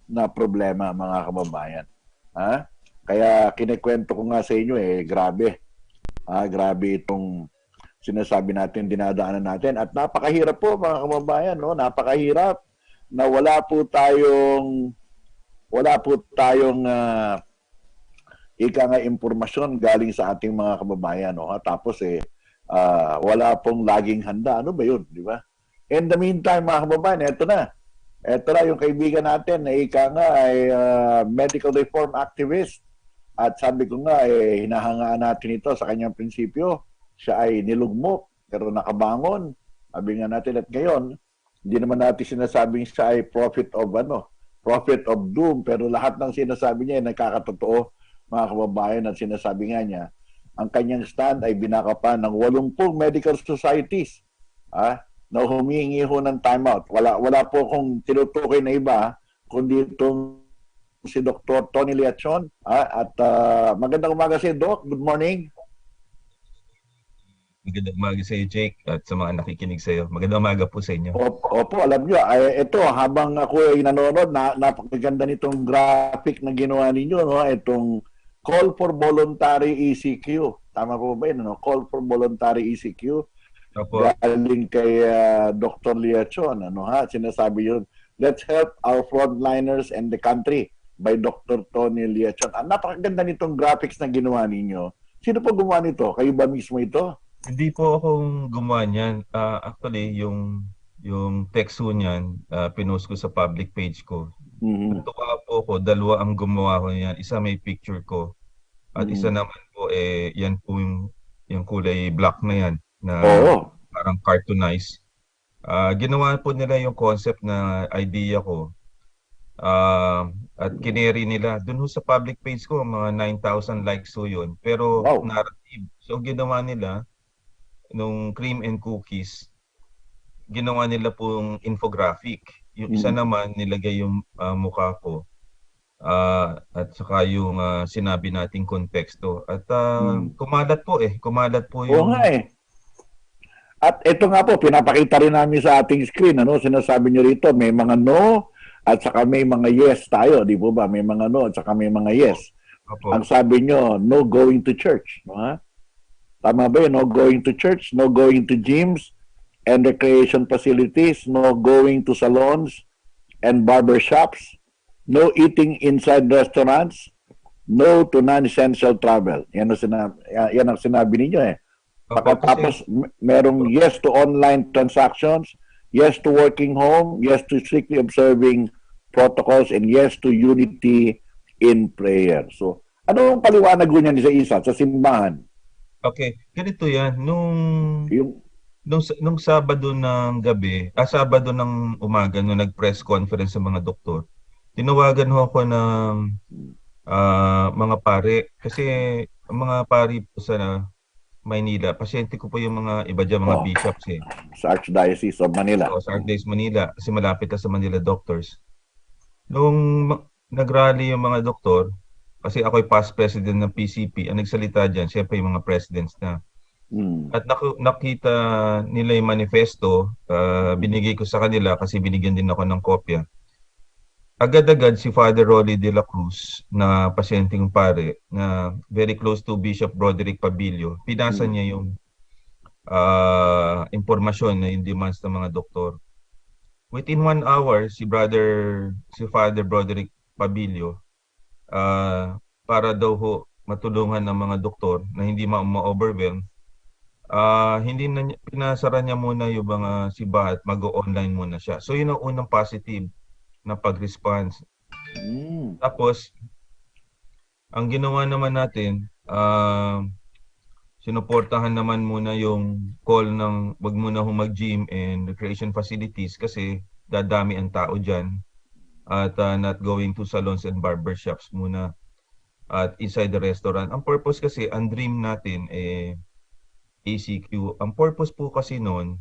na problema, mga kababayan. Ha? Kaya kinikwento ko nga sa inyo, grabe. Grabe itong sinasabi natin, dinadaanan natin. At napakahirap po, mga kababayan, no? Napakahirap na wala po tayong ika nga impormasyon galing sa ating mga kababayan, no? Tapos wala pong laging handa. Ano ba 'yun, di ba? In the meantime, mga kababayan, ito na yung kaibigan natin na ika nga ay medical reform activist. At sabi ko nga, hinahangaan natin ito sa kanyang prinsipyo. Siya ay nilugmok, pero nakabangon. Sabi nga natin, at ngayon, hindi naman natin sinasabing siya ay prophet of doom, pero lahat ng sinasabi niya ay nagkakatotoo, mga kababayan, at sinasabi nga niya, ang kanyang stand ay binakapan ng 80 medical societies na humihingi ho ng timeout. Wala po akong tinutukoy na iba, kundi itong si Dr. Tony Liachon. At magandang umaga sa iyo, Doc. Good morning. Magandang umaga sa iyo, Jake, at sa mga nakikinig sa iyo. Magandang umaga po sa inyo. Opo, alam nyo, ito, habang ako ay nanonood, napakaganda nitong graphic na ginawa ninyo, no? Itong call for voluntary ECQ. Tama po ba yun? No? Call for voluntary ECQ. Opo. Galing kay Dr. Liachon. Sinasabi yun, let's help our frontliners and the country by Dr. Tony Liachon. Napakaganda nitong graphics na ginawa ninyo. Sino po gumawa nito? Kayo ba mismo ito? Hindi po akong gumawa niyan. Actually, yung text ko niyan, pinost ko sa public page ko. Natuwa po ako, dalawa ang gumawa ko niyan. Isa may picture ko. At isa naman po, yan po yung kulay black na yan. Na parang cartoonized. Ginawa po nila yung concept na idea ko. At kineri nila dun sa public page ko, mga 9,000 likes so yun, pero narrative. So ginawa nila nung cream and cookies, ginawa nila pong infographic. Yung isa naman nilagay yung mukha ko at saka yung sinabi nating konteksto at kumalat po yung At ito nga po, pinapakita rin namin sa ating screen, sinasabi nyo rito, may mga no at saka may mga yes tayo, di po ba? May mga no at saka may mga yes. Ang sabi nyo, no going to church. Tama ba yun? No going to church, no going to gyms and recreation facilities, no going to salons and barbershops, no eating inside restaurants, no to non-essential travel. Yan ang sinabi ninyo . Pagkatapos, merong yes to online transactions, yes to working home, yes to strictly observing protocols, and yes to unity in prayer. So, ano ang paliwanag ko niyan isa-isa sa simbahan? Okay, ganito yan. Nung Sabado ng gabi, Sabado ng umaga, nung nag-press conference sa mga doktor, tinawagan ho ako ng mga pare. Kasi ang mga pare po sa Maynila, pasyente ko po yung mga iba dyan, mga bishops sa Archdiocese of Manila. Sa Archdiocese Manila, kasi malapit na sa Manila Doctors. Nung nag-rally yung mga doktor, kasi ako'y past president ng PCP, ang nagsalita dyan, siyempre yung mga presidents na. At nakita nila yung manifesto, binigay ko sa kanila kasi binigyan din ako ng kopya. Agad-agad si Father Rolly de la Cruz na pasyenteng pare na very close to Bishop Broderick Pabilio, pinasa niya yung impormasyon na yung demands ng mga doktor. Within 1 hour, si Father Broderick Pabilio, para daw matulungan ng mga doktor na hindi ma-overwhelm, hindi na pinasara niya muna yung mga sibahat, mag-online muna siya. So yun ang unang positive na pag-response. Tapos, ang ginawa naman natin, sinuportahan naman muna yung call ng wag muna mag-gym and recreation facilities kasi dadami ang tao dyan at not going to salons and barbershops muna at inside the restaurant. Ang purpose kasi, ang dream natin ACQ. Ang purpose po kasi noon,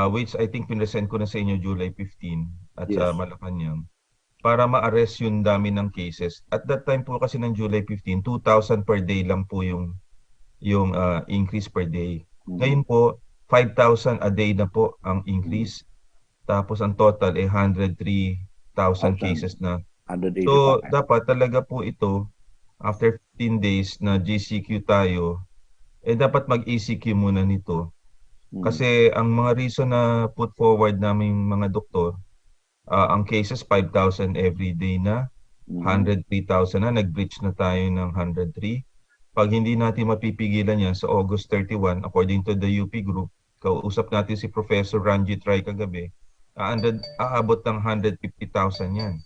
which I think pinresent ko na sa inyo July 15 at sa Yes. Malacanang, para ma-arrest yung dami ng cases. At that time po kasi ng July 15, 2,000 per day lang po yung increase per day. Ngayon po, 5,000 a day na po ang increase. Tapos ang total ay 103,000 cases na. So, 185. dapat talaga po ito, after 15 days na GCQ tayo, dapat mag-ECQ muna nito. Kasi ang mga reason na put forward naming mga doktor, ang cases 5,000 every day na, 103,000 na, nag-breach na tayo ng 103. Pag hindi natin mapipigilan yan sa August 31, according to the UP group, kausap natin si Professor Ranjit Rai kagabi, aabot ng 150,000 yan.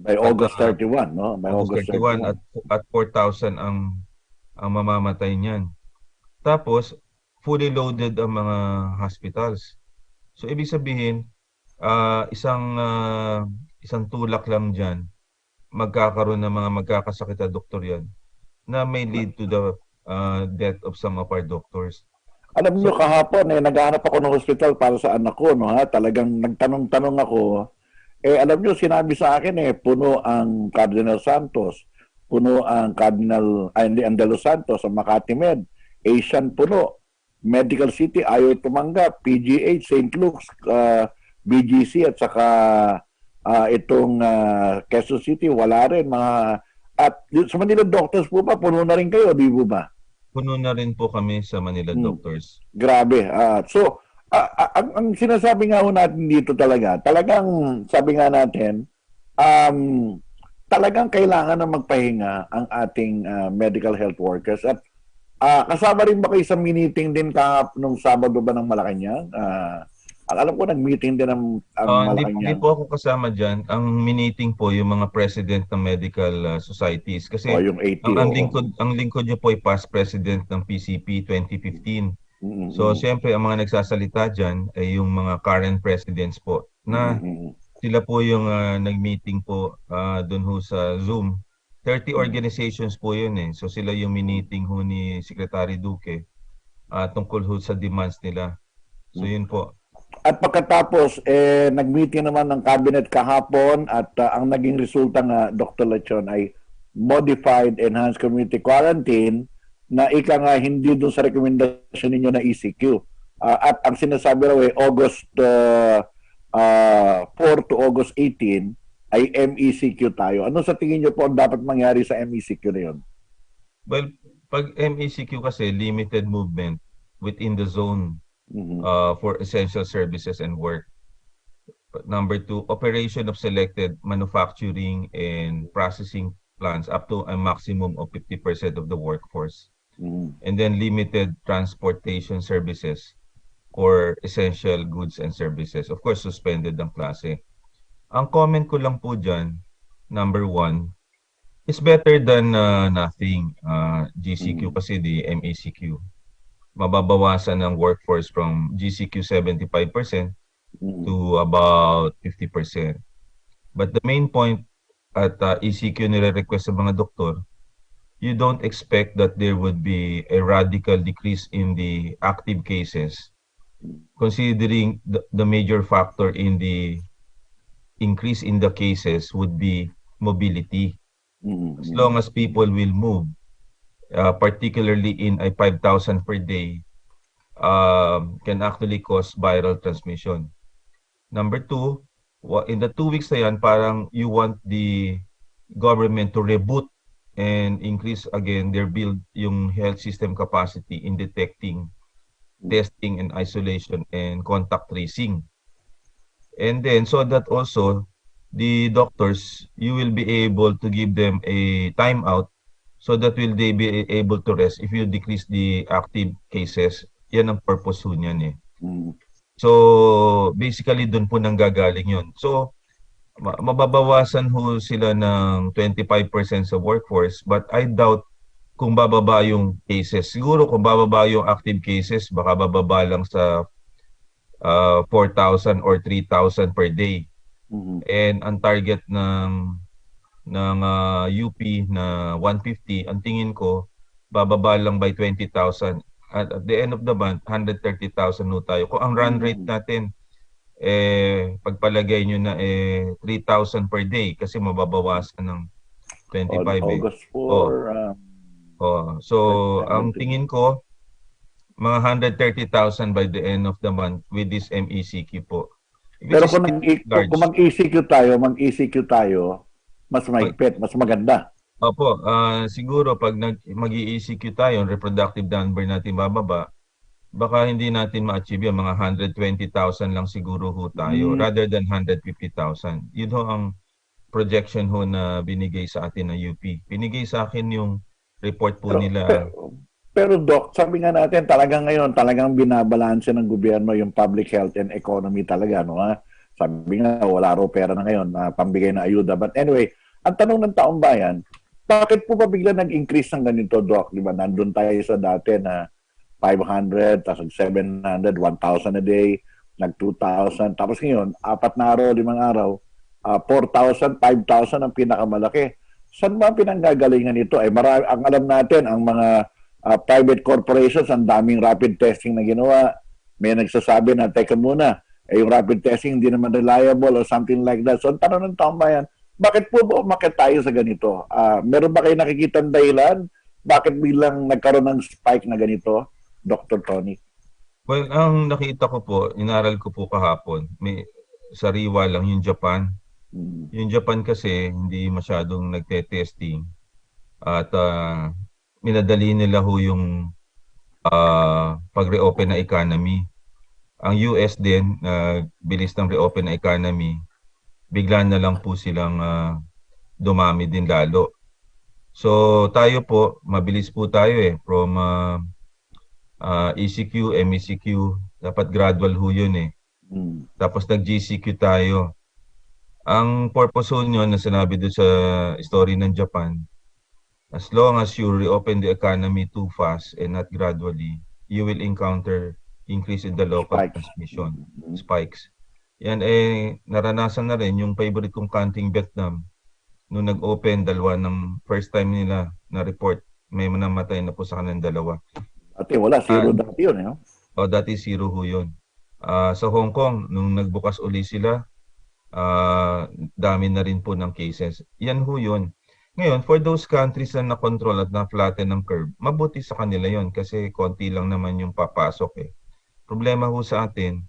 By August 31, no? By August 31 at 4,000 ang mamamatay niyan. Tapos, fully loaded ang mga hospitals. So, ibig sabihin, isang tulak lang dyan, magkakaroon ng mga magkakasakit na doktor yan na may lead to the death of some of our doctors. Alam nyo, kahapon, naghahanap ako ng hospital para sa anak ko, no, ha? Talagang nagtanong-tanong ako. Alam nyo, sinabi sa akin, puno ang Cardinal Santos, puno ang Andelo Santos, ang Makati Med, Asian puno, Medical City, ayaw tumanggap, PGH, St. Luke's, BGC, at saka itong Quezon City, wala rin. At sa Manila Doctors po ba, puno na rin kayo, di po ba? Puno na rin po kami sa Manila Doctors. Grabe. So, ang sinasabi nga ho natin dito talagang sabi nga natin, talagang kailangan na magpahinga ang ating medical health workers. At kasama rin ba kayo sa meeting din nung Sabado ba ng Malacanang? Alam ko nag-meeting din ang Malacanang. Hindi po ako kasama dyan. Ang meeting po yung mga president ng medical societies. Kasi yung 80, ang lingkod niyo po ay past president ng PCP 2015. So, siyempre, ang mga nagsasalita dyan ay yung mga current presidents po na sila po yung nag-meeting po doon ho sa Zoom. 30 organizations po yun eh. So, sila yung meeting ho ni Secretary Duque tungkol ho sa demands nila. So, yun po. At pagkatapos, nag-meeting naman ng cabinet kahapon at ang naging resulta nga, Dr. Lechon, ay modified enhanced community quarantine na ika nga hindi doon sa rekomendasyon ninyo na ECQ. At ang sinasabi raw ay August 4 to August 18 ay MECQ tayo. Ano sa tingin nyo po ang dapat mangyari sa MECQ na yun? Well, pag MECQ kasi, limited movement within the zone for essential services and work. Number 2, operation of selected manufacturing and processing plants up to a maximum of 50% of the workforce. And then limited transportation services for essential goods and services. Of course, suspended ang klase. Ang comment ko lang po dyan, number 1, is better than nothing. GCQ kasi di MECQ. Mababawasan ng workforce from GCQ 75% to about 50%. But the main point at ECQ nire-request sa mga doktor, you don't expect that there would be a radical decrease in the active cases, considering the major factor in the increase in the cases would be mobility. As long as people will move, particularly in a 5,000 per day, can actually cause viral transmission. Number 2, in the 2 weeks na yan, parang you want the government to reboot and increase again yung health system capacity in detecting, testing and isolation and contact tracing. And then so that also the doctors, you will be able to give them a timeout so that will they be able to rest if you decrease the active cases. Yan ang purpose ho niyan eh. So basically doon po nanggagaling yun. So mababawasan ho sila ng 25% sa workforce, but I doubt kung bababa yung cases. Siguro kung bababa yung active cases, baka bababa lang sa 4,000 or 3,000 per day. And ang target ng UP na 150, ang tingin ko bababa lang by 20,000 at the end of the month, 130,000 ho tayo. Kung ang run rate natin, pagpalagay nyo na 3,000 per day kasi mababawasan ng 25 August 4, So, ang tingin ko, mga 130,000 by the end of the month with this MECQ po. Pero kung mag-ECQ tayo, mas mahigpit, mas maganda. Opo, siguro pag mag-ECQ tayo, reproductive number natin bababa, baka hindi natin ma-achieve yung mga 120,000 lang siguro ho tayo rather than 150,000. Yun ho ang projection ho na binigay sa atin ng UP. Binigay sa akin yung report po nila. Pero Doc, sabi nga natin talagang ngayon, talagang binabalanse ng gobyerno yung public health and economy talaga, no? Ha? Sabi nga, wala raw pera na ngayon na pambigay na ayuda. But anyway, ang tanong ng taong bayan, bakit po ba bigla nag-increase ng ganito, Doc? Di ba? Nandun tayo sa dati na 500, tapos 700, 1,000 a day, nag-2,000. Tapos ngayon, 4 na araw, 5 araw, 4,000, 5,000 ang pinakamalaki. Saan ba ang pinanggagalingan nito? Marami, ang alam natin, ang mga private corporations, ang daming rapid testing na ginawa. May nagsasabi na, teka muna, yung rapid testing hindi naman reliable or something like that. So, ang tanong ng taong bayan, bakit po ba umakit tayo sa ganito? Meron ba kayo nakikitang dahilan? Bakit bilang nagkaroon ng spike na ganito, Dr. Tony? Well, ang nakita ko po, inaral ko po kahapon, may sariwa lang yung Japan. Yung Japan kasi hindi masyadong nagte-testing at minadali nila ho yung pag-reopen na economy. Ang US din, bilis ng reopen na economy, bigla na lang po silang dumami din lalo. So tayo po, mabilis po tayo from ECQ, MECQ, dapat gradual ho yun Tapos nag-GCQ tayo. Ang purpose ho nyo na sinabi doon sa story ng Japan, as long as you reopen the economy too fast and not gradually, you will encounter increase in the local transmission, spikes. Yan naranasan na rin yung favorite kong countryng Vietnam. Nung nag-open, dalawa ng first time nila na report, may namatay na po sa kanilang dalawa. Dati wala, zero dati yun. Dati zero ho yun. Sa Hong Kong, nung nagbukas uli sila, dami na rin po ng cases. Yan ho yun. Ngayon, for those countries na na-control at na-flatten ng curve, mabuti sa kanila yon kasi konti lang naman yung papasok Problema ho sa atin,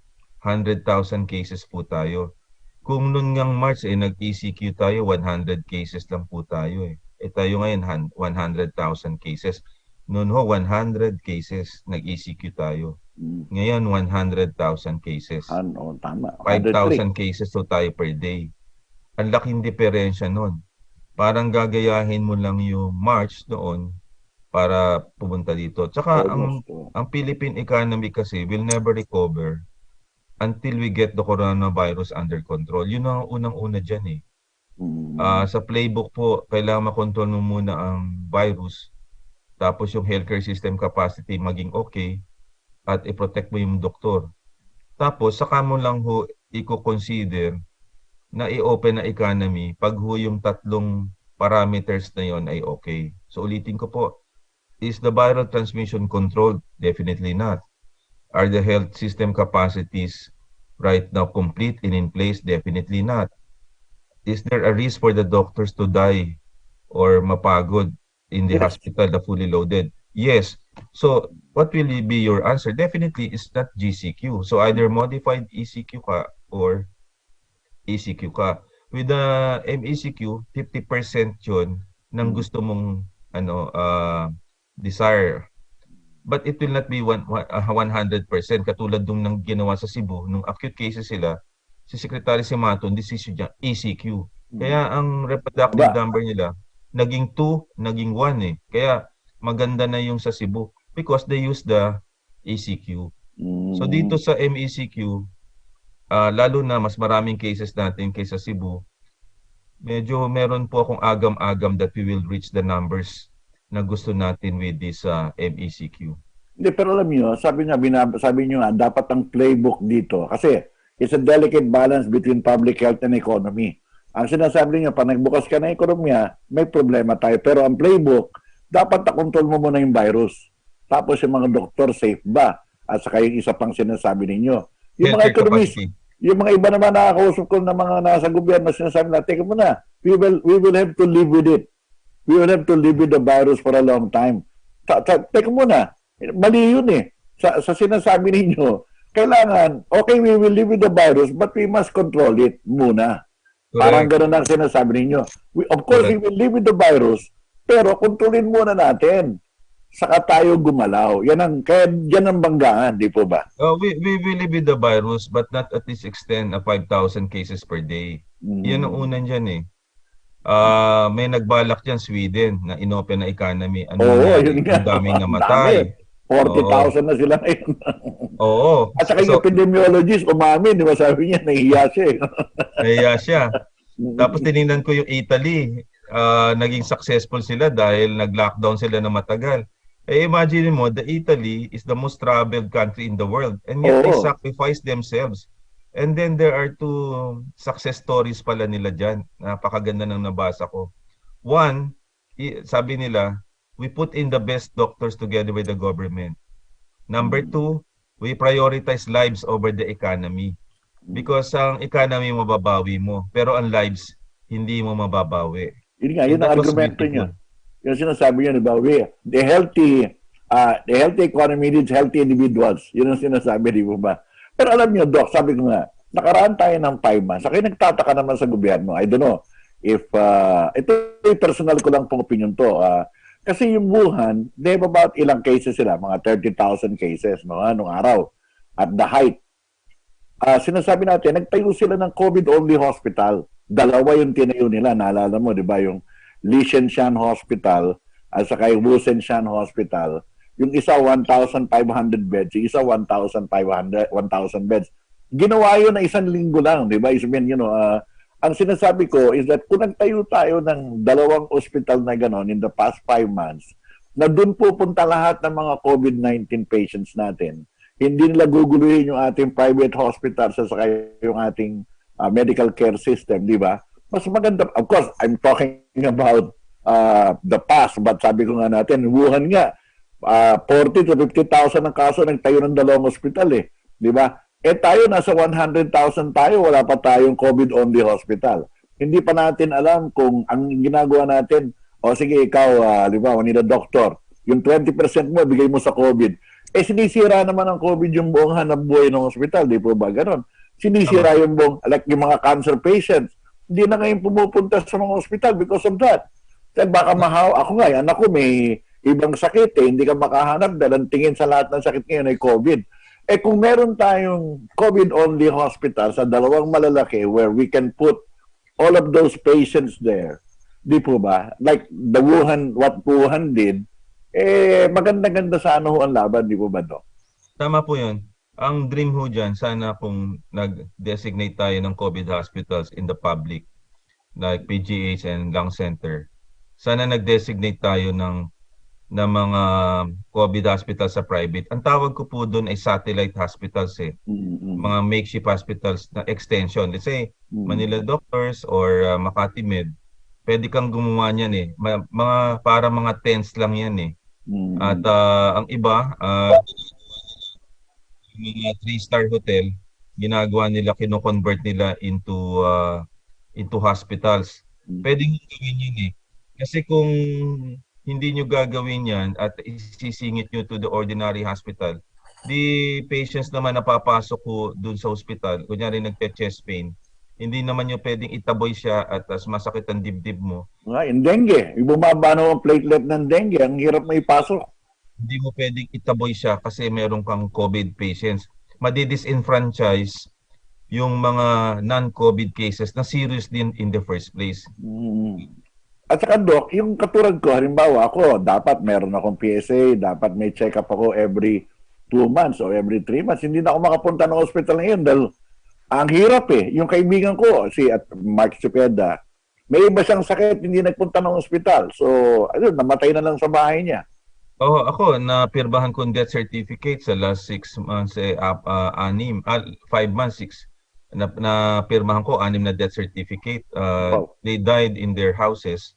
100,000 cases po tayo. Kung noon ngang March nag-ECQ tayo, 100 cases lang po tayo tayo ngayon 100,000 cases. Noon ho 100 cases nag-ECQ tayo. Ngayon 100,000 cases. Tama. 5,000 cases so tayo per day. Ang laking diferensya noon. Parang gagayahin mo lang yung March doon para pumunta dito. Tsaka ang Philippine economy kasi will never recover until we get the coronavirus under control. Yun ang unang-una dyan Sa playbook po, kailangan makontrol mo muna ang virus, tapos yung healthcare system capacity maging okay, at i-protect mo yung doktor. Tapos, saka mo lang ho i-consider na i-open na economy pag ho yung tatlong parameters na yon ay okay. So ulitin ko po, is the viral transmission controlled? Definitely not. Are the health system capacities right now complete and in place? Definitely not. Is there a risk for the doctors to die or mapagod in the hospital, the fully loaded? Yes. So what will be your answer? Definitely is not GCQ. So either modified ECQ ka or ECQ ka. With the MECQ, 50% yun ng gusto mong desire. But it will not be 100% katulad nung ginawa sa Cebu. Nung acute cases sila, si Secretary Simaton, decision niya, ECQ. Kaya ang reproductive number nila, naging 2, naging 1 Kaya maganda na yung sa Cebu because they use the ECQ. So dito sa MECQ, lalo na mas maraming cases natin kaysa Cebu, medyo meron po akong agam-agam that we will reach the numbers na gusto natin with this MECQ. Hindi, pero alam niyo, sabi niyo nga, dapat ang playbook dito, kasi it's a delicate balance between public health and economy. Ang sinasabi niyo, pag nagbukas ka ng ekonomiya, may problema tayo. Pero ang playbook, dapat na-control mo muna yung virus. Tapos yung mga doktor, safe ba? At saka yung isa pang sinasabi ninyo. Yung mga Healthcare economist, capacity. yung mga iba naman nakakausap ko na mga nasa gobyerno, sinasabi na, teka muna, we will have to live with it. We will have to live with the virus for a long time. Teka muna, mali yun eh. Sa sinasabi ninyo, kailangan, okay, we will live with the virus, but we must control it muna. Correct. Parang gano'n ang sinasabi ninyo. Of course, we will live with the virus, pero kontrolin muna natin. Saka tayo gumalaw. Kaya yan ang banggaan, di po ba? We will live with the virus, but not at this extent of 5,000 cases per day. Yan ang unan dyan eh. May nagbalak dyan, Sweden, na inopen na economy. Yun nga. Ang daming namatay. 40,000 na sila ngayon. Oo. At saka yung epidemiologist, umamin, di ba sabi niya, nahihiya siya eh. Nahihiya siya. Tapos tinignan ko yung Italy, naging successful sila dahil nag-lockdown sila na matagal. Imagine mo, the Italy is the most traveled country in the world and yet they sacrifice themselves. And then there are two success stories pala nila dyan. Napakaganda ng nabasa ko. One, sabi nila, we put in the best doctors together with the government. Number two, we prioritize lives over the economy. Because ang economy mababawi mo, pero ang lives, hindi mo mababawi. Yun nga, yun ang argumento niya. Yung sinasabi niya, di ba, the healthy economy needs healthy individuals. Yun ang sinasabi, di ba? Pero alam niyo, Doc, sabi ko nga, nakaraan tayo ng 5 months. Saka nagtataka naman sa gobyerno. I don't know if, ito personal ko lang pong opinion to. Kasi yung Wuhan, they have about ilang cases sila, mga 30,000 cases nung araw at the height. Sinasabi natin, nagtayo sila ng COVID-only hospital. Dalawa yung tinayo nila, naalala mo, di ba, yung Liechtenstein Hospital at saka yung Wusenshan Hospital. Yung isa 1,500 beds, yung isa 1,000 beds. Ginawa yun na 1 linggo lang, di ba? Ang sinasabi ko is that kung nagtayo tayo ng 2 hospital na gano'n in the past 5 months, na doon pupunta lahat ng mga COVID-19 patients natin, hindi nila guguluhin yung ating private hospitals at saka yung ating medical care system, di ba? Mas maganda. Of course, I'm talking about the past, but sabi ko nga natin, Wuhan nga, 40 to 50,000 ang kaso, nagtayo ng 2 hospital eh. Di ba? Tayo, nasa 100,000 tayo, wala pa tayong COVID-only hospital. Hindi pa natin alam kung ang ginagawa natin, sige, ikaw, di ba, need a doctor. Yung 20% mo, bigay mo sa COVID. Sinisira naman ang COVID yung buong hanap buhay ng hospital, di po ba? Ganon. Sinisira yung buong, like yung mga cancer patients, hindi na ngayon pumupunta sa mga hospital because of that. Dahil baka ako nga, anak ko may ibang sakit hindi ka makahanap dahil ang tingin sa lahat ng sakit ngayon ay COVID. Kung meron tayong COVID-only hospital sa 2 malalaki where we can put all of those patients there, di po ba? Like the Wuhan, what Wuhan did, maganda-ganda sana ho ang laban, di po ba, Doc? Tama po yun. Ang dream ho dyan, sana kung nag-designate tayo ng COVID hospitals in the public, like PGH and Lung Center, sana nag-designate tayo ng mga COVID hospitals sa private. Ang tawag ko po doon ay satellite hospitals eh. Mga makeshift hospitals na extension. Let's say, Manila Doctors or Makati Med. Pwede kang gumawa niyan eh. Para mga tents lang yan eh. At ang iba, mga 3-star hotel, ginagawa nila, kino-convert nila into hospitals. Pwede nyo gawin yun eh. Kasi kung hindi nyo gagawin yan at isisingit nyo to the ordinary hospital, the patients naman napapasok ko dun sa hospital, kunyari nagpe-chest pain, hindi naman nyo pwedeng itaboy siya at masakit ang dibdib mo. Yung dengue, bumaba na ang platelet ng dengue, ang hirap na ipasok. Hindi mo pwedeng itaboy siya kasi meron kang COVID patients. Madi-disenfranchise yung mga non-COVID cases na serious din in the first place. At saka, Doc, yung katulad ko, halimbawa ako, dapat meron akong PSA, dapat may check-up ako every 2 months or every 3 months. Hindi na ako makapunta ng hospital ngayon dahil ang hirap eh. Yung kaibigan ko, si Mark Cepeda, may iba siyang sakit, hindi nagpunta ng hospital. So, namatay na lang sa bahay niya. Ako, napirmahan ko death certificate sa last 6 months, 5 months, 6. Napirmahan ko 6 na death certificate. They died in their houses.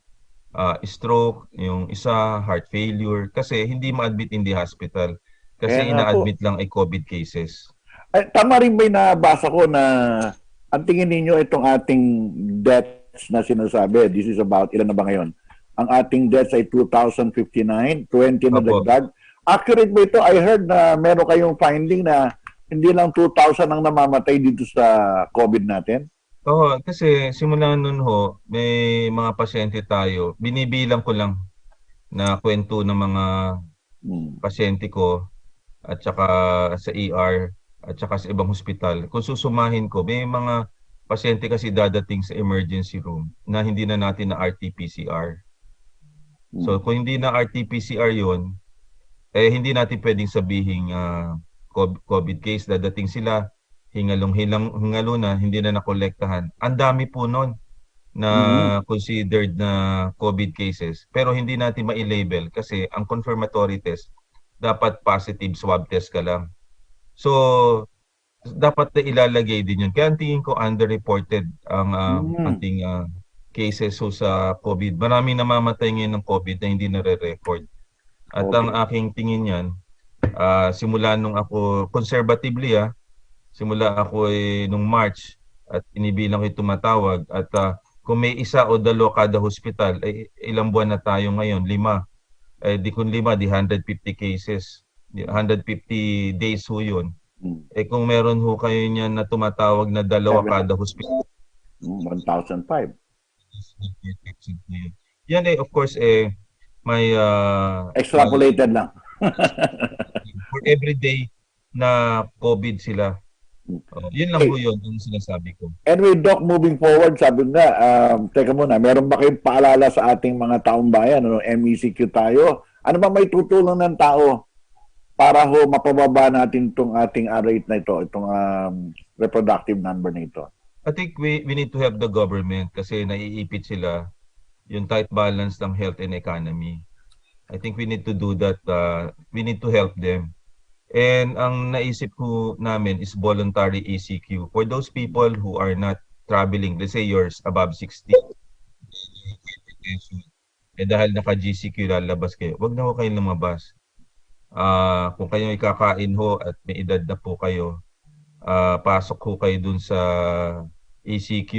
stroke, yung isa heart failure kasi hindi ma-admit in the hospital Kaya kasi nga po. ina-admit lang ay COVID cases. Ay, tama rin ba yung nabasa ko na ang tingin ninyo itong ating deaths na sinasabi, this is about, ilan na ba ngayon? Ang ating deaths ay 2,059, 20 na Opo. dagdag. Accurate ba ito? I heard na meron kayong finding na hindi lang 2,000 ang namamatay dito sa COVID natin. Oo, kasi simula nun ho, may mga pasyente tayo. Binibilang ko lang na kwento ng mga pasyente ko at saka sa ER at saka sa ibang hospital. Kung susumahin ko, may mga pasyente kasi dadating sa emergency room na hindi na natin na RT-PCR. So kung hindi na RT-PCR yun, hindi natin pwedeng sabihin COVID case. Dadating sila, hingalo na, hindi na nakolektahan. Ang dami po nun na considered na COVID cases. Pero hindi natin ma-label kasi ang confirmatory test, dapat positive swab test ka lang. So, dapat na ilalagay din yun. Kaya ang tingin ko underreported ang ating cases sa COVID. Maraming namamatay ngayon ng COVID na hindi nare-record. At ang aking tingin yan, simula nung ako, conservatively simula ako nung March at inibilang ko tumatawag at kung may isa o dalawa kada hospital, ilang buwan na tayo ngayon? 5. Di kung 5, di 150 cases. 150 days ho yun. Kung meron ho kayo niyan na tumatawag na dalawa kada hospital. 1,005. Yan of course, may extrapolated lang. For every day na COVID sila. Yun lang po yun, yung sinasabi ko. Anyway, Doc, moving forward, sabi nga, teka muna, meron ba kayong paalala sa ating mga taong bayan? MECQ tayo. Ano ba may tutulong ng tao para ho mapababa natin itong ating rate na ito, itong reproductive number na ito? I think we need to help the government kasi naiipit sila yung tight balance ng health and economy. I think we need to do that. We need to help them. And ang naisip ko namin is voluntary ECQ. For those people who are not traveling, let's say yours above 60, dahil naka-GCQ lalabas kayo, wag na ho kayong lumabas. Kung kayo ikakain ho at may edad na po kayo, pasok ho kayo dun sa ECQ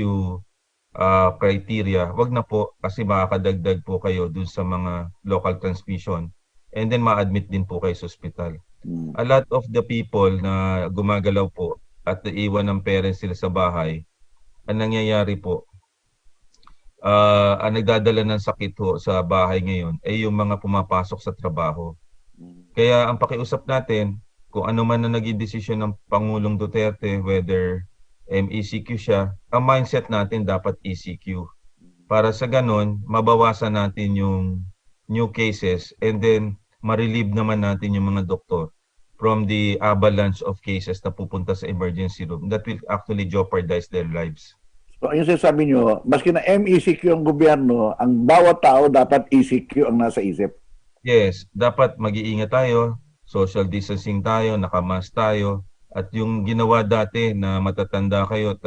criteria, wag na po kasi makakadagdag po kayo dun sa mga local transmission and then ma-admit din po kayo sa hospital. A lot of the people na gumagalaw po at naiwan ng parents sila sa bahay, ang nangyayari po, ang nagdadala ng sakit ho sa bahay ngayon ay yung mga pumapasok sa trabaho. Kaya ang pakiusap natin, kung ano man na naging desisyon ng Pangulong Duterte, whether MECQ siya, ang mindset natin dapat ECQ. Para sa ganon, mabawasan natin yung new cases and then ma-relieve naman natin yung mga doktor from the avalanche of cases na pupunta sa emergency room that will actually jeopardize their lives. So, yung sinasabi nyo, maski na MECQ ang gobyerno, ang bawat tao dapat ECQ ang nasa isip. Yes, dapat mag-iingat tayo, social distancing tayo, nakamask tayo, at yung ginawa dati na matatanda kayo,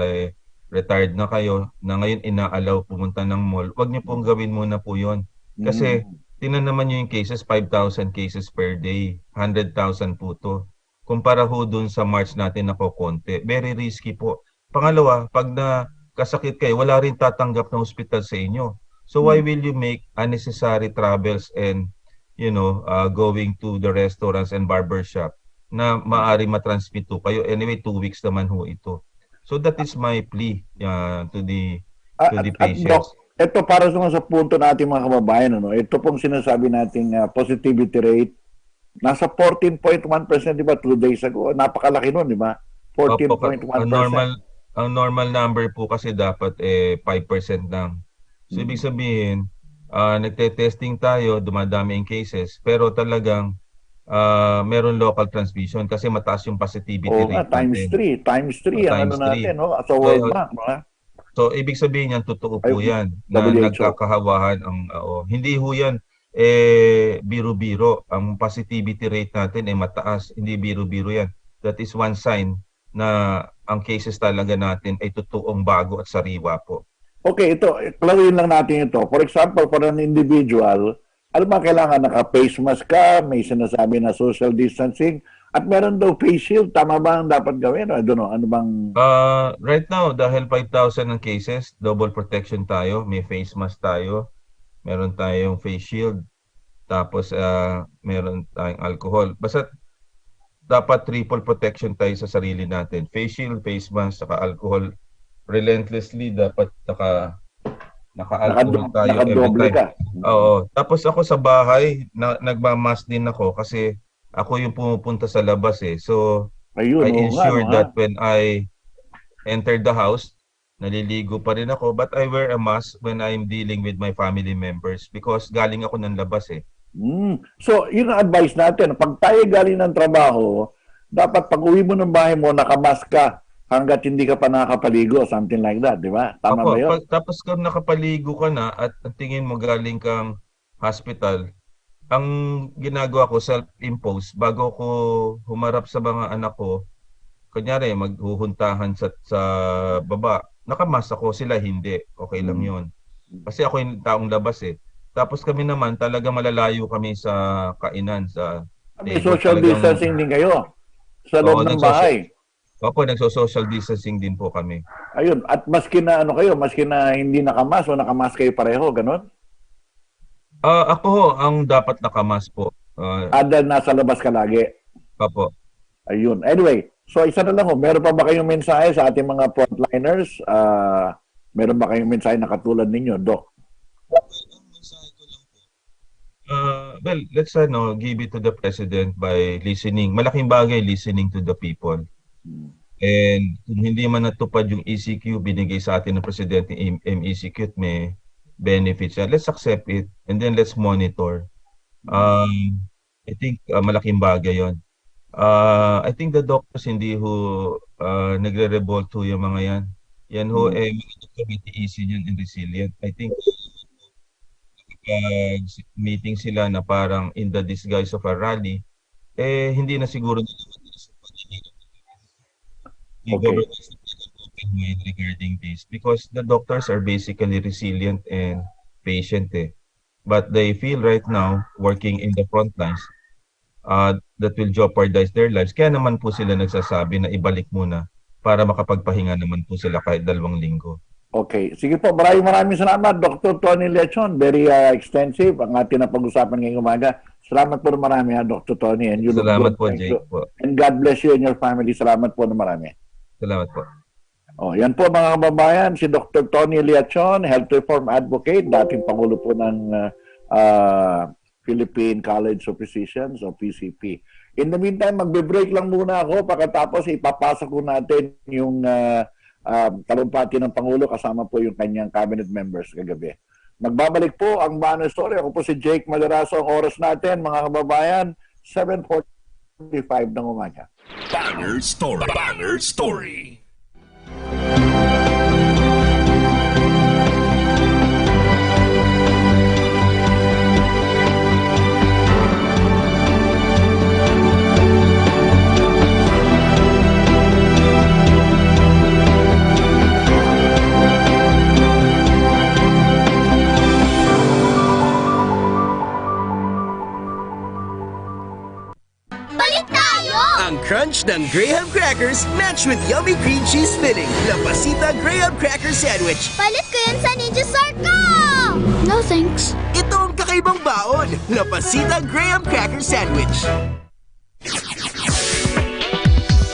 retired na kayo, na ngayon inaalaw pumunta ng mall, wag niyo pong gawin muna po yun. Kasi tingnan naman nyo yung cases, 5,000 cases per day, 100,000 po to. Kumpara ho dun sa March natin na konti, very risky po. Pangalawa, pag nakasakit kayo, wala rin tatanggap ng hospital sa inyo. So why will you make unnecessary travels and going to the restaurants and barbershop na maaari matransmit to kayo? Anyway, 2 weeks naman ho ito. So that is my plea to the patients. Doc, ito para sa punto natin mga kababayan, ito pong sinasabi nating positivity rate, nasa 14.1%, di ba, 2 days ago. Napakalaki nun, di ba? 14.1%. Ang normal number po kasi dapat 5% lang. So ibig sabihin, nagte-testing tayo, dumadami ang cases, pero talagang meron local transmission kasi mataas yung positivity rate natin. Times 3 ang ano natin, sa World Bank. So, ibig sabihin yan, totoo po yan, na nagkakahawahan ang, hindi ho yan, biro-biro. Ang positivity rate natin ay mataas, hindi biro-biro yan. That is one sign na ang cases talaga natin ay totoong bago at sariwa po. Okay, ito, klaruhin lang natin ito. For example, for an individual, ano ba kailangan? Naka-face mask ka, may sinasabi na social distancing, at meron daw face shield. Tama ba ang dapat gawin? I don't know, ano bang... Right now, dahil 5,000 ang cases, double protection tayo, may face mask tayo, meron tayong face shield, tapos meron tayong alcohol. Basta dapat triple protection tayo sa sarili natin. Face shield, face mask, saka alcohol. Relentlessly dapat naka-alcohol tayo every time. Ka. Oo. Tapos ako sa bahay, nagmamask din ako kasi ako yung pumupunta sa labas eh. So, I ensure that when I enter the house, naliligo pa rin ako, but I wear a mask when I'm dealing with my family members because galing ako ng labas eh. So, yun ang advice natin. Pag tayo galing ng trabaho, dapat pag uwi mo ng bahay mo, nakamask ka hanggat hindi ka pa nakakapaligo, something like that, di ba? Tama ba yun? Tapos kung nakapaligo ka na at tingin mo galing kang hospital, ang ginagawa ko, self-impose, bago ko humarap sa mga anak ko, kunyari, maghuhuntahan sa baba, nakamask ako, sila hindi. Okay lang yun. Kasi ako yung taong labas eh. Tapos kami naman, talaga malalayo kami sa kainan. May social distancing din kayo sa loob ng bahay. Opo, nagso-social distancing din po kami. Ayun, at maski na maski na hindi nakamask o nakamask kayo pareho, ganun? Ako ho, ang dapat nakamask po. Dahil nasa labas ka lagi? Opo. Ayun. Anyway, so isa na lang ho, meron pa ba kayong mensahe sa ating mga frontliners? Meron ba kayong mensahe na katulad ninyo, Doc? Well, let's give it to the President by listening. Malaking bagay listening to the people. And kung hindi man natupad yung ECQ binigay sa atin ng Presidente MECQ at may benefits, let's accept it and then let's monitor. I think malaking bagay yon. I think the doctors hindi ho nagre-revolt ho yung mga yan. Yan ho easy yan and resilient. I think meeting sila na parang in the disguise of a rally, hindi na siguro regarding this because the doctors are basically resilient and patient but they feel right now working in the front lines that will jeopardize their lives kaya naman po sila nagsasabi na ibalik muna para makapagpahinga naman po sila kahit 2 linggo. Okay. Sige po, maraming salamat Dr. Tony Lechon. Very extensive ang ating napag-usapan ngayong umaga. Salamat po na marami Dr. Tony. And you salamat po, Jake po. And God bless you and your family. Salamat po na marami. Salamat po. Yan po mga kababayan, si Dr. Tony Liachon, Health Reform Advocate, dating Pangulo po ng Philippine College of Physicians o PCP. In the meantime, magbe-break lang muna ako pagkatapos ipapasok ko natin yung talumpati ng Pangulo kasama po yung kanyang cabinet members kagabi. Magbabalik po ang Banner Story. Ako po si Jake Maderazo. Ang oras natin, mga kababayan, 7:45 ng umaga. Banner Story. Banner Story. Ang crunch ng Graham Crackers match with yummy cream cheese filling. La Pasita Graham Cracker Sandwich. Palit ko yan sa Ninja Circle! No thanks. Ito ang kakaibang baon. La Pasita Graham Cracker Sandwich.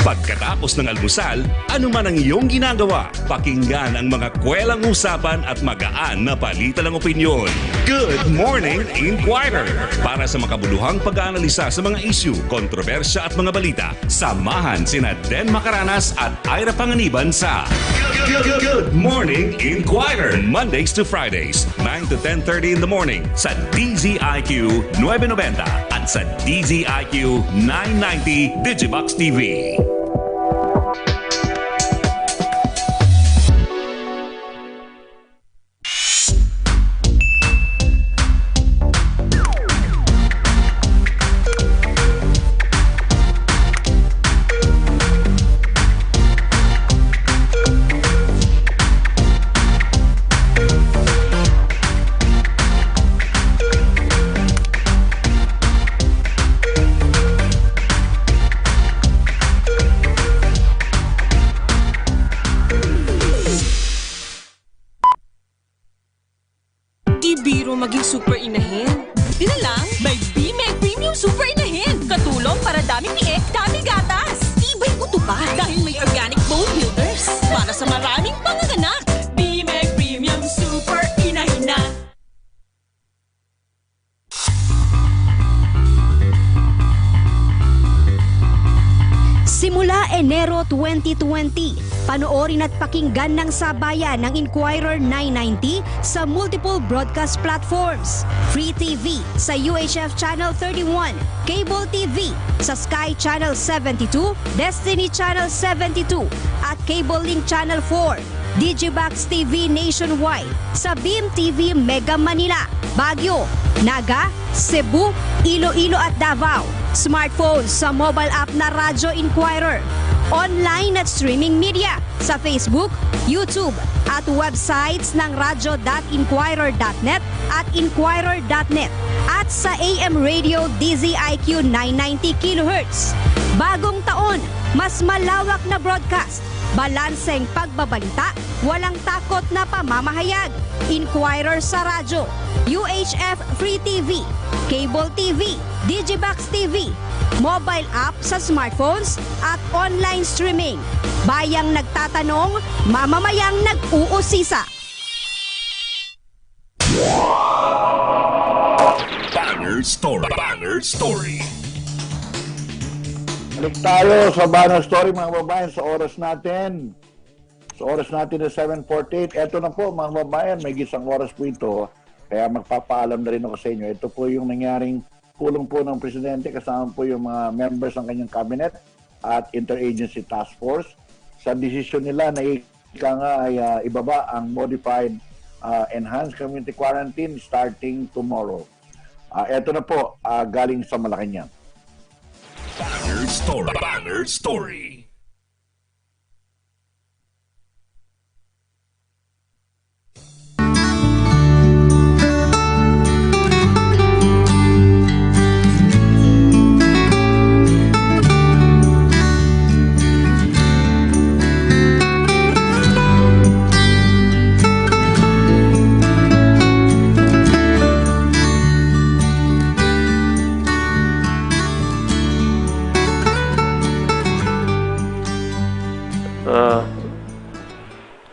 Pagkatapos ng almusal, ano man ang iyong ginagawa, pakinggan ang mga kwelang usapan at magaan na palitan ng opinyon. Good Morning Inquirer! Para sa makabuluhang pag-aanalisa sa mga issue, kontrobersya at mga balita, samahan sina Den Macaranas at Ira Panganiban sa Good Morning Inquirer! Mondays to Fridays, 9 to 10:30 in the morning sa DZIQ 990 at sa DZIQ 990 Digibox TV. pero maging super inahin. Di na lang, may BMEG Premium Super Inahin. Katulong para daming piek, daming gatas. Tibay ko pa dahil may organic bone builders. Para sa maraming panganganak. BMEG Premium Super Inahin na. Simula Enero 2020, panoorin at pakinggan ng sabayan ng Inquirer 990 sa multiple broadcast platforms. Free TV sa UHF Channel 31, Cable TV sa Sky Channel 72, Destiny Channel 72 at Cable Link Channel 4. Digibox TV nationwide sa Beam TV Mega Manila, Baguio, Naga, Cebu, Iloilo at Davao. Smartphone sa mobile app na Radyo Inquirer. Online at streaming media sa Facebook, YouTube at websites ng radyo.inquirer.net at inquirer.net at sa AM Radio DZIQ 990 kHz. Bagong taon, mas malawak na broadcast, balanseng pagbabalita, walang takot na pamamahayag. Inquirer sa radyo, UHF Free TV, Cable TV, Digibox TV, mobile app sa smartphones at online streaming. Bayang nagtatanong, mamamayang nag-uusisa. Banner Story. Banner Story. Balik tayo sa Banner Story mga babayan sa oras natin. Sa oras natin na 7:48. Ito na po mga babayan, may gisang oras po ito. Kaya magpapaalam na rin ako sa inyo. Ito po yung nangyaring pulong po ng Presidente kasama po yung mga members ng kanyang cabinet at interagency task force. Sa desisyon nila na ika nga ay ibaba ang modified enhanced community quarantine starting tomorrow. Ito na po galing sa Malacanang. Banner Story. Banner Story.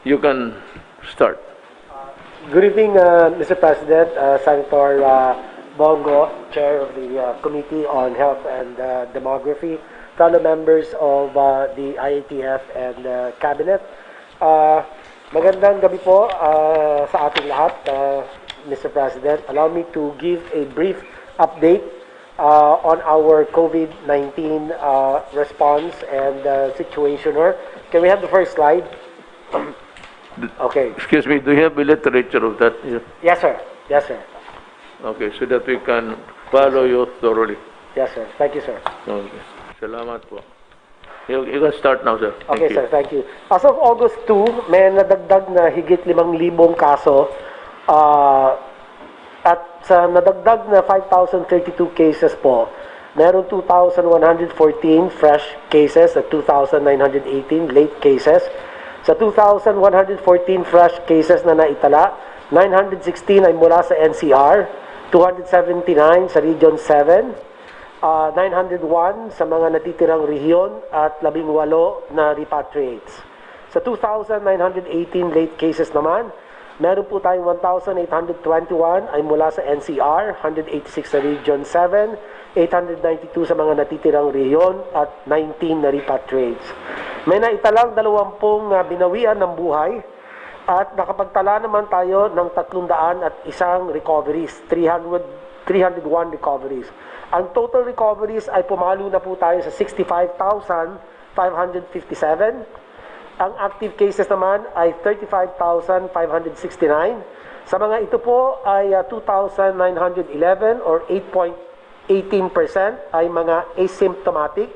You can start. Good evening, Mr. President, Senator Bongo, Chair of the Committee on Health and Demography, fellow members of the IATF and Cabinet. Magandang gabi po sa ating lahat, Mr. President. Allow me to give a brief update on our COVID-19 response and situation. Can we have the first slide? Okay. Excuse me, do you have a literature of that? Yes, sir. Yes, sir. Okay, so that we can follow you thoroughly. Yes, sir. Thank you, sir. Okay. Salamat po. You can start now, sir. Okay, sir. Thank you. As of August 2, may nadagdag na higit 5,000 kaso at sa nadagdag na 5,032 cases po, meron 2,114 fresh cases at 2,918 late cases. Sa 2,114 fresh cases na naitala, 916 ay mula sa NCR, 279 sa Region 7, 901 sa mga natitirang rehiyon at 18 na repatriates. Sa 2,918 late cases naman, meron po tayong 1,821 ay mula sa NCR, 186 sa Region 7, 892 sa mga natitirang rehiyon at 19 na repatriates. May naitalang 20 binawian ng buhay at nakapagtala naman tayo ng 301 recoveries, 301 recoveries. Ang total recoveries ay pumalo na po tayo sa 65,557. Ang active cases naman ay 35,569. Sa mga ito po ay 2,911 or 8.18% ay mga asymptomatic.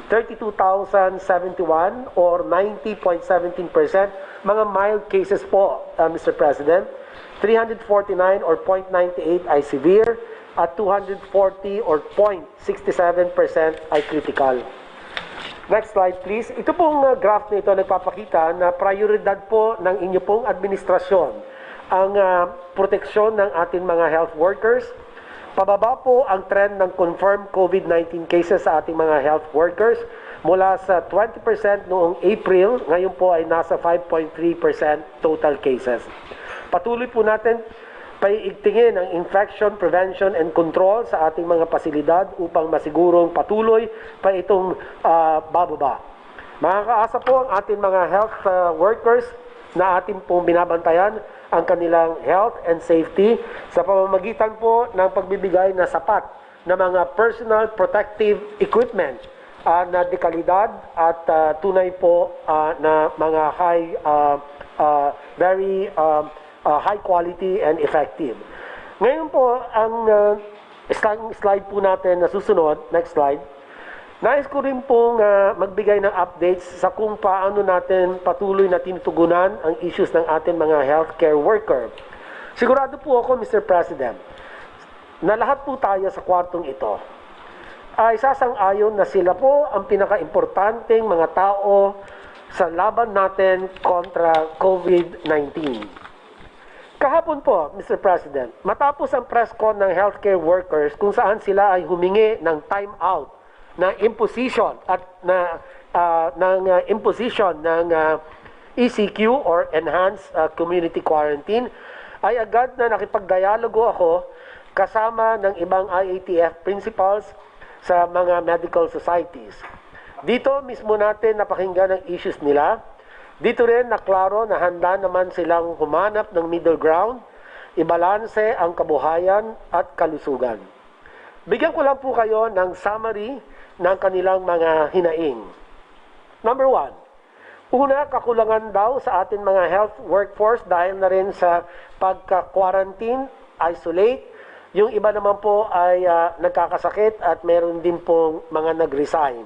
32,071 or 90.17% mga mild cases po, Mr. President. 349 or 0.98 ay severe at 240 or 0.67% ay critical. Next slide please. Ito pong graph na ito nagpapakita na prioridad po ng inyo pong administrasyon ang proteksyon ng ating mga health workers. Pababa po ang trend ng confirmed COVID-19 cases sa ating mga health workers mula sa 20% noong April, ngayon po ay nasa 5.3% total cases. Patuloy po natin paiigtingin ang infection prevention and control sa ating mga pasilidad upang masigurong patuloy pa itong bababa. Makakaasa po ang ating mga health workers na ating pong binabantayan ang kanilang health and safety sa pamamagitan po ng pagbibigay na sapat na mga personal protective equipment na dekalidad at tunay po na mga very high quality and effective. Ngayon po, ang slide po natin na susunod, next slide, nais ko rin pong magbigay ng updates sa kung paano natin patuloy na tinutugunan ang issues ng ating mga healthcare worker. Sigurado po ako, Mr. President, na lahat po tayo sa kwartong ito ay sasang-ayon na sila po ang pinaka-importanteng mga tao sa laban natin kontra COVID-19. Kahapon po, Mr. President, matapos ang press con ng healthcare workers kung saan sila ay humingi ng time out na imposition at imposition ng ECQ or Enhanced Community Quarantine, ay agad na nakipagdialogo ako kasama ng ibang IATF principals sa mga medical societies. Dito mismo natin napakinggan ang issues nila. Dito rin naklaro na handa naman silang humanap ng middle ground, ibalanse ang kabuhayan at kalusugan. Bigyan ko lang po kayo ng summary ng kanilang mga hinaing. Number 1, una, kakulangan daw sa ating mga health workforce dahil na rin sa pagka-quarantine, isolate. Yung iba naman po ay nagkakasakit at meron din pong mga nag-resign.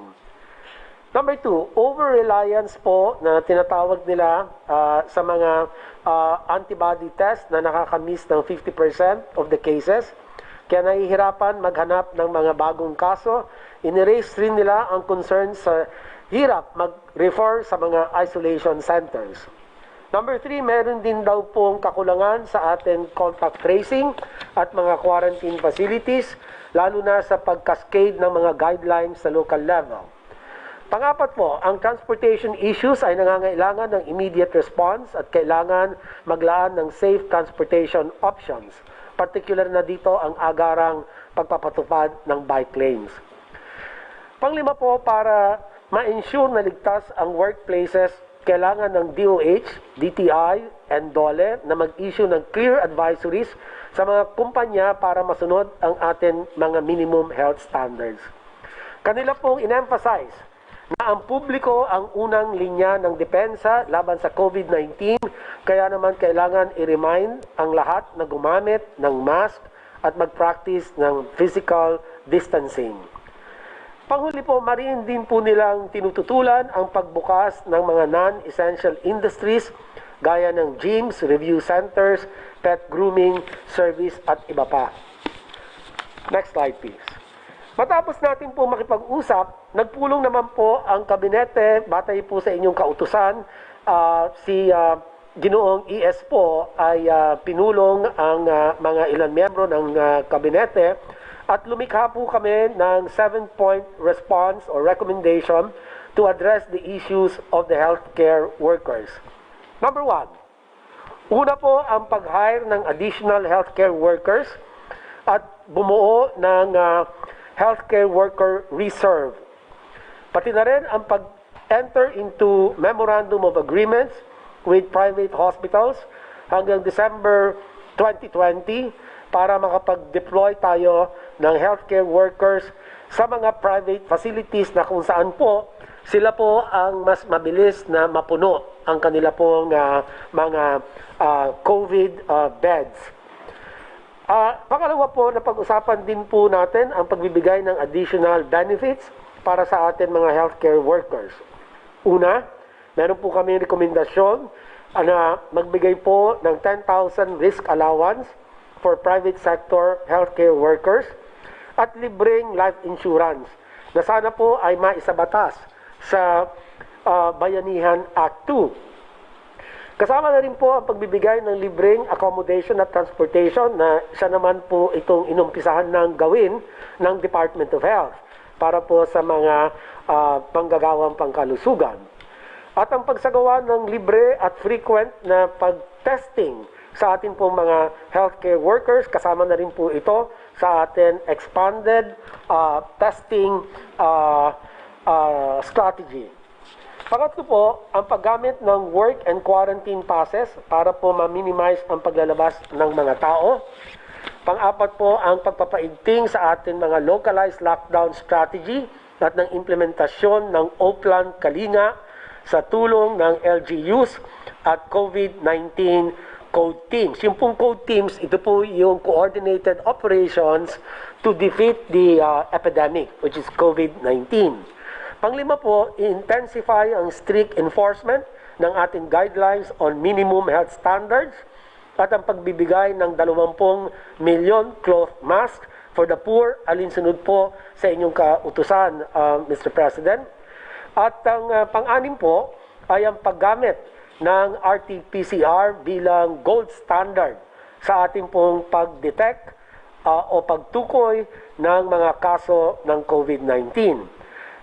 Number 2, over-reliance po na tinatawag nila sa mga antibody test na nakakamiss ng 50% of the cases. Kaya nahihirapan maghanap ng mga bagong kaso. In-erase rin nila ang concern sa hirap mag-refer sa mga isolation centers. Number 3, meron din daw pong kakulangan sa ating contact tracing at mga quarantine facilities, lalo na sa pag-cascade ng mga guidelines sa local level. Pangapat po, ang transportation issues ay nangangailangan ng immediate response at kailangan maglaan ng safe transportation options. Particular na dito ang agarang pagpapatupad ng bike lanes. Panglima po, para ma-ensure na ligtas ang workplaces, kailangan ng DOH, DTI, and DOLE na mag-issue ng clear advisories sa mga kumpanya para masunod ang ating mga minimum health standards. Kanila pong in-emphasize na ang publiko ang unang linya ng depensa laban sa COVID-19, kaya naman kailangan i-remind ang lahat na gumamit ng mask at mag-practice ng physical distancing. Panghuli po, mariin din po nilang tinututulan ang pagbukas ng mga non-essential industries gaya ng gyms, review centers, pet grooming, service at iba pa. Next slide please. Matapos natin po makipag-usap, nagpulong naman po ang kabinete, batay po sa inyong kautusan, si Ginoong ES po ay pinulong ang mga ilang miyembro ng kabinete at lumikha po kami ng 7-point response or recommendation to address the issues of the healthcare workers. Number 1, una po ang pag-hire ng additional healthcare workers at bumuo ng healthcare worker reserve. Pati na rin ang pag-enter into memorandum of agreements with private hospitals hanggang December 2020 para makapag-deploy tayo ng healthcare workers sa mga private facilities na kung saan po sila po ang mas mabilis na mapuno ang kanila pong mga COVID beds. Pangalawa po, napag-usapan din po natin ang pagbibigay ng additional benefits para sa atin mga healthcare workers. Una, meron po kami rekomendasyon na magbigay po ng 10,000 risk allowance for private sector healthcare workers at libreng life insurance na sana po ay maisabatas sa Bayanihan Act 2. Kasama na rin po ang pagbibigay ng libreng accommodation at transportation na siya naman po itong inumpisahan ng gawin ng Department of Health para po sa mga panggagawang pangkalusugan. At ang pagsagawa ng libre at frequent na pag-testing sa ating po mga healthcare workers, kasama na rin po ito sa ating expanded testing strategy. Pangatlo po, ang paggamit ng work and quarantine passes para po ma-minimize ang paglalabas ng mga tao. Pang-apat po, ang pagpapaigting sa ating mga localized lockdown strategy at ng implementasyon ng O-Plan Kalinga sa tulong ng LGUs at COVID-19 code teams. Yung pong code teams, ito po yung coordinated operations to defeat the epidemic, which is COVID-19. Panglima po, intensify ang strict enforcement ng ating guidelines on minimum health standards at ang pagbibigay ng 20 milyon cloth mask for the poor, alinsunod po sa inyong kautusan, Mr. President. At ang pang-anim po ay ang paggamit ng RT-PCR bilang gold standard sa ating pong pag-detect o pagtukoy ng mga kaso ng COVID-19.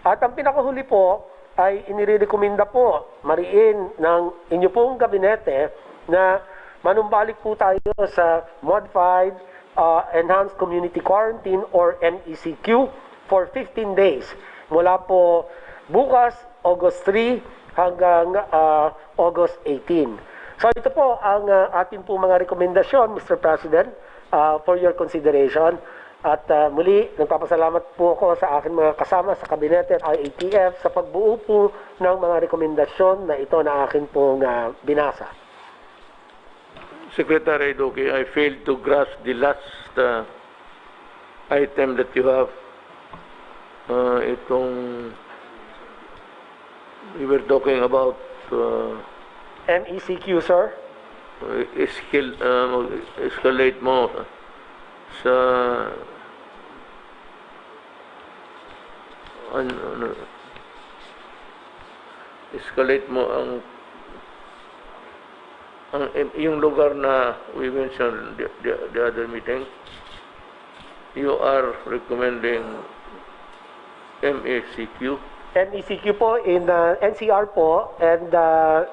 At ang pinakahuli po ay inirekomenda po mariin ng inyo pong gabinete na manumbalik po tayo sa Modified Enhanced Community Quarantine or MECQ for 15 days mula po bukas, August 3 hanggang August 18. So ito po ang ating po mga rekomendasyon, Mr. President, for your consideration. At muli, nagpapasalamat po ako sa aking mga kasama sa kabinete at IATF sa pagbuo po ng mga rekomendasyon na ito na akin pong binasa. Secretary Duque, I failed to grasp the last item that you have. We were talking about MECQ, sir? Escalate mo sa escalate mo ang yung lugar na we mentioned the other meeting. You are recommending MECQ. MECQ po in NCR po and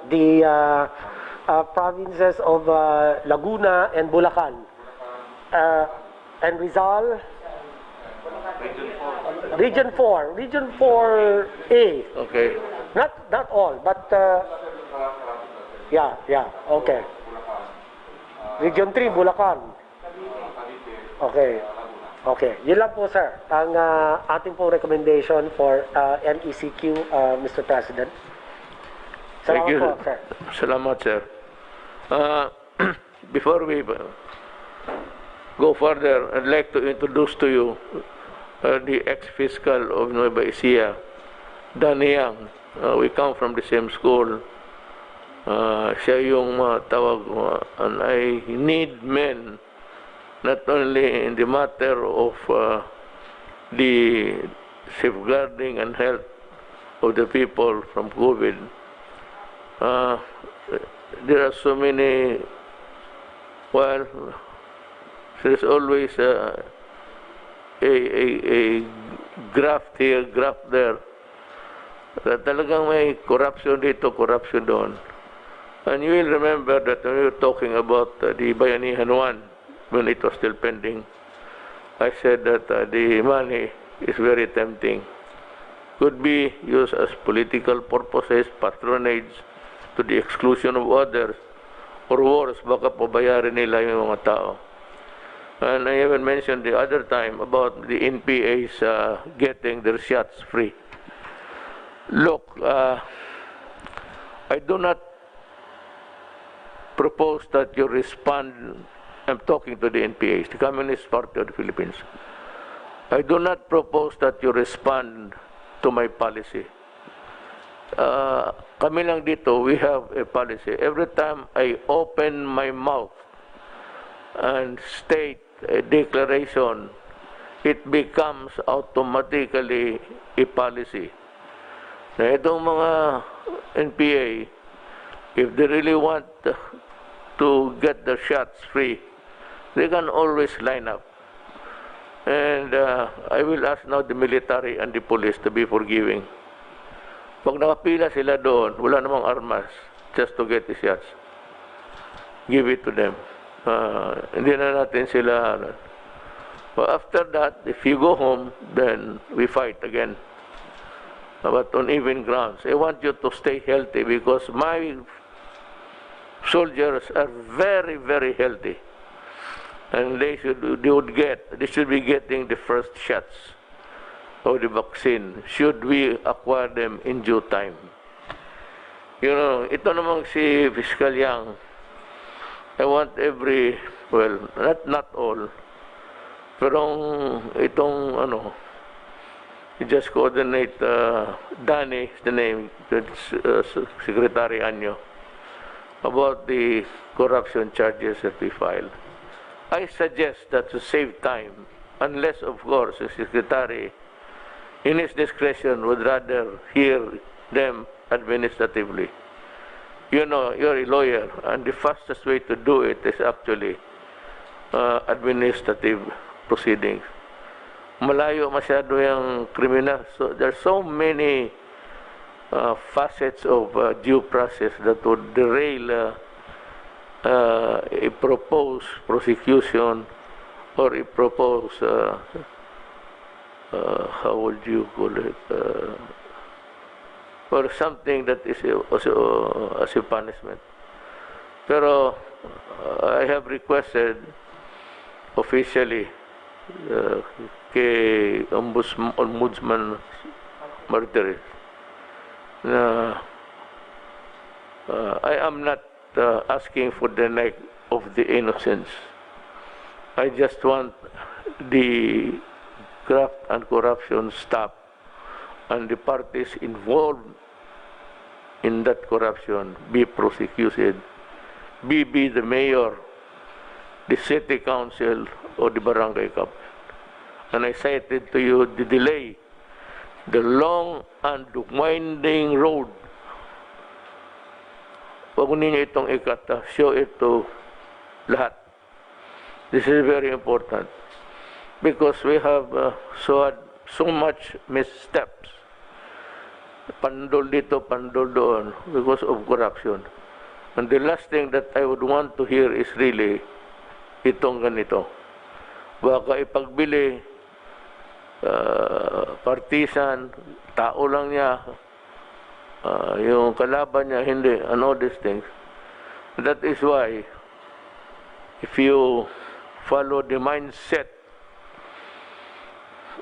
the provinces of Laguna and Bulacan. And Rizal, Region 4A. Okay. Not all, but yeah, okay. Region 3, Bulacan. Okay. Yun lang po, sir. Ang ating pong recommendation for MECQ, Mr. President. Thank you. Po, sir. Salamat, sir. Before we go further, I'd like to introduce to you the ex-fiscal of Nueva Ecija, Danny Yang. We come from the same school. Siya yung tawag mo, and I need men not only in the matter of the safeguarding and health of the people from COVID. There are so many, well, there's always a graft here, graft there. Talagang may corruption dito, corruption doon. And you will remember that when we were talking about the Bayanihan 1, when it was still pending, I said that the money is very tempting. Could be used as political purposes, patronage, to the exclusion of others, or worse, baka pabayarin nila yung mga tao. And I even mentioned the other time about the NPAs getting their shots free. Look, I do not propose that you respond. I'm talking to the NPAs, the Communist Party of the Philippines. I do not propose that you respond to my policy. Kami lang dito, we have a policy. Every time I open my mouth and state a declaration, it becomes automatically a policy. Na itong mga NPA, if they really want to get their shots free, they can always line up. And I will ask now the military and the police to be forgiving. Pag nakapila sila doon, wala namang armas, just to get the shots. Give it to them. Hindi na natin sila. But after that, if you go home, then we fight again. But on even grounds. I want you to stay healthy because my soldiers are very, very healthy. And they should be getting the first shots of the vaccine should we acquire them in due time. You know, ito namang si Fiscal Yang, I want well, not all, pero itong you just coordinate, Danny is the name, Secretary Anyo, about the corruption charges that we filed. I suggest that to save time, unless of course the Secretary in his discretion would rather hear them administratively. You know, you're a lawyer, and the fastest way to do it is actually administrative proceedings. Malayo masyado yung criminal. So there's so many facets of due process that would derail a proposed prosecution or a proposed how would you call it, or something that is also as a punishment. Pero I have requested officially kay Ombudsman Martires na I am not asking for the neck of the innocents. I just want the graft and corruption stop, and the parties involved in that corruption be prosecuted, be the mayor, the city council, or the barangay captain. And I cited to you the delay, the long and winding road. Huwag ninyo itong ikata, show it to lahat. This is very important. Because we have so much missteps. Pandol dito, pandol doon, because of corruption. And the last thing that I would want to hear is really itong ganito. Baka ipagbili, partisan, tao lang niya, yung kalaban niya, hindi, and all these things. That is why, if you follow the mindset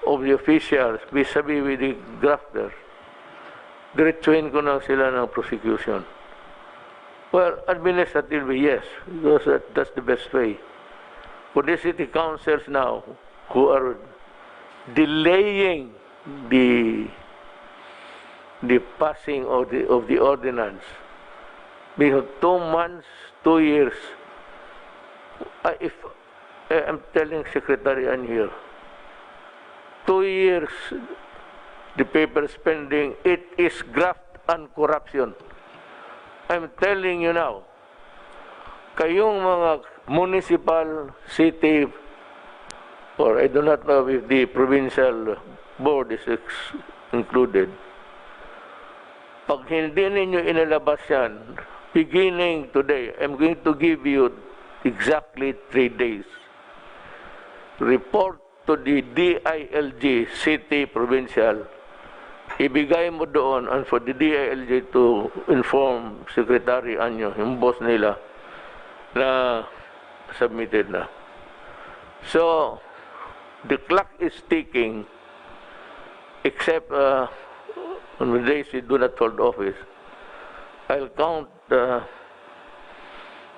of the officials vis-a-vis with the grafters, diretsuhin ko na sila ng prosecution. Well, administratively, yes, because that's the best way. For the city councils now, who are delaying the passing of the ordinance, we have 2 months, 2 years. If I'm telling Secretary Ann here, 2 years, the paper spending, it is graft and corruption. I'm telling you now, kayong mga municipal, city, or I do not know if the provincial board is included, pag hindi ninyo inilabas yan, beginning today, I'm going to give you exactly 3 days. Report to the DILG, city, provincial, ibigay mo doon, and for the DILG to inform Secretary Anyo, yung boss nila, na submitted na. So, the clock is ticking, except on the days we do not hold office. I'll count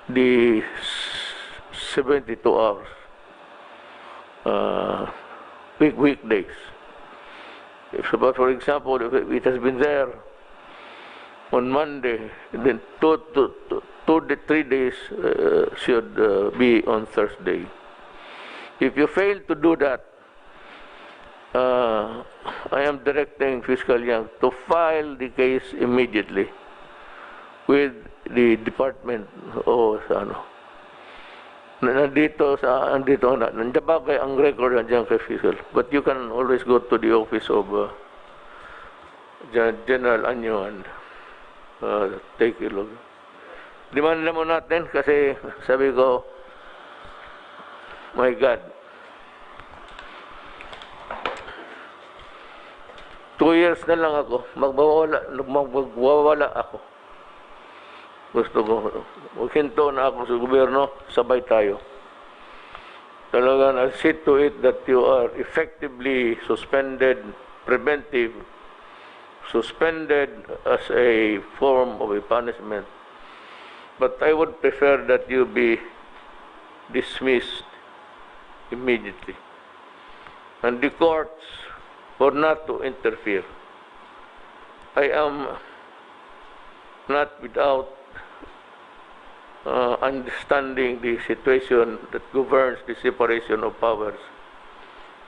the 72 hours. Weekdays. But for example, if it has been there on Monday, then 2 to 3 days should be on Thursday. If you fail to do that, I am directing Fiscal Yang to file the case immediately with the department o sa ano. Nandito nandiyan ba kay ang record nandiyan kay Fiscal, but you can always go to the office of General Anyo and take a look. Demanda mo natin kasi sabi ko, my God, 2 years na lang ako, magwawala ako. Gusto ko, maghinto na ako sa gobyerno, sabay tayo. Talagang I'll see to it that you are effectively suspended, preventive, suspended as a form of a punishment. But I would prefer that you be dismissed immediately. And the courts for not to interfere. I am not without understanding the situation that governs the separation of powers,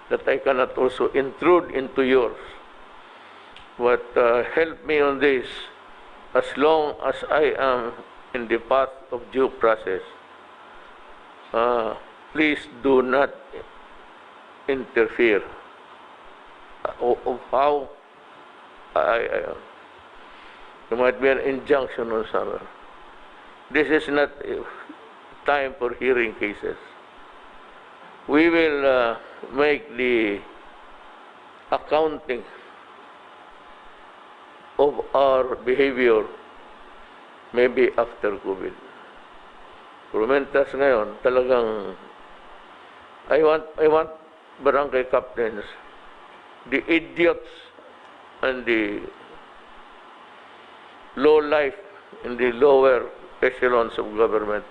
that I cannot also intrude into yours. But help me on this, as long as I am in the path of due process. Please do not interfere. Of how there might be an injunction on someone. This is not time for hearing cases. We will make the accounting of our behavior maybe after COVID. Promentas ngayon, talagang I want barangay captains, the idiots and the low life in the lower echelons of government,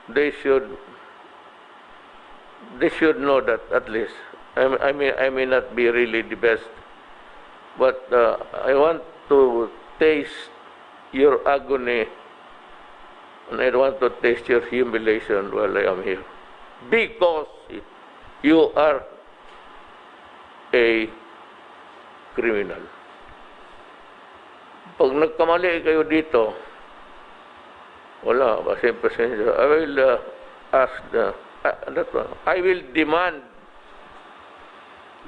they should know that at least. I may not be really the best, but I want to taste your agony, and I want to taste your humiliation while I am here, because you are a criminal. Pag nagkamali kayo dito, wala, pasensya. I will ask I will demand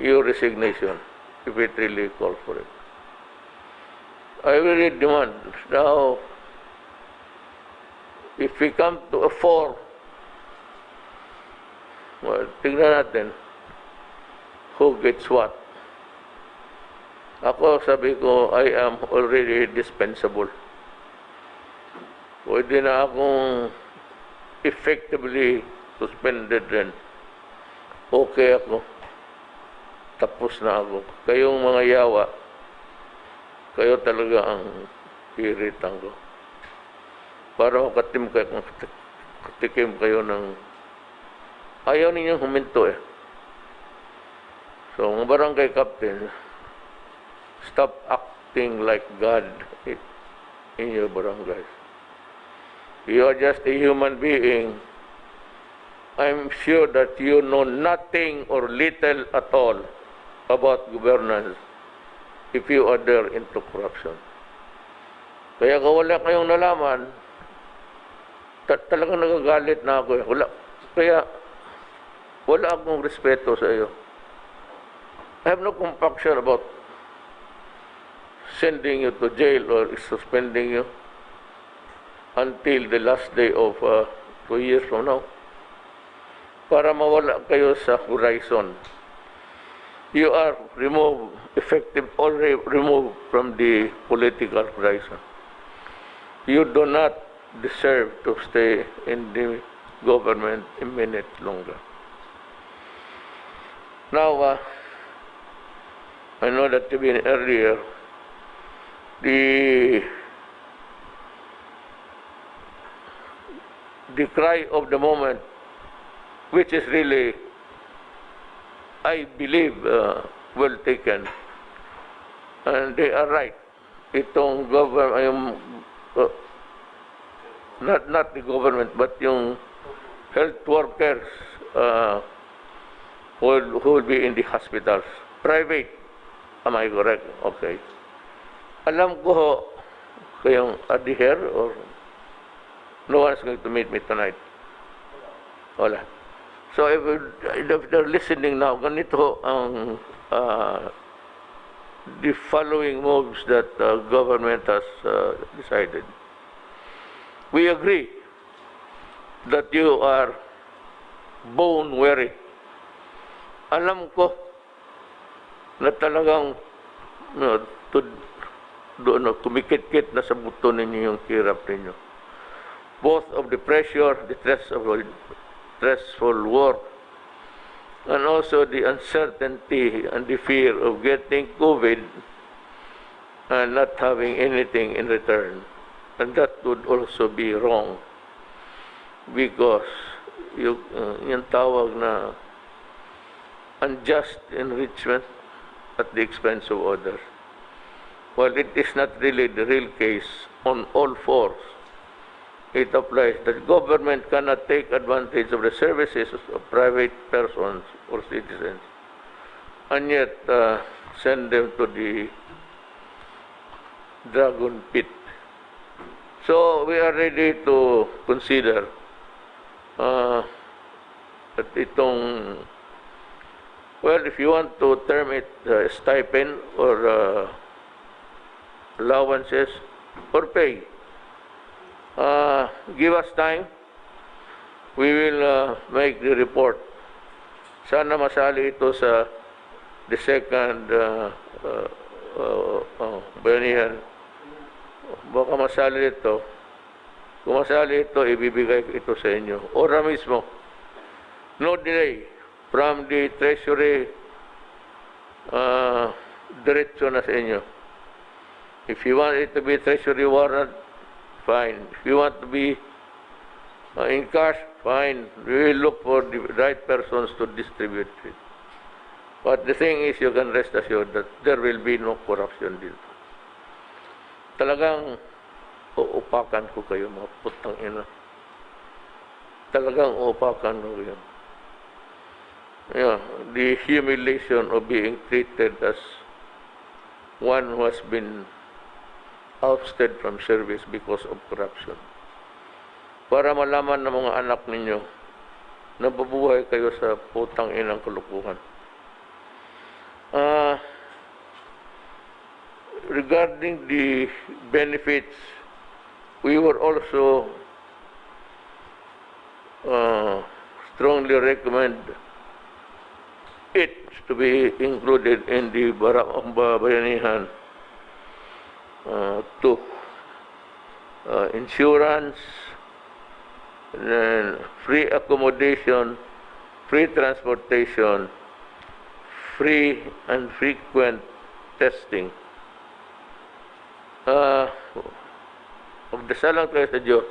your resignation if it really calls for it. I will demand. Now, if we come to a 4, well, tingnan natin who gets what. Ako, sabi ko, I am already dispensable. Pwede na akong effectively suspended rin. Okay ako. Tapos na ako. Kayong mga yawa, kayo talaga ang piritan ko. Para makatikim kayo ng ayaw ninyong huminto eh. So, mga barangay captain, stop acting like God in your barangays. You are just a human being. I'm sure that you know nothing or little at all about governance if you are there into corruption. Kaya kung wala kayong nalaman, talagang nagagalit na ako. Kaya wala akong respeto sa iyo. I have no compunction about sending you to jail or suspending you until the last day of 2 years from now, para mawala kayo sa horizon. You are already removed from the political horizon. You do not deserve to stay in the government a minute longer. Now, I know that even earlier, the cry of the moment, which is really, I believe, well taken, and they are right. Itong government, not the government, but yung health workers who will be in the hospitals, private. Am I correct? Okay. Alam ko kayong adhere or no one is going to meet me tonight? Wala. So if they're listening now, ganito ang the following moves that government has decided. We agree that you are bone weary. Alam ko na talagang kumikit-kit na sa buto ninyo yung hirap ninyo. Both of the pressure, the stressful work, and also the uncertainty and the fear of getting COVID and not having anything in return. And that would also be wrong because yung tawag na unjust enrichment at the expense of others. Well, it is not really the real case on all fours. It applies that government cannot take advantage of the services of private persons or citizens and yet send them to the dragon pit. So we are ready to consider that itong, well, if you want to term it stipend or allowances or pay, give us time. We will make the report. Sana masali ito sa the second bayanihan. Baka masali ito. Kung masali ito, ibibigay ito sa inyo. Ora mismo. No delay from the Treasury, diretso na sa inyo. If you want it to be Treasury warrant, fine. If you want to be in cash, fine. We will look for the right persons to distribute it. But the thing is, you can rest assured that there will be no corruption dito. Talagang uupakan ko kayo, mga putang ina. Talagang uupakan ko kayo. Yeah, the humiliation of being treated as one who has been ousted from service because of corruption. Para malaman ng mga anak ninyo na babuhay kayo sa putang inang kulukuhan. Regarding the benefits, we were also strongly recommend it to be included in the bayanihan to insurance, and free accommodation, free transportation, free and frequent testing. Magdasal lang tayo sa Diyos.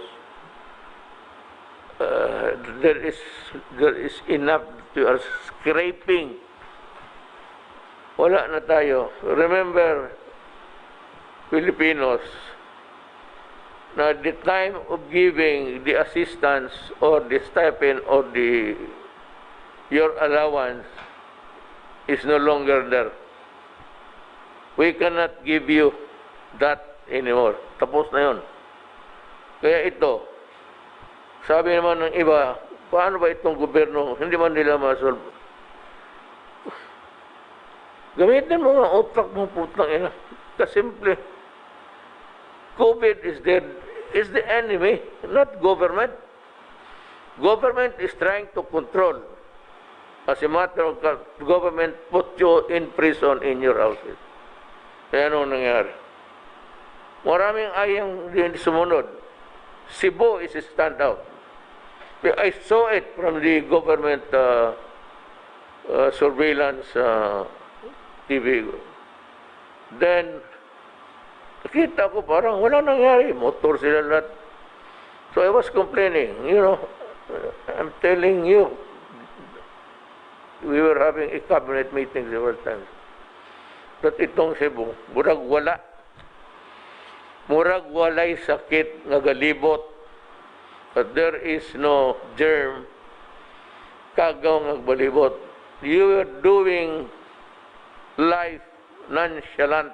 There is enough. You are scraping. Wala na tayo. Remember, Filipinos, na the time of giving the assistance or the stipend or your allowance is no longer there. We cannot give you that anymore. Tapos na yun. Kaya ito, sabi naman ng iba, paano ba itong gobyerno, hindi man nila masolve? Gamitin mo nga utak mo, putang ina. Kasimple. COVID is the enemy, not government. Government is trying to control. As a matter of fact, government put you in prison in your houses. Kaya anong nangyari? Maraming ayang din sumunod. Cebu is a standout. I saw it from the government surveillance TV. Then, nakita ko parang wala nangyari. Motor sila lahat. So I was complaining. You know, I'm telling you, we were having a cabinet meeting several times. That itong Cebu, murag wala. Murag walay sakit nga galibot. But there is no germ. Kagaw nga balibot. You are doing life nonchalant.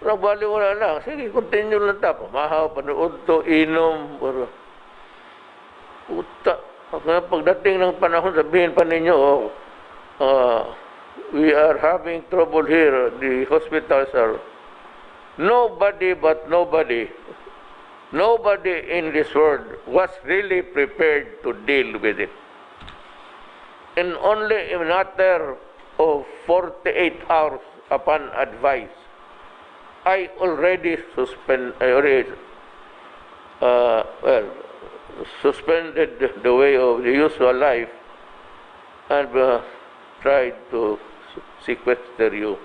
Nagbaliwala lang. Sige, continue lang tayo. Pamahaw, panood to, inom. Pagdating ng panahon, sabihin pa ninyo, we are having trouble here. The hospitals are nobody in this world was really prepared to deal with it. In only a matter of 48 hours upon advice, I already suspended the way of the usual life and tried to sequester you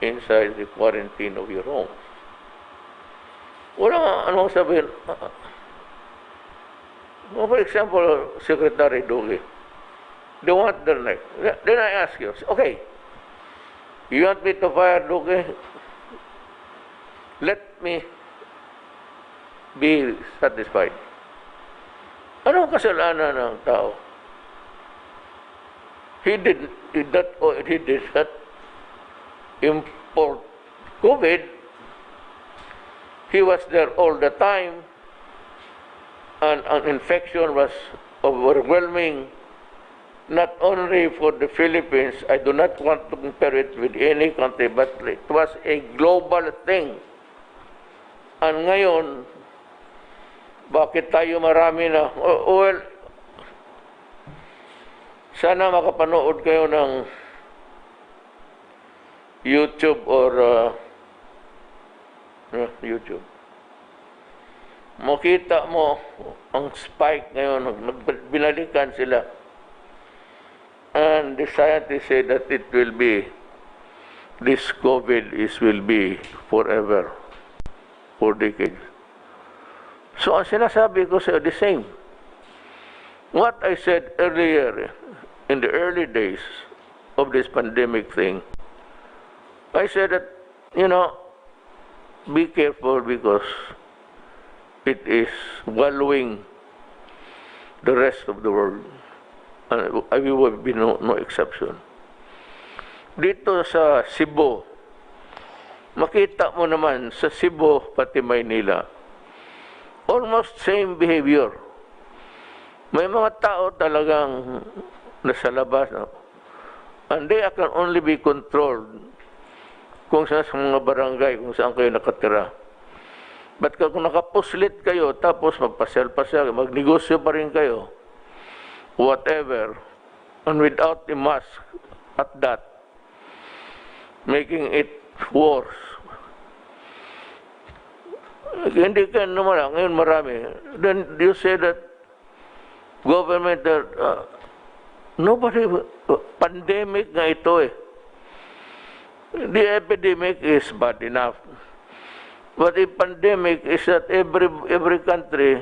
inside the quarantine of your home. Wala anong sabihin. For example, Secretary Duque, they want their neck. Then I ask you, okay, you want me to fire Duque? Let me be satisfied. Anong kasalanan ng tao? He did not import COVID. He was there all the time, and an infection was overwhelming, not only for the Philippines. I do not want to compare it with any country, but it was a global thing. And ngayon, bakit tayo marami na? Well, sana makapanood kayo ng YouTube or YouTube. Makita mo ang spike ngayon, binalikan sila. And the scientists say that it will be, this COVID will be forever, for decades. So ang sinasabi ko sa the same. What I said earlier, in the early days of this pandemic thing, I said that, be careful because it is swallowing the rest of the world. And we will be no exception. Dito sa Cebu, makita mo naman sa Cebu pati Maynila, almost same behavior. May mga tao talagang nasa labas, and they can only be controlled kung saan sa mga barangay, kung saan kayo nakatira. But kung nakapuslit kayo, tapos magpasyal-pasyal, magnegosyo pa rin kayo, whatever, and without a mask at that, making it worse. Hindi ka naman, ngayon marami. Then you say that government, nobody, pandemic nga ito eh. The epidemic is bad enough. But the pandemic is that every country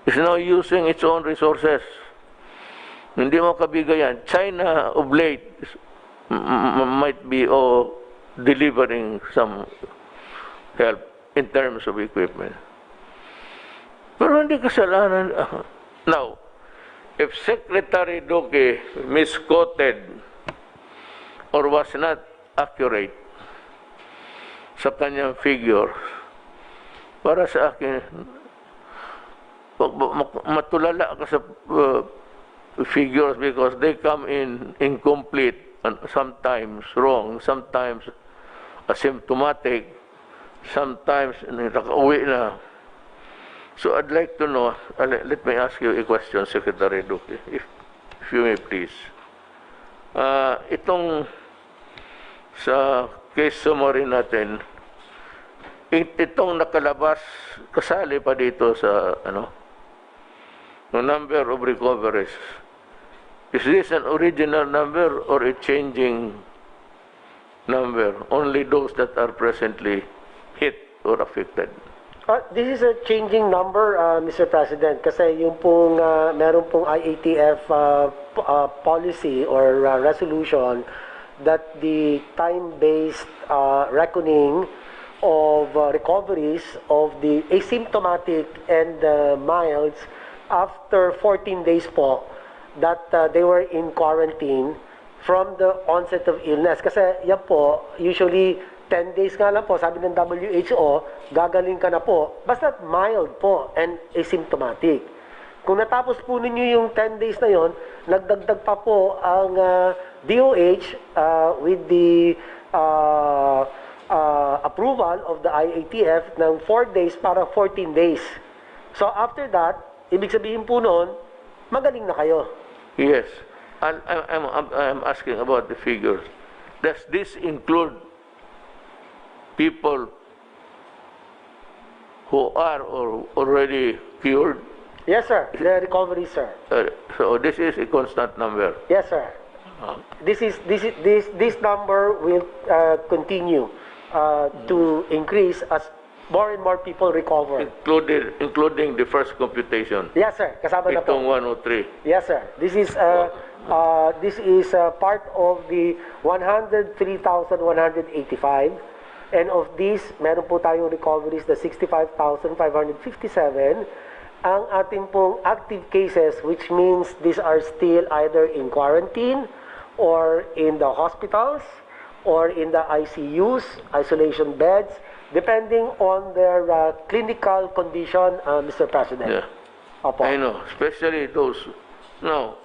is now using its own resources. Hindi mo kabigayan. China of late might be delivering some help in terms of equipment. Pero hindi kasalanan. Now, if Secretary Duque misquoted or was not accurate sa kanyang figures, para sa akin, matulala ka sa figures because they come in incomplete and sometimes wrong, sometimes asymptomatic, sometimes nakauwi na. So I'd like to know, let me ask you a question, Secretary Duque, if you may please. Itong sa case summary natin, itong nakalabas, kasali pa dito sa the number of recoveries. Is this an original number or a changing number? Only those that are presently hit or affected. This is a changing number, Mr. President, kasi yung pong meron pong IATF policy or resolution that the time-based reckoning of recoveries of the asymptomatic and milds after 14 days po that they were in quarantine from the onset of illness. Kasi yan po, usually 10 days nga lang po, sabi ng WHO, gagaling ka na po, basta mild po and asymptomatic. Kung natapos po ninyo yung 10 days na yon, nagdagdag pa po ang DOH with the approval of the IATF ng 4 days para 14 days. So after that, ibig sabihin po noon, magaling na kayo. Yes. I'm asking about the figures. Does this include people who are already cured? Yes, sir. The recovery, sir. So this is a constant number. Yes, sir. This number will continue to increase as more and more people recover. Including the first computation. Yes, sir. Kasama na po. Itong 103. Yes, sir. This is part of the 103,185. And of this, meron po tayong recoveries na 65,557. Ang ating pong active cases, which means these are still either in quarantine or in the hospitals or in the ICUs, isolation beds, depending on their clinical condition, Mr. President. Yeah. Opo. I know, especially those. Now,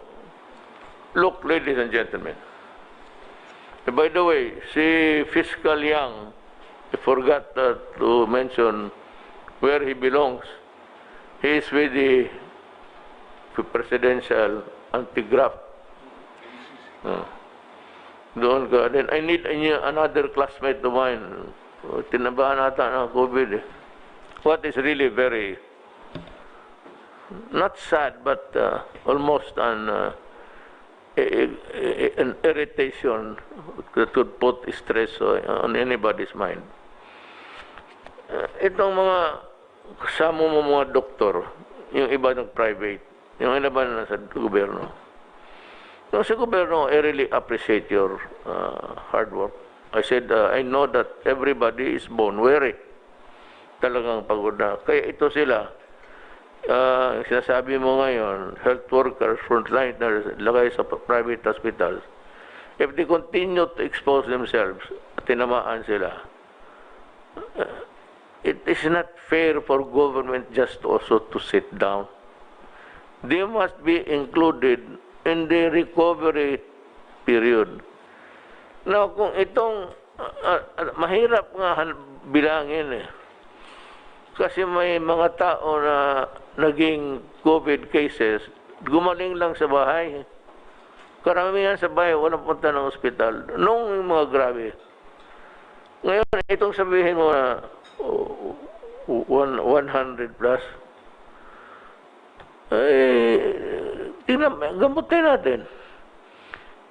look, ladies and gentlemen. By the way, si Fiscal Yang, I forgot to mention where he belongs. He is with the presidential anti-graft. Doon ka. Then I need another classmate of mine. Tinabahan ata ng COVID. What is really very, not sad, but almost an irritation that could put stress on anybody's mind. Itong mga kasama mo mga doktor, yung iba ng private, yung iba na sa gobyerno. So, sa gobyerno, I really appreciate your hard work. I said, I know that everybody is born weary. Talagang pagod na. Kaya ito sila, sinasabi mo ngayon, health workers, frontliners, lagay sa private hospitals, if they continue to expose themselves, tinamaan sila, it is not fair for government just also to sit down. They must be included in the recovery period. Now, kung itong, mahirap nga bilangin eh. Kasi may mga tao na naging COVID cases, gumaling lang sa bahay. Karamihan sa bahay, walang punta ng ospital. Nung mga grabe. Ngayon, itong sabihin mo na 100 plus, tingnan, gamutin natin.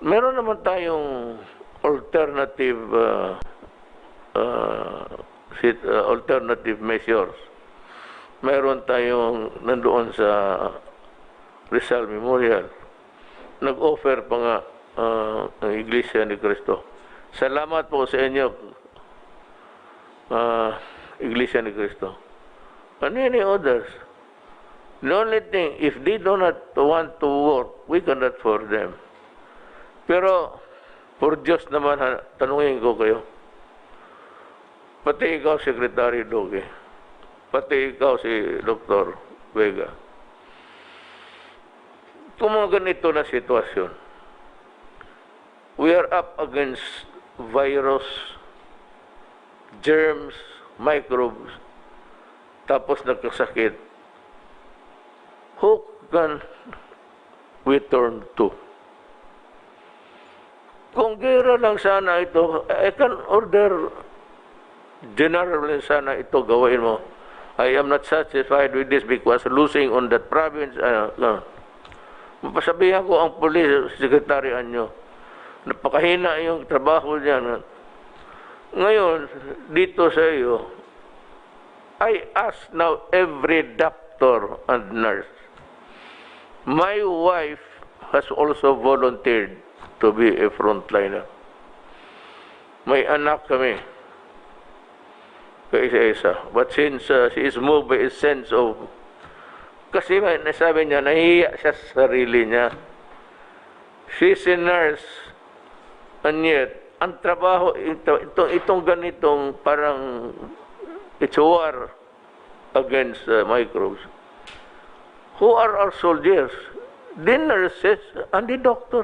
Meron naman tayong alternative measures. Meron tayong nandoon sa Rizal Memorial. Nag-offer pa nga ang Iglesia ni Cristo. Salamat po sa inyo, Iglesia ni Cristo. And any others. The only thing, if they do not want to work, we cannot force them. Pero, for Diyos naman, tanungin ko kayo. Pati ikaw, Secretary Doge. Pati ikaw, si Dr. Vega. Kung mga ganito na sitwasyon, we are up against virus, germs, microbes, tapos nagkasakit. Who can we turn to? Kung gera lang sana ito, I can order general sana ito gawin mo. I am not satisfied with this because losing on that province. Mapasabihan ko ang police secretary nyo. Napakahina yung trabaho niya. Ngayon, dito sa iyo, I ask now every doctor and nurse. My wife has also volunteered to be a frontliner. May anak kami. Kaisa-isa. But since she is moved by a sense of... Kasi nasabi niya, nahihiya siya sa sarili niya. She's a nurse, and yet, ang trabaho, itong ganitong parang it's a war against microbes. Who are our soldiers? The nurses and the doctor.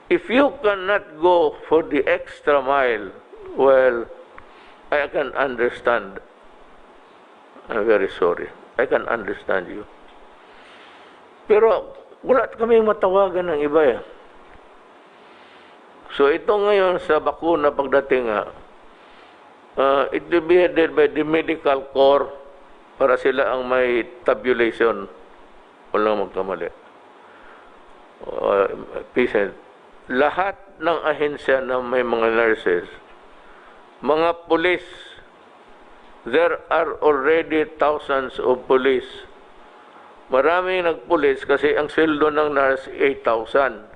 If you cannot go for the extra mile, well, I can understand. I'm very sorry. I can understand you. Pero wala kaming matawagan ng iba eh. So ito ngayon sa bakuna pagdating it will be headed by the medical corps para sila ang may tabulation. Walang magkamali. Patient. Lahat ng ahensya na may mga nurses, mga police, there are already thousands of police. Maraming nagpulis kasi ang sweldo ng nurse 8,000.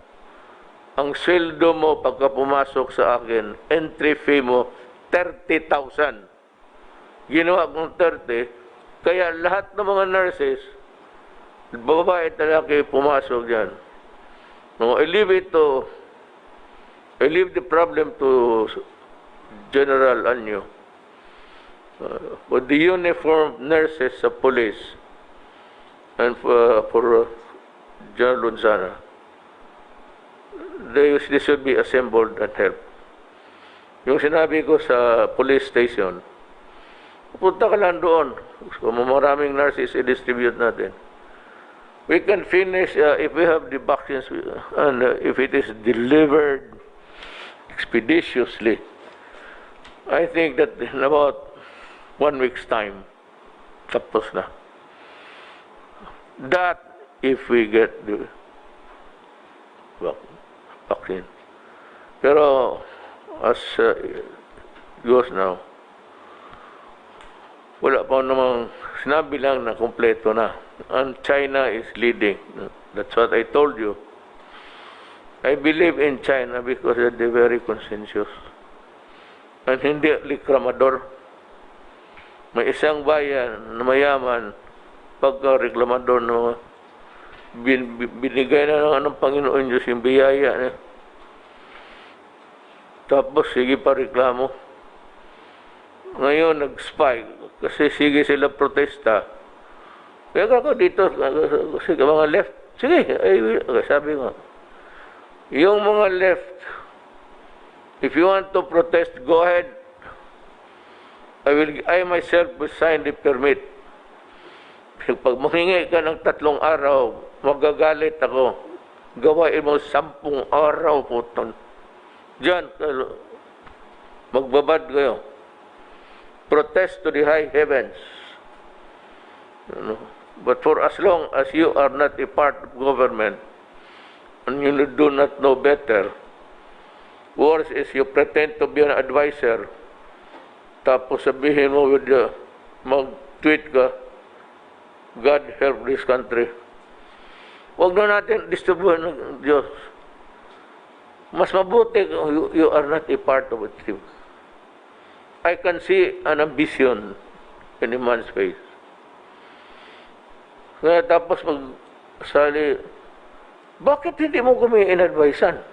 Ang sweldo mo pagka pumasok sa akin, entry fee mo 30,000. Ginawa kong 30, kaya lahat ng mga nurses, babae at lalaki pumasok dyan. No, I leave the problem to General Anyo. With the uniformed nurses sa police and for General Lunzana, they should be assembled and help. Yung sinabi ko sa police station, punta ka lang doon. So, maraming nurses i-distribute natin. We can finish if we have the vaccines and if it is delivered expeditiously. I think that in about 1 week's time, tapos na. That if we get the vaccine. Pero as goes now, wala pa namang sinabi lang na kompleto na. And China is leading. That's what I told you. I believe in China because they're very conscientious. And hindi reklamador. May isang bayan na mayaman, pagka reklamador no, binigay na ng Panginoon Diyos yung biyaya niya. Tapos sige pa reklamo. Ngayon nag-spike kasi sige sila protesta. Kaya ako dito, sige mga left, sige, sabi ko, yung mga left, if you want to protest, go ahead. I myself will sign the permit. Pag mahingi ka ng 3 araw, magagalit ako. Gawain mo 10 araw po. Diyan, magbabad kayo. Protest to the high heavens. But for as long as you are not a part of government, and you do not know better, worse is you pretend to be an advisor, tapos sabihin mo mag-tweet ka, God help this country. Huwag na natin distribuhin ng Diyos. Mas mabuti kung you are not a part of it. I can see an ambition in a man's face. Kaya tapos magsali, bakit hindi mo kami in-advisean?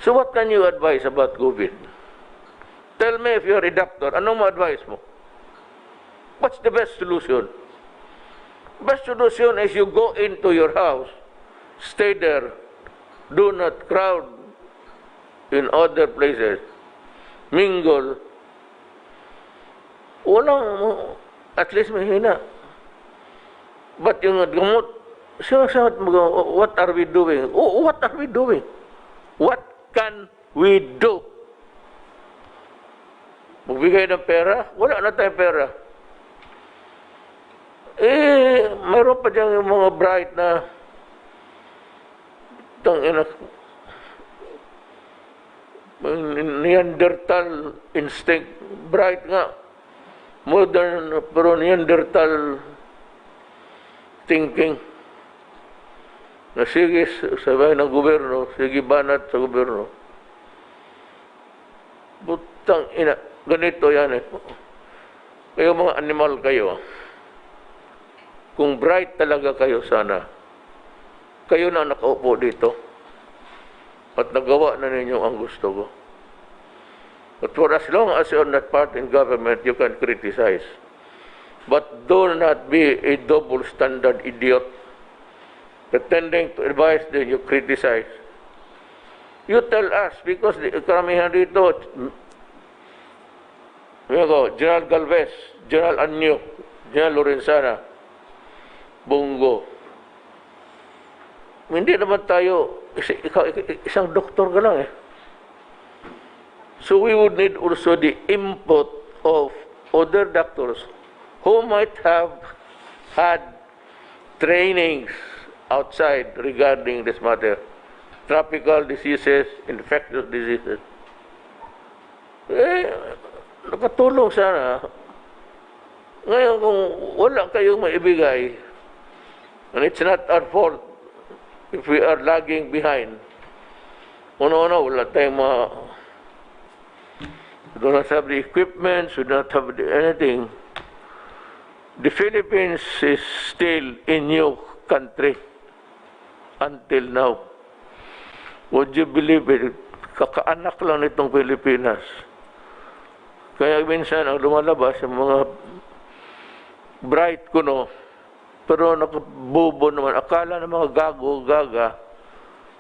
So what can you advise about COVID? Tell me if you're a doctor, anong ma-advise mo? What's the best solution? Best solution is you go into your house, stay there, do not crowd in other places, mingle. Walang, at least mahina. But yung gamot, sinasabi mo, what are we doing? Oh, what are we doing? What can we do? Magbigay ng pera? Wala na tayong pera. Mayroon pa dyan yung mga bright na Neanderthal instinct. Bright nga. Modern, pero Neanderthal thinking. Na sige, sabihin ng gobyerno, sige banat sa gobyerno. Butang ina, ganito yan eh. Kayo mga animal kayo, kung bright talaga kayo sana, kayo na nakaupo dito. at nagawa na ninyo ang gusto ko. But for as long as you're not part in government, you can criticize. But do not be a double standard idiot, pretending to advise, then you criticize. You tell us, because karamihan dito, General Galvez, General Anyo, General Lorenzana, Bongo. Hindi naman tayo, isang doktor ka lang eh. So we would need also the input of other doctors who might have had trainings outside regarding this matter. Tropical diseases, infectious diseases. Nakatulong sana. Ngayon kung wala kayong maibigay, and it's not our fault if we are lagging behind. Una-una, wala tayong we do not have the equipment, we do not have anything. The Philippines is still a new country until now. Would you believe it? Kakaanak lang nitong Pilipinas. Kaya minsan ang lumalabas yung mga bright kuno, pero nakabubo naman. Akala ng mga gago-gaga,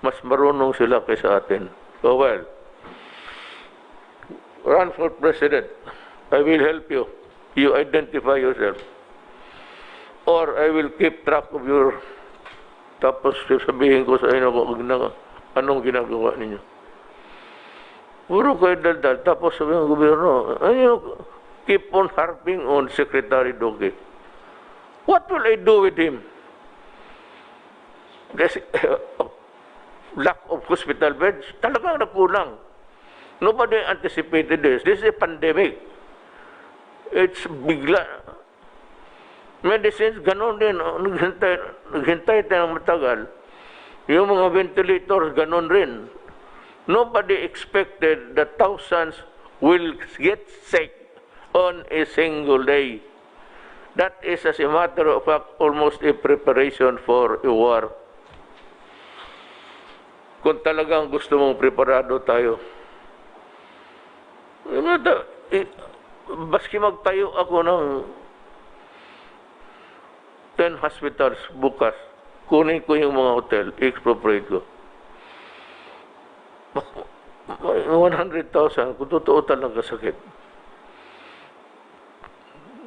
mas marunong sila kaysa atin. So well, run for president. I will help you. You identify yourself. Or I will keep track of your... Tapos sabihin ko sa inyo kung anong ginagawa ninyo. Puro kayo daldal. Tapos sabihin ng gobyerno, keep on harping on Secretary Doge. What will I do with him? There's lack of hospital beds. Talagang nakulang. Nobody anticipated this. This is a pandemic. It's bigla. Medicines, ganon din. Naghintay tayo ng matagal. Yung mga ventilators, ganon rin. Nobody expected that thousands will get sick on a single day. That is, as a matter of fact, almost a preparation for a war. Kung talagang gusto mong preparado tayo, baski magtayo ako ng 10 hospitals bukas, kunin ko yung mga hotel, expropriate ko. 100,000 kung totoo talaga sakit.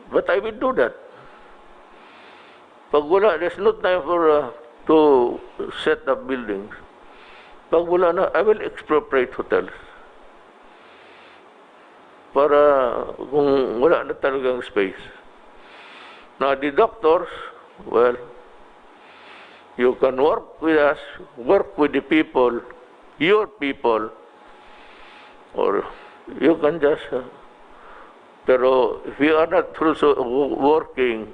But I will do that. Pag wala, there's no time for to set up buildings. Pag wala na, I will expropriate hotels. Para kung wala na talagang space. Now, the doctors, well, you can work with us, work with the people, your people, or you can just, pero if you are not also working,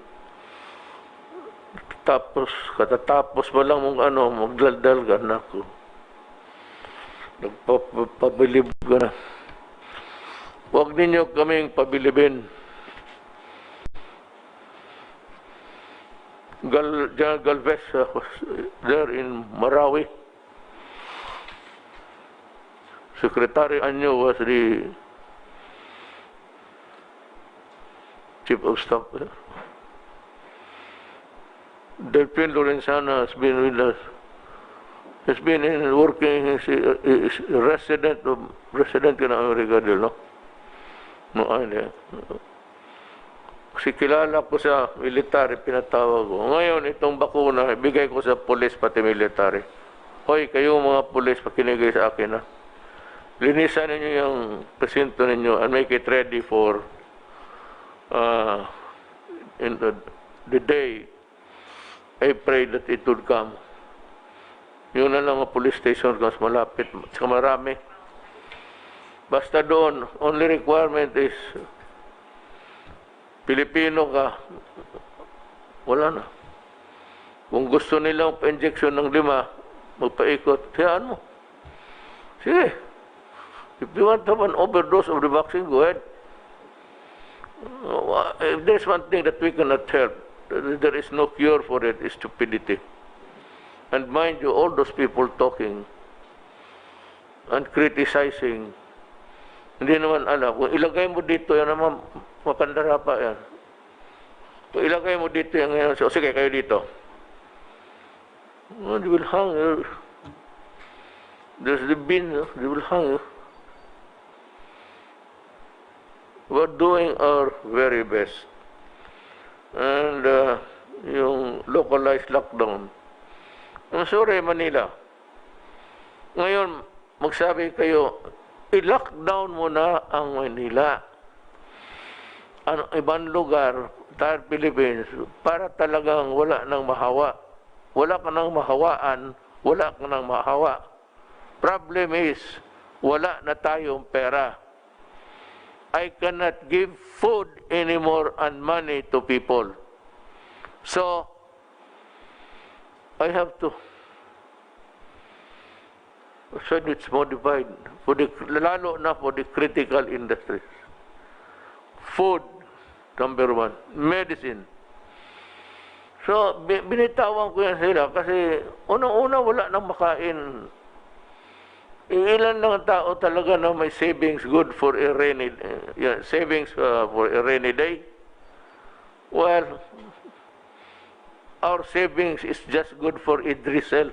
katatapos mo lang mong magdaldal ka na ako. Nagpabilib ka na. Huwag ninyo kaming pabilibin. General Galvez was there in Marawi. Secretary Anyo was the Chief of Staff. Delphine Lorenzana has been with us. Has been working, is resident ka ng Amerika din, no? No, kasi kilala ko sa military, pinatawag ko. Ngayon, itong bakuna, ibigay ko sa police pati military. Hoy, kayo mga police, pakinigay sa akin, ha? Linisan ninyo yung presinto ninyo and make it ready for in the day I pray that it would come. Yun na lang ang police station mas malapit, saka marami. Basta doon, only requirement is Pilipino ka, wala na. Kung gusto nilang pa-injection ng 5, magpaikot, hayaan mo. Sige. If you want to have an overdose of the vaccine, go ahead. If there's one thing that we cannot help, there is no cure for it, is stupidity. And mind you, all those people talking, and criticizing, hindi naman alam. Kung ilagay mo dito, yan naman, makandara pa yan. Kung ilagay mo dito, yan ngayon, so, sige, kayo dito. Oh, they will hang you. There's the bin, they will hang you. We're doing our very best. And yung localized lockdown. I'm sorry, Manila. Ngayon, magsabi kayo, i-lockdown mo na ang Manila. Ang ibang lugar, entire Philippines, para talagang wala nang mahawa. Wala ka nang mahawaan, wala ka nang mahawa. Problem is, wala na tayong pera. I cannot give food anymore and money to people. So, I have to it's modified for the, lalo na for the critical industries. Food, number one. Medicine. So, binitawan ko yan sila kasi unang-una wala nang makain. Ilan lang tao talaga na may savings good for a rainy savings for a rainy day. Well, our savings is just good for a drizzle.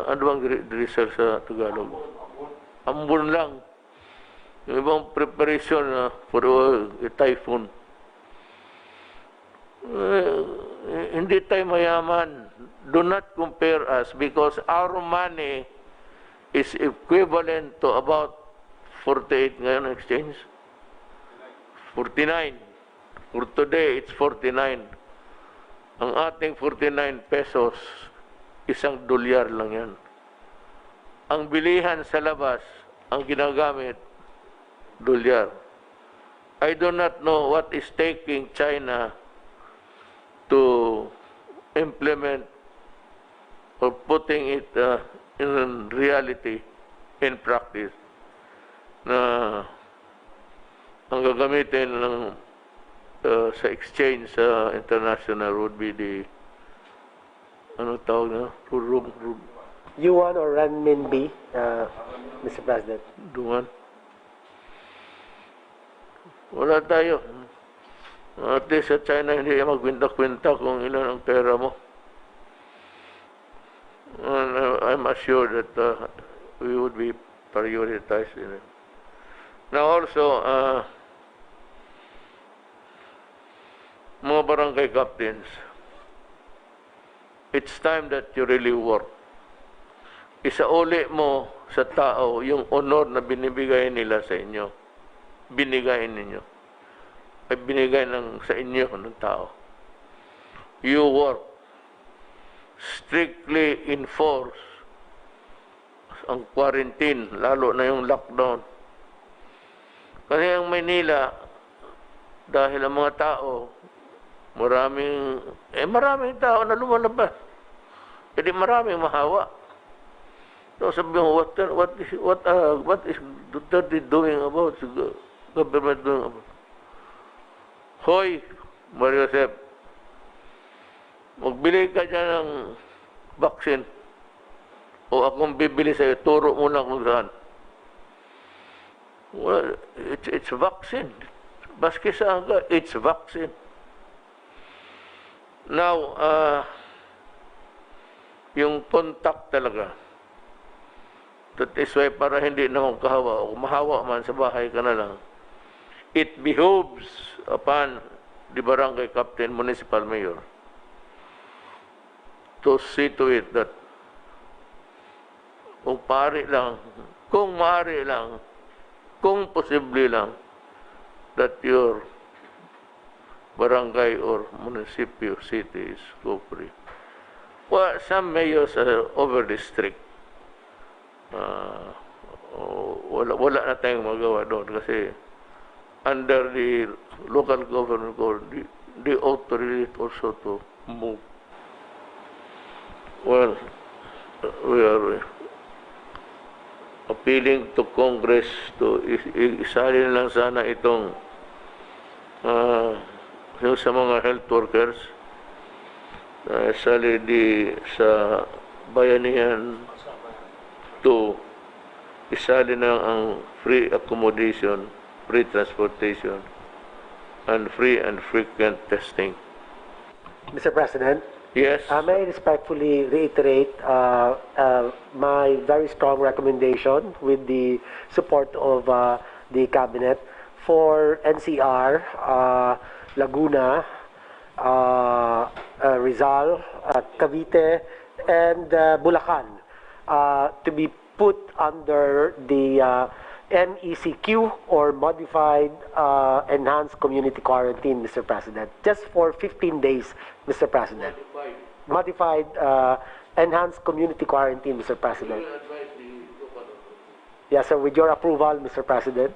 Ano bang drizzle sa Tagalog? Ambon lang. Yung ibang preparation for a typhoon. Hindi tayo mayaman. Do not compare us because our money is equivalent to about 48 ngayon exchange. 49. For today, it's 49. Ang ating 49 pesos, $1 lang yan. Ang bilihan sa labas, ang ginagamit, $1. I do not know what is taking China to implement or putting it in reality, in practice, na ang gagamitin ng sa exchange sa international would be the ano tawag na? Yuan or renminbi, Mr. President? Yuan. Wala tayo. At least sa China, hindi magbinta-kwenta kung ilan ang pera mo. And I'm assured that we would be prioritized in it. Now also, mga barangay captains, it's time that you really work. Isauli mo sa tao yung honor na binibigay nila sa inyo. Binigay ninyo. Ay binigay sa inyo ng tao. You work. Strictly enforce ang quarantine, lalo na yung lockdown. Kasi ang Maynila, dahil ang mga tao, maraming tao na lumalabas. Jadi maraming mahawa. So sabi mo, what is Duterte doing about, the government doing about? Hoy, Mario Josep, magbili ka dyan ng vaccine. O akong bibili sa'yo, turo mo lang kung saan. Well, it's vaccine. Baski saan ka, it's vaccine. Now, yung contact talaga. That is why para hindi naman kahawa o mahawa man sa bahay ka na lang. It behoves upon the barangay captain, municipal mayor, to see to it that kung maaari lang, kung posible lang, that your barangay or municipio city is go-free. Well, some mayors are overly strict. Wala na tayong magawa doon kasi under the local government code, they ought to really also to move. Well, we are appealing to Congress to isalin lang sana itong yung sa mga health workers, sa bayanihan 2, isali na ang free accommodation, free transportation, and free and frequent testing. Mr. President, Yes. may I respectfully reiterate my very strong recommendation with the support of the Cabinet for NCR, Laguna, Rizal, Cavite, and Bulacan to be put under the MECQ or Modified Enhanced Community Quarantine, Mr. President, just for 15 days, Mr. President. Modified Enhanced Community Quarantine, Mr. President. Yes, sir, with your approval, Mr. President.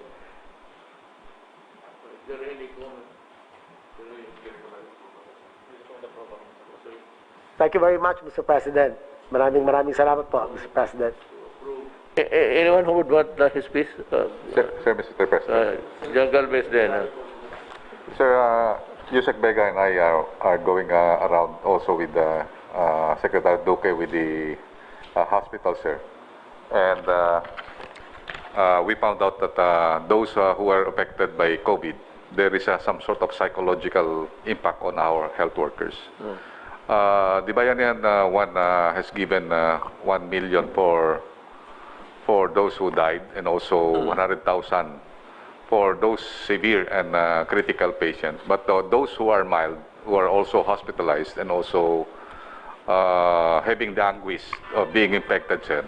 Thank you very much, Mr. President. Maraming salamat po, Mr. President. Anyone who would want his piece? Sir, Mr. President. John Galvez then. Sir, Yusek Vega and I are going around also with Secretary Duque with the hospital, sir. And we found out that those who are affected by COVID, there is some sort of psychological impact on our health workers. The Bayanihan one has given 1 million for those who died, and also 100,000 for those severe and critical patients. But those who are mild, who are also hospitalized and also having the anguish of being infected, sir,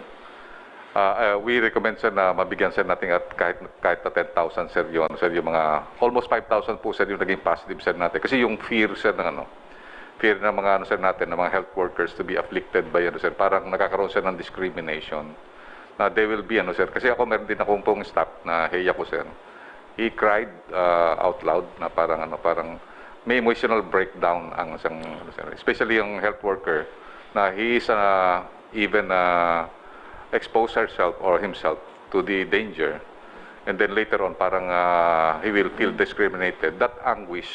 we recommend, sir, na mabigyan, sir, natin at kahit na 10,000, sir, yun, sir, yung mga almost 5,000 po, sir, yung naging positive, sir, natin. Kasi yung fear, sir, ng fear ng mga sir natin, ng mga health workers to be afflicted by sir, parang nagkakaroon, sir, ng discrimination. They will be, sir, kasi ako meron din akong pong staff na hiya ko, sir. He cried out loud na parang may emotional breakdown ang isang, sir, especially yung health worker na he is even expose herself or himself to the danger, and then later on parang he will feel discriminated. That anguish,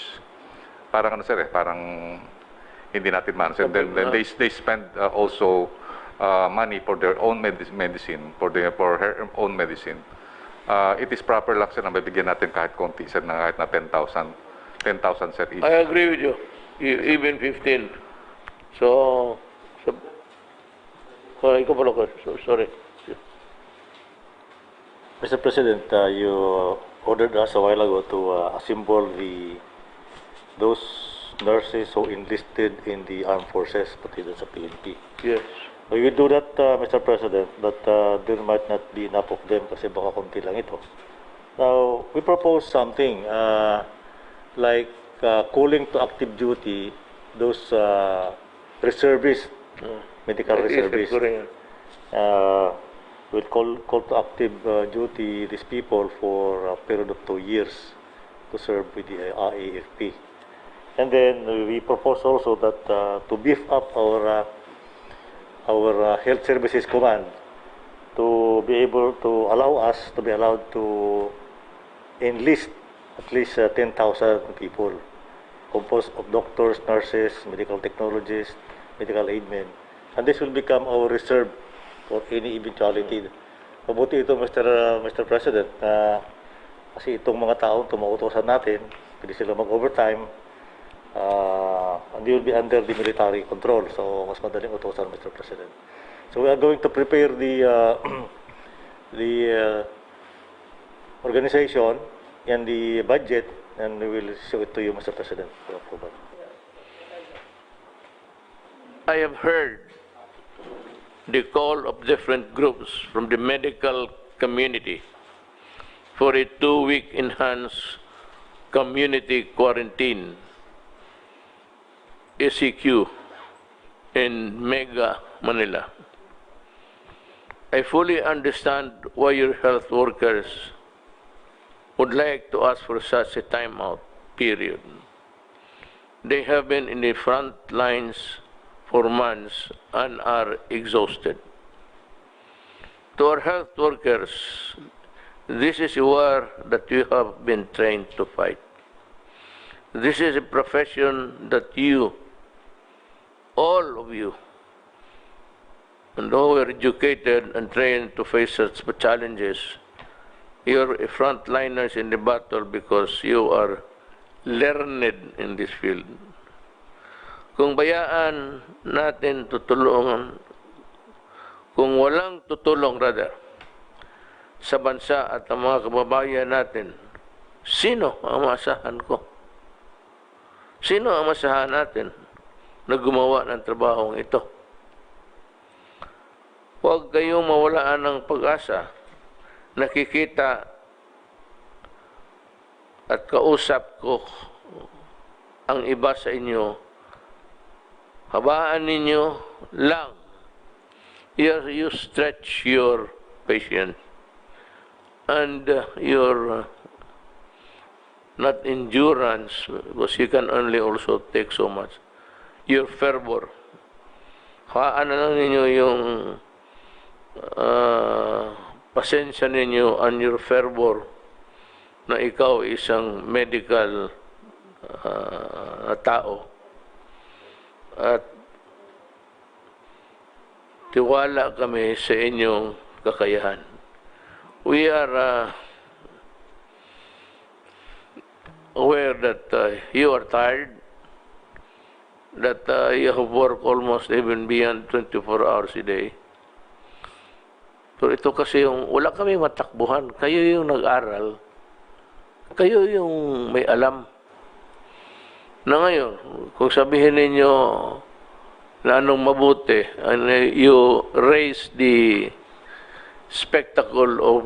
parang sir, parang hindi natin man, sir. Then they spend also money for their own medicine, for her own medicine. It is proper lang, sir, na mabigyan natin kahit konti, sir, na kahit na 10,000, sir, each. I agree with you. Even 15. So ikaw pala ko. Sorry. Mr. President, you ordered us a while ago to assemble those nurses who enlisted in the armed forces, pati dun sa PNP. Yes. We will do that, Mr. President, but there might not be enough of them kasi baka konti lang ito. Now, we propose something like calling to active duty those reservists, medical reservists. We'll call to active duty these people for a period of 2 years to serve with the AFP. And then we propose also that to beef up our health services command to be able to allow us to be allowed to enlist at least 10,000 people composed of doctors, nurses, medical technologists, medical aid men. And this will become our reserve for any eventuality. Mabuti ito, Mr. President, kasi itong mga taong tumautosan natin, pwede sila mag-overtime, and they will be under the military control. So, mas madaling utosan, Mr. President. So, we are going to prepare the organization and the budget, and we will show it to you, Mr. President, for approval. I have heard the call of different groups from the medical community for a 2-week enhanced community quarantine, ECQ, in Mega Manila. I fully understand why your health workers would like to ask for such a timeout period. They have been in the front lines for months and are exhausted. To our health workers, this is a war that you have been trained to fight. This is a profession that you, all of you, and who were educated and trained to face such challenges. You're frontliners in the battle because you are learned in this field. Kung bayaan natin tutulungan, kung walang tutulong rather, sa bansa at ang mga kababayan natin, sino ang maasahan ko? Sino ang maasahan natin na gumawa ng trabahong ito? Huwag kayong mawalaan ng pag-asa. Nakikita at kausap ko ang iba sa inyo. Habaan ninyo lang. You stretch your patience and your not endurance, because you can only also take so much. Your fervor. Haan na lang ninyo yung pasensya ninyo and your fervor na ikaw isang medical tao. At tiwala kami sa inyong kakayahan. We are aware that you are tired, that you have worked almost even beyond 24 hours a day. Pero ito kasi yung, wala kami matakbuhan. Kayo yung nag-aral. Kayo yung may alam. Na ngayon, kung sabihin ninyo na anong mabuti, and you raise the spectacle of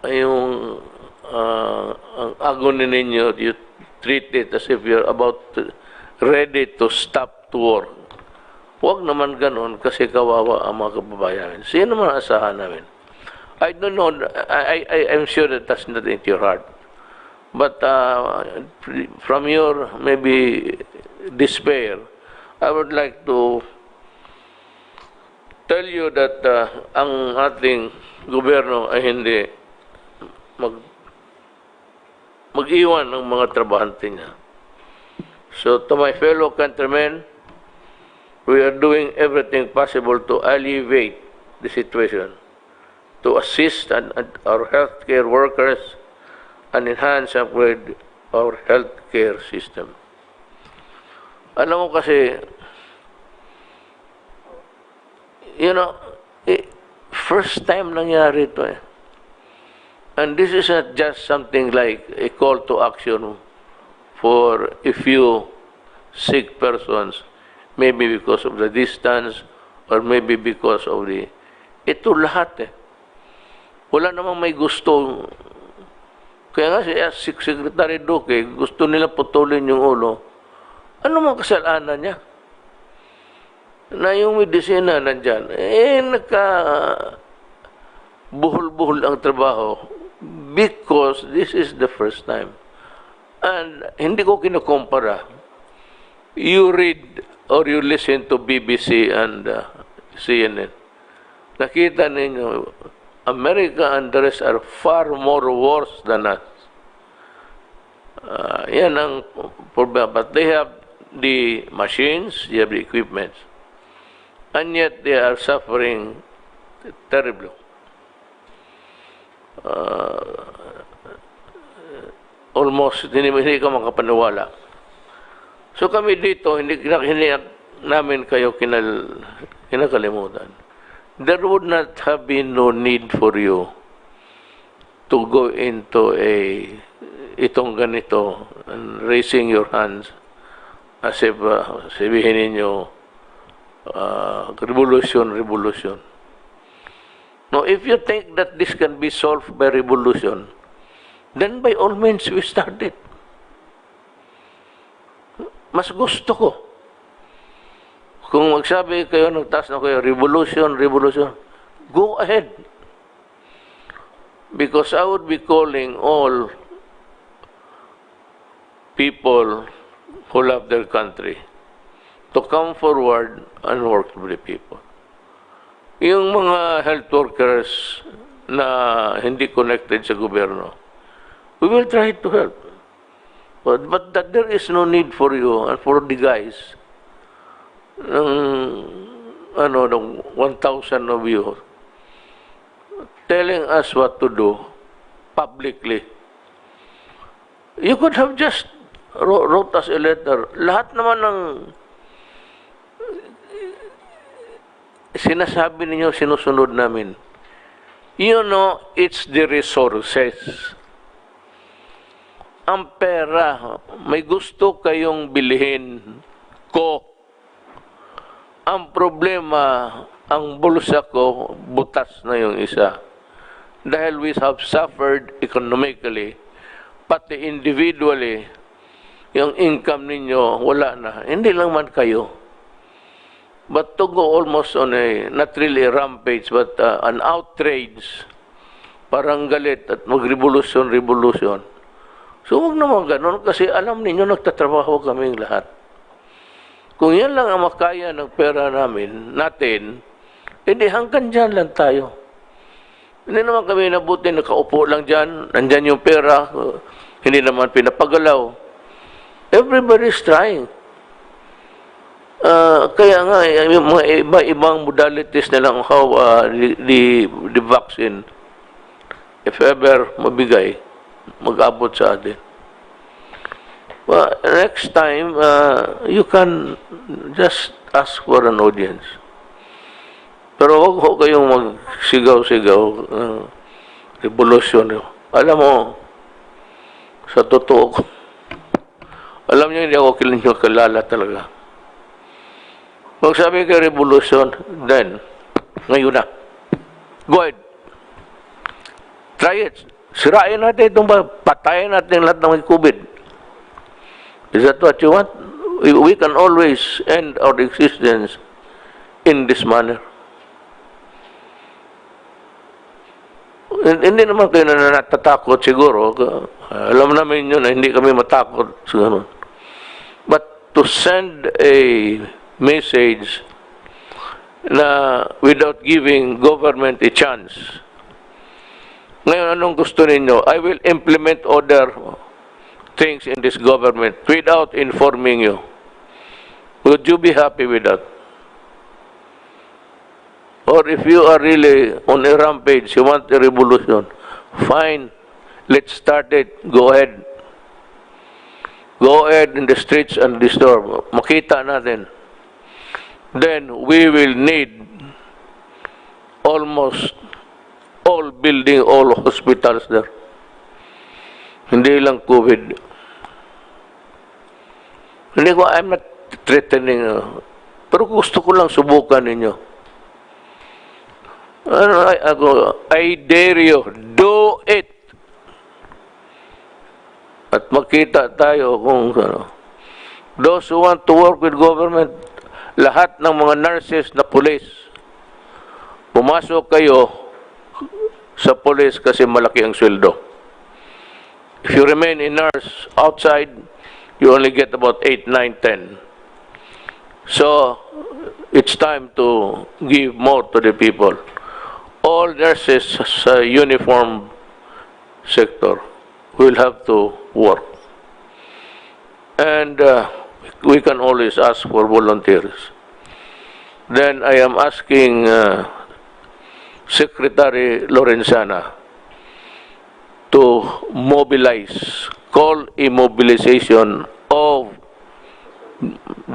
yung ang agony ninyo, you treat it as if you're about ready to stop to work. Huwag naman ganun kasi kawawa ang mga kababayan. Sino naman ang asahan namin? I don't know, I'm sure that that's not into your heart. But from your maybe despair, I would like to tell you that ang ating gobyerno ay hindi mag-iwan ng mga trabahante niya. So to my fellow countrymen, we are doing everything possible to alleviate the situation, to assist our healthcare workers and enhance upgrade our healthcare system. Alam mo kasi, you know, first time nangyari ito eh. And this is not just something like a call to action for a few sick persons, maybe because of the distance or maybe because of the... Ito lahat eh. Wala namang may gusto. Kaya nga si Secretary Duque, gusto nila putulin yung ulo. Ano mang kasalanan niya? Na yung medisina nandyan, buhol-buhol ang trabaho because this is the first time. And hindi ko kinukumpara. You read or you listen to BBC and CNN. Nakita ninyo, America and the rest are far more worse than us. Yan ang problema. But they have the machines, they have the equipment. And yet they are suffering terribly. Almost, hindi ka makapaniwala. So kami dito, hindi namin kayo kinakalimutan. There would not have been no need for you to go into itong ganito and raising your hands as if sabihin ninyo revolution. No, if you think that this can be solved by revolution, then by all means we start it. Mas gusto ko. Kung magsabi kayo, nagtaas na kayo, revolution, go ahead. Because I would be calling all people who love their country to come forward and work with the people. Yung mga health workers na hindi connected sa gobyerno, we will try to help. But that there is no need for you and for the guys ng 1,000 of you telling us what to do publicly. You could have just wrote us a letter. Lahat naman ng sinasabi ninyo, sinusunod namin. You know, it's the resources. Ang pera, may gusto kayong bilhin ko. Ang problema, ang bulsa ko, butas na yung isa. Dahil we have suffered economically, pati individually, yung income ninyo, wala na. Hindi lang man kayo. But to go almost on a, not really a rampage, but an outrage, parang galit at mag-revolution. So huwag naman ganun kasi alam ninyo nagtatrabaho kaming lahat. Kung yan lang ang makaya ng pera natin, hindi hanggang dyan lang tayo. Hindi naman kami nabuti, nakaupo lang dyan, nandyan yung pera, hindi naman pinapagalaw. Everybody's trying. Kaya nga, yung mga iba-ibang modalities na lang how the vaccine, if ever mabigay, mag-abot sa atin. Well, next time, you can just ask for an audience. Pero huwag ho kayong magsigaw-sigaw, revolusyon. Alam mo, sa totoo ko, alam niyo, hindi ako kilala talaga. Magsabi kayo revolusyon, then, ngayon na. Go ahead. Try it. Sirain natin itong patayin natin lahat ng COVID. Is that what you want? We can always end our existence in this manner. Hindi naman kayo na natatakot siguro. Alam namin yun na hindi kami matakot. But to send a message na without giving government a chance. Ngayon, anong gusto ninyo? I will implement other things in this government without informing you. Would you be happy with that? Or if you are really on a rampage, you want a revolution, fine, let's start it. Go ahead. Go ahead in the streets and the store. Makita natin. Then we will need almost all building, all hospitals there. Hindi lang COVID. Hindi ko, I'm not threatening. Pero gusto ko lang subukan ninyo. I dare you, do it. At makita tayo kung those who want to work with government, lahat ng mga nurses na police, pumasok kayo sa police kasi malaki ang sweldo. If you remain a nurse outside, you only get about 8, 9, 10. So, it's time to give more to the people. All nurses sa uniform sector will have to work. And we can always ask for volunteers. Then I am asking Secretary Lorenzana to mobilize, call a mobilization of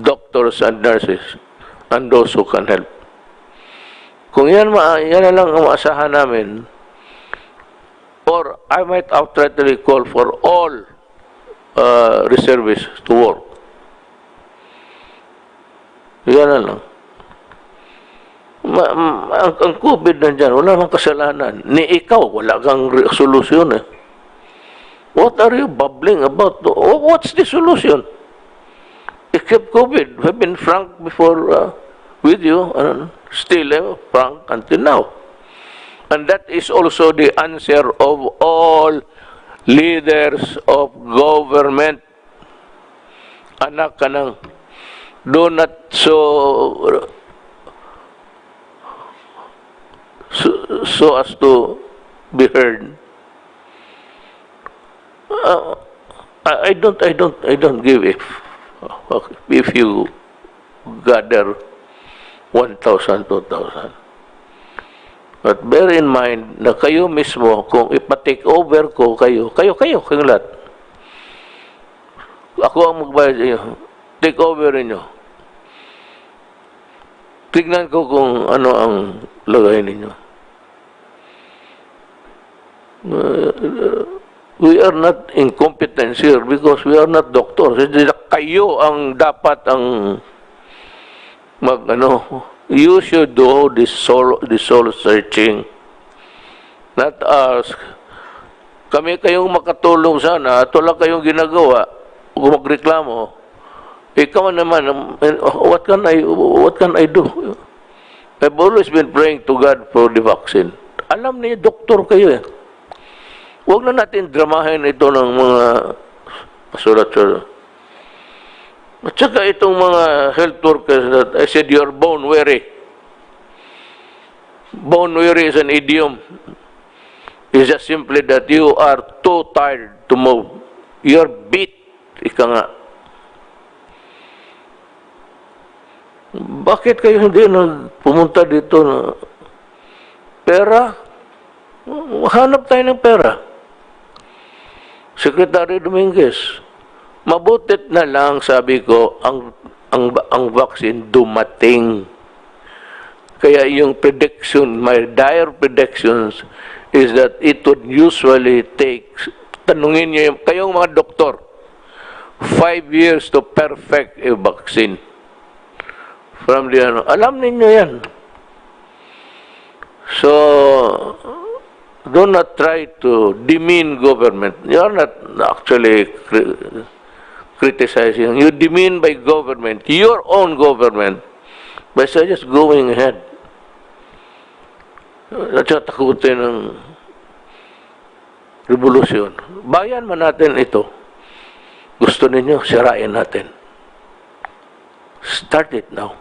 doctors and nurses and those who can help. Kung yan na lang ang maasahan namin, or I might outrightly call for all reservists to work. Yan na lang. Ang COVID nandyan, wala nang kasalanan. Ni ikaw, wala kang solusyon eh. What are you babbling about? What's the solution? Except COVID. I've been frank before with you, still frank until now. And that is also the answer of all leaders of government. Anak ka nang, do not so as to be heard. I don't give if you gather 1,000, 2,000. But bear in mind na kayo mismo, kung ipa-take over ko kayo kayong lahat. Ako ang magbayad sa inyo. Take over ninyo. Tignan ko kung ano ang lagay ninyo. We are not incompetent here because we are not doctors. Kayo ang dapat ang you should do this soul searching, not us. Kami kayong makatulong sana, ito lang kayong ginagawa, kung magreklamo, ikaw naman, what can I do? I've always been praying to God for the vaccine. Alam niyo, doktor kayo eh. Huwag na natin dramahin ito ng mga pasulat-sulat. At saka itong mga health workers that I said you're bone weary. Bone weary is an idiom. It's just simply that you are too tired to move. You're beat. Ika nga. Bakit kayo hindi pumunta dito na pera? Hanap tayo ng pera. Secretary Dominguez, mabutit na lang, sabi ko, ang vaccine dumating. Kaya yung prediction, my dire predictions is that it would usually take, tanungin niyo, kayong mga doktor, 5 years to perfect a vaccine. From the alam ninyo yan. So, do not try to demean government. You are not actually criticizing. You demean by government, your own government, by just going ahead. At saka takutin ng revolusyon. Bayan man natin ito. Gusto ninyo, sirain natin. Start it now.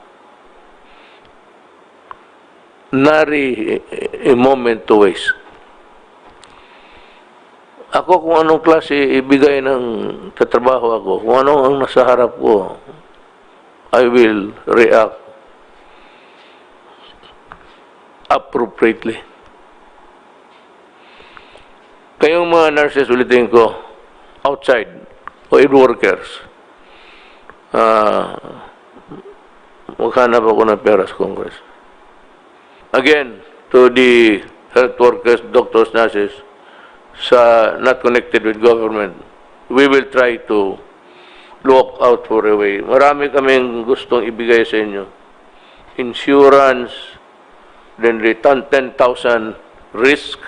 Nari a moment to waste. Ako kung anong klase ibigay ng katrabaho ako, kung anong ang nasa harap ko, I will react appropriately. Kayong mga nurses, ulitin ko, outside, o aid workers, maghanap ako ng pera sa Congress. Again, to the health workers, doctors, nurses, not connected with government, we will try to look out for a way. Marami kaming gustong ibigay sa inyo. Insurance, then return 10,000 risk,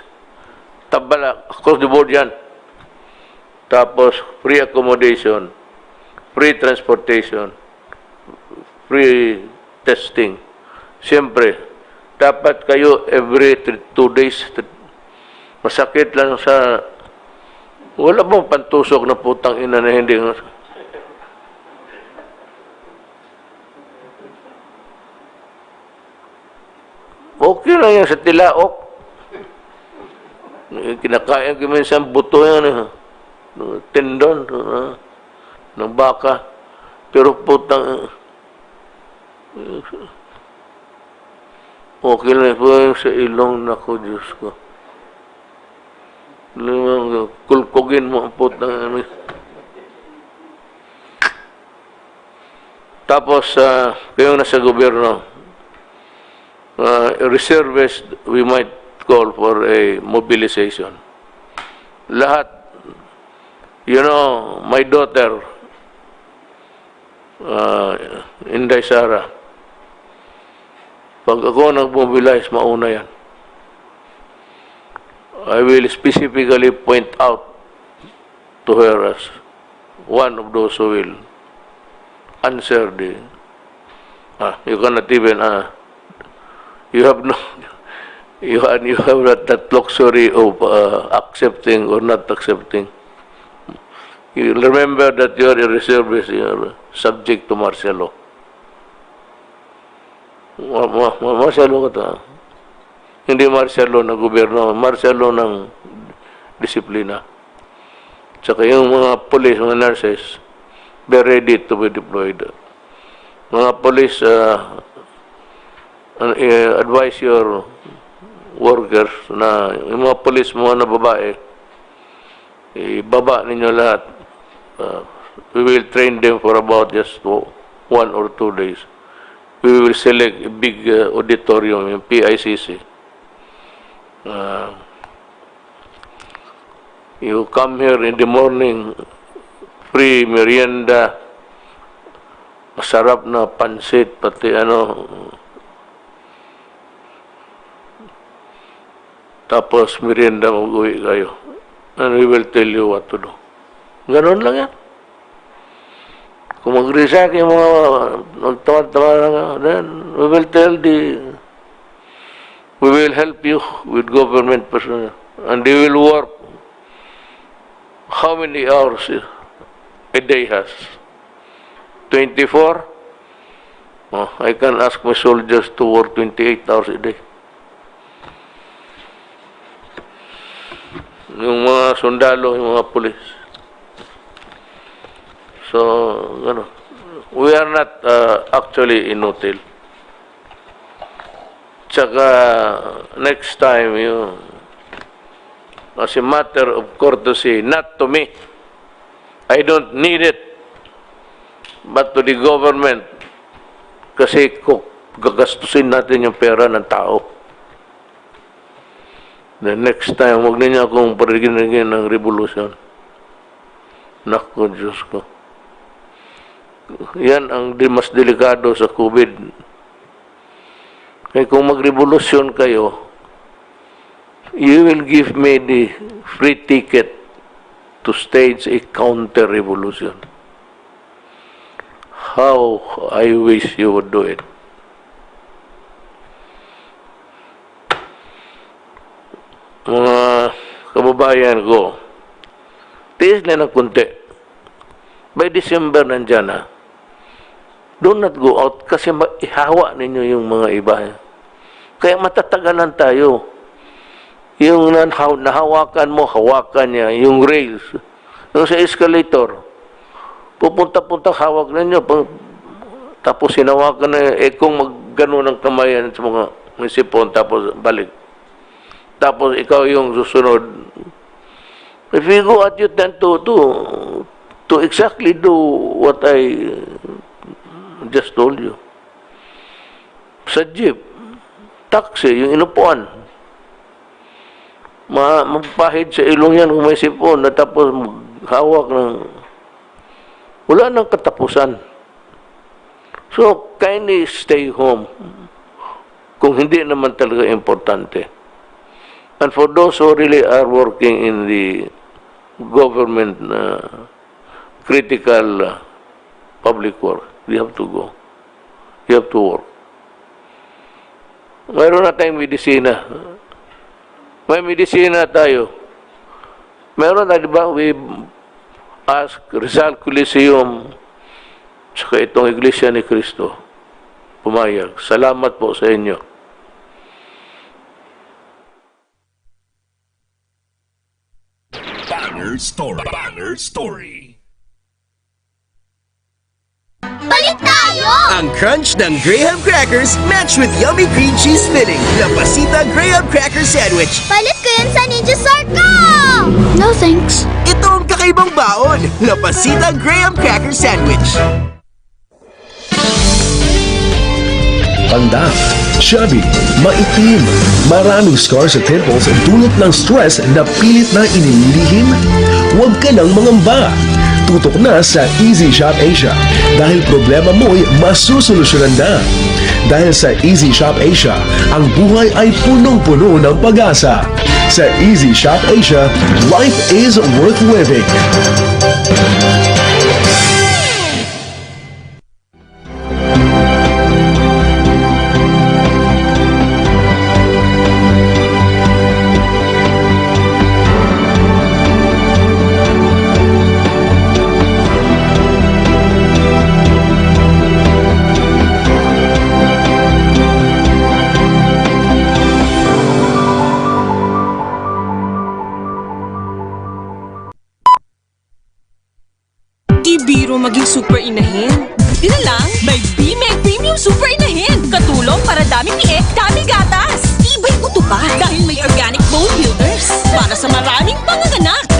tabala, across the board yan. Tapos, free accommodation, free transportation, free testing. Siyempre, dapat kayo every 2 days, masakit lang sa, wala bang pantusok na putang ina na hindi. Okay lang yan sa tilaok. Kinakain ko minsan buto yan, tendon ng baka. Pero putang, okay lang po yung sa ilong na ko, Diyos ko. Kulkugin mo ang putang. Tapos, kayong nasa gobyerno, reservists, we might call for a mobilization. Lahat, you know, my daughter, Inday Sara, pag ako nag-mobilize, mauna yan. I will specifically point out to her as one of those who will answer the, you cannot even, you have no, you have not that luxury of accepting or not accepting. You remember that you are a reservist, you are subject to martial law. Martial law ka ta. Hindi martial law ng gobyerno, martial law ng disiplina. Tsaka yung mga police, mga nurses, be ready to be deployed. Mga police, advise your workers na yung mga police mo na babae, ibaba ninyo lahat. We will train them for about just 1 or 2 days. We will select a big auditorium, yung PICC. You come here in the morning, free merienda, masarap na pansit, pati tapos merienda, mag-uwi kayo. And we will tell you what to do. Ganon lang yan. Kung mag-resack yung mga magtawa-tawa lang, then we will help you with government personnel. And they will work how many hours a day has? 24? Oh, I can ask my soldiers to work 28 hours a day. Yung mga sundalo, yung mga pulis. So, we are not actually inutil. Tsaka, next time, as a matter of courtesy, not to me, I don't need it, but to the government, kasi gagastusin natin yung pera ng tao. The next time, huwag niya akong parigin-rigin ng revolution. Naku, Diyos ko. Yan ang mas delikado sa COVID. Kaya kung magrevolusyon kayo, you will give me the free ticket to stage a counter-revolution. How I wish you would do it. Mga kababayan ko, tiis na ng kunti. By December nandyan na. Do not go out kasi ihawa ninyo yung mga iba. Kaya matatagalan tayo. Yung nahawakan mo, hawakan niya. Yung rails. Yung sa escalator, pupunta-punta, hawak ninyo. Tapos hinawakan na, kung maggano ng kamayan sa mga sipon, tapos balik. Tapos ikaw yung susunod. If you go at you tend to exactly do what I just told you. Sa jeep, taxi, yung inupuan. Magpahid sa ilong yan kung may sipon na tapos hawak ng... Wala nang katapusan. So, kindly stay home kung hindi naman talaga importante. And for those who really are working in the government critical public work, you have to go. You have to work. Mayroon na tayong medisina. May medisina tayo. Meron na, di ba, we ask Rizal Coliseum saka itong Iglesia ni Cristo pumayag. Salamat po sa inyo. Banner Story. Balik tayo! Ang crunch ng Graham Crackers match with yummy cream cheese filling. La Pasita Graham Cracker Sandwich. Palit ko yan sa Ninja Star ko! No thanks. Ito ang kakaibang baon. La Pasita Graham Cracker Sandwich. Tanda, chubby, maitim, maraming scars at temples dulot ng stress na pilit na inililihim? Huwag ka nang mangamba. Tutok na sa Easy Shop Asia dahil problema mo'y masusolusyonan na. Dahil sa Easy Shop Asia, ang buhay ay punong-puno ng pag-asa. Sa Easy Shop Asia, life is worth living. Di biro maging super inahin. Di na lang, may BMEG Premium Super Inahin. Katulong Katulong para daming piek, daming gatas. Tibay buto pa dahil may organic bone builders para sa maraming panganganak.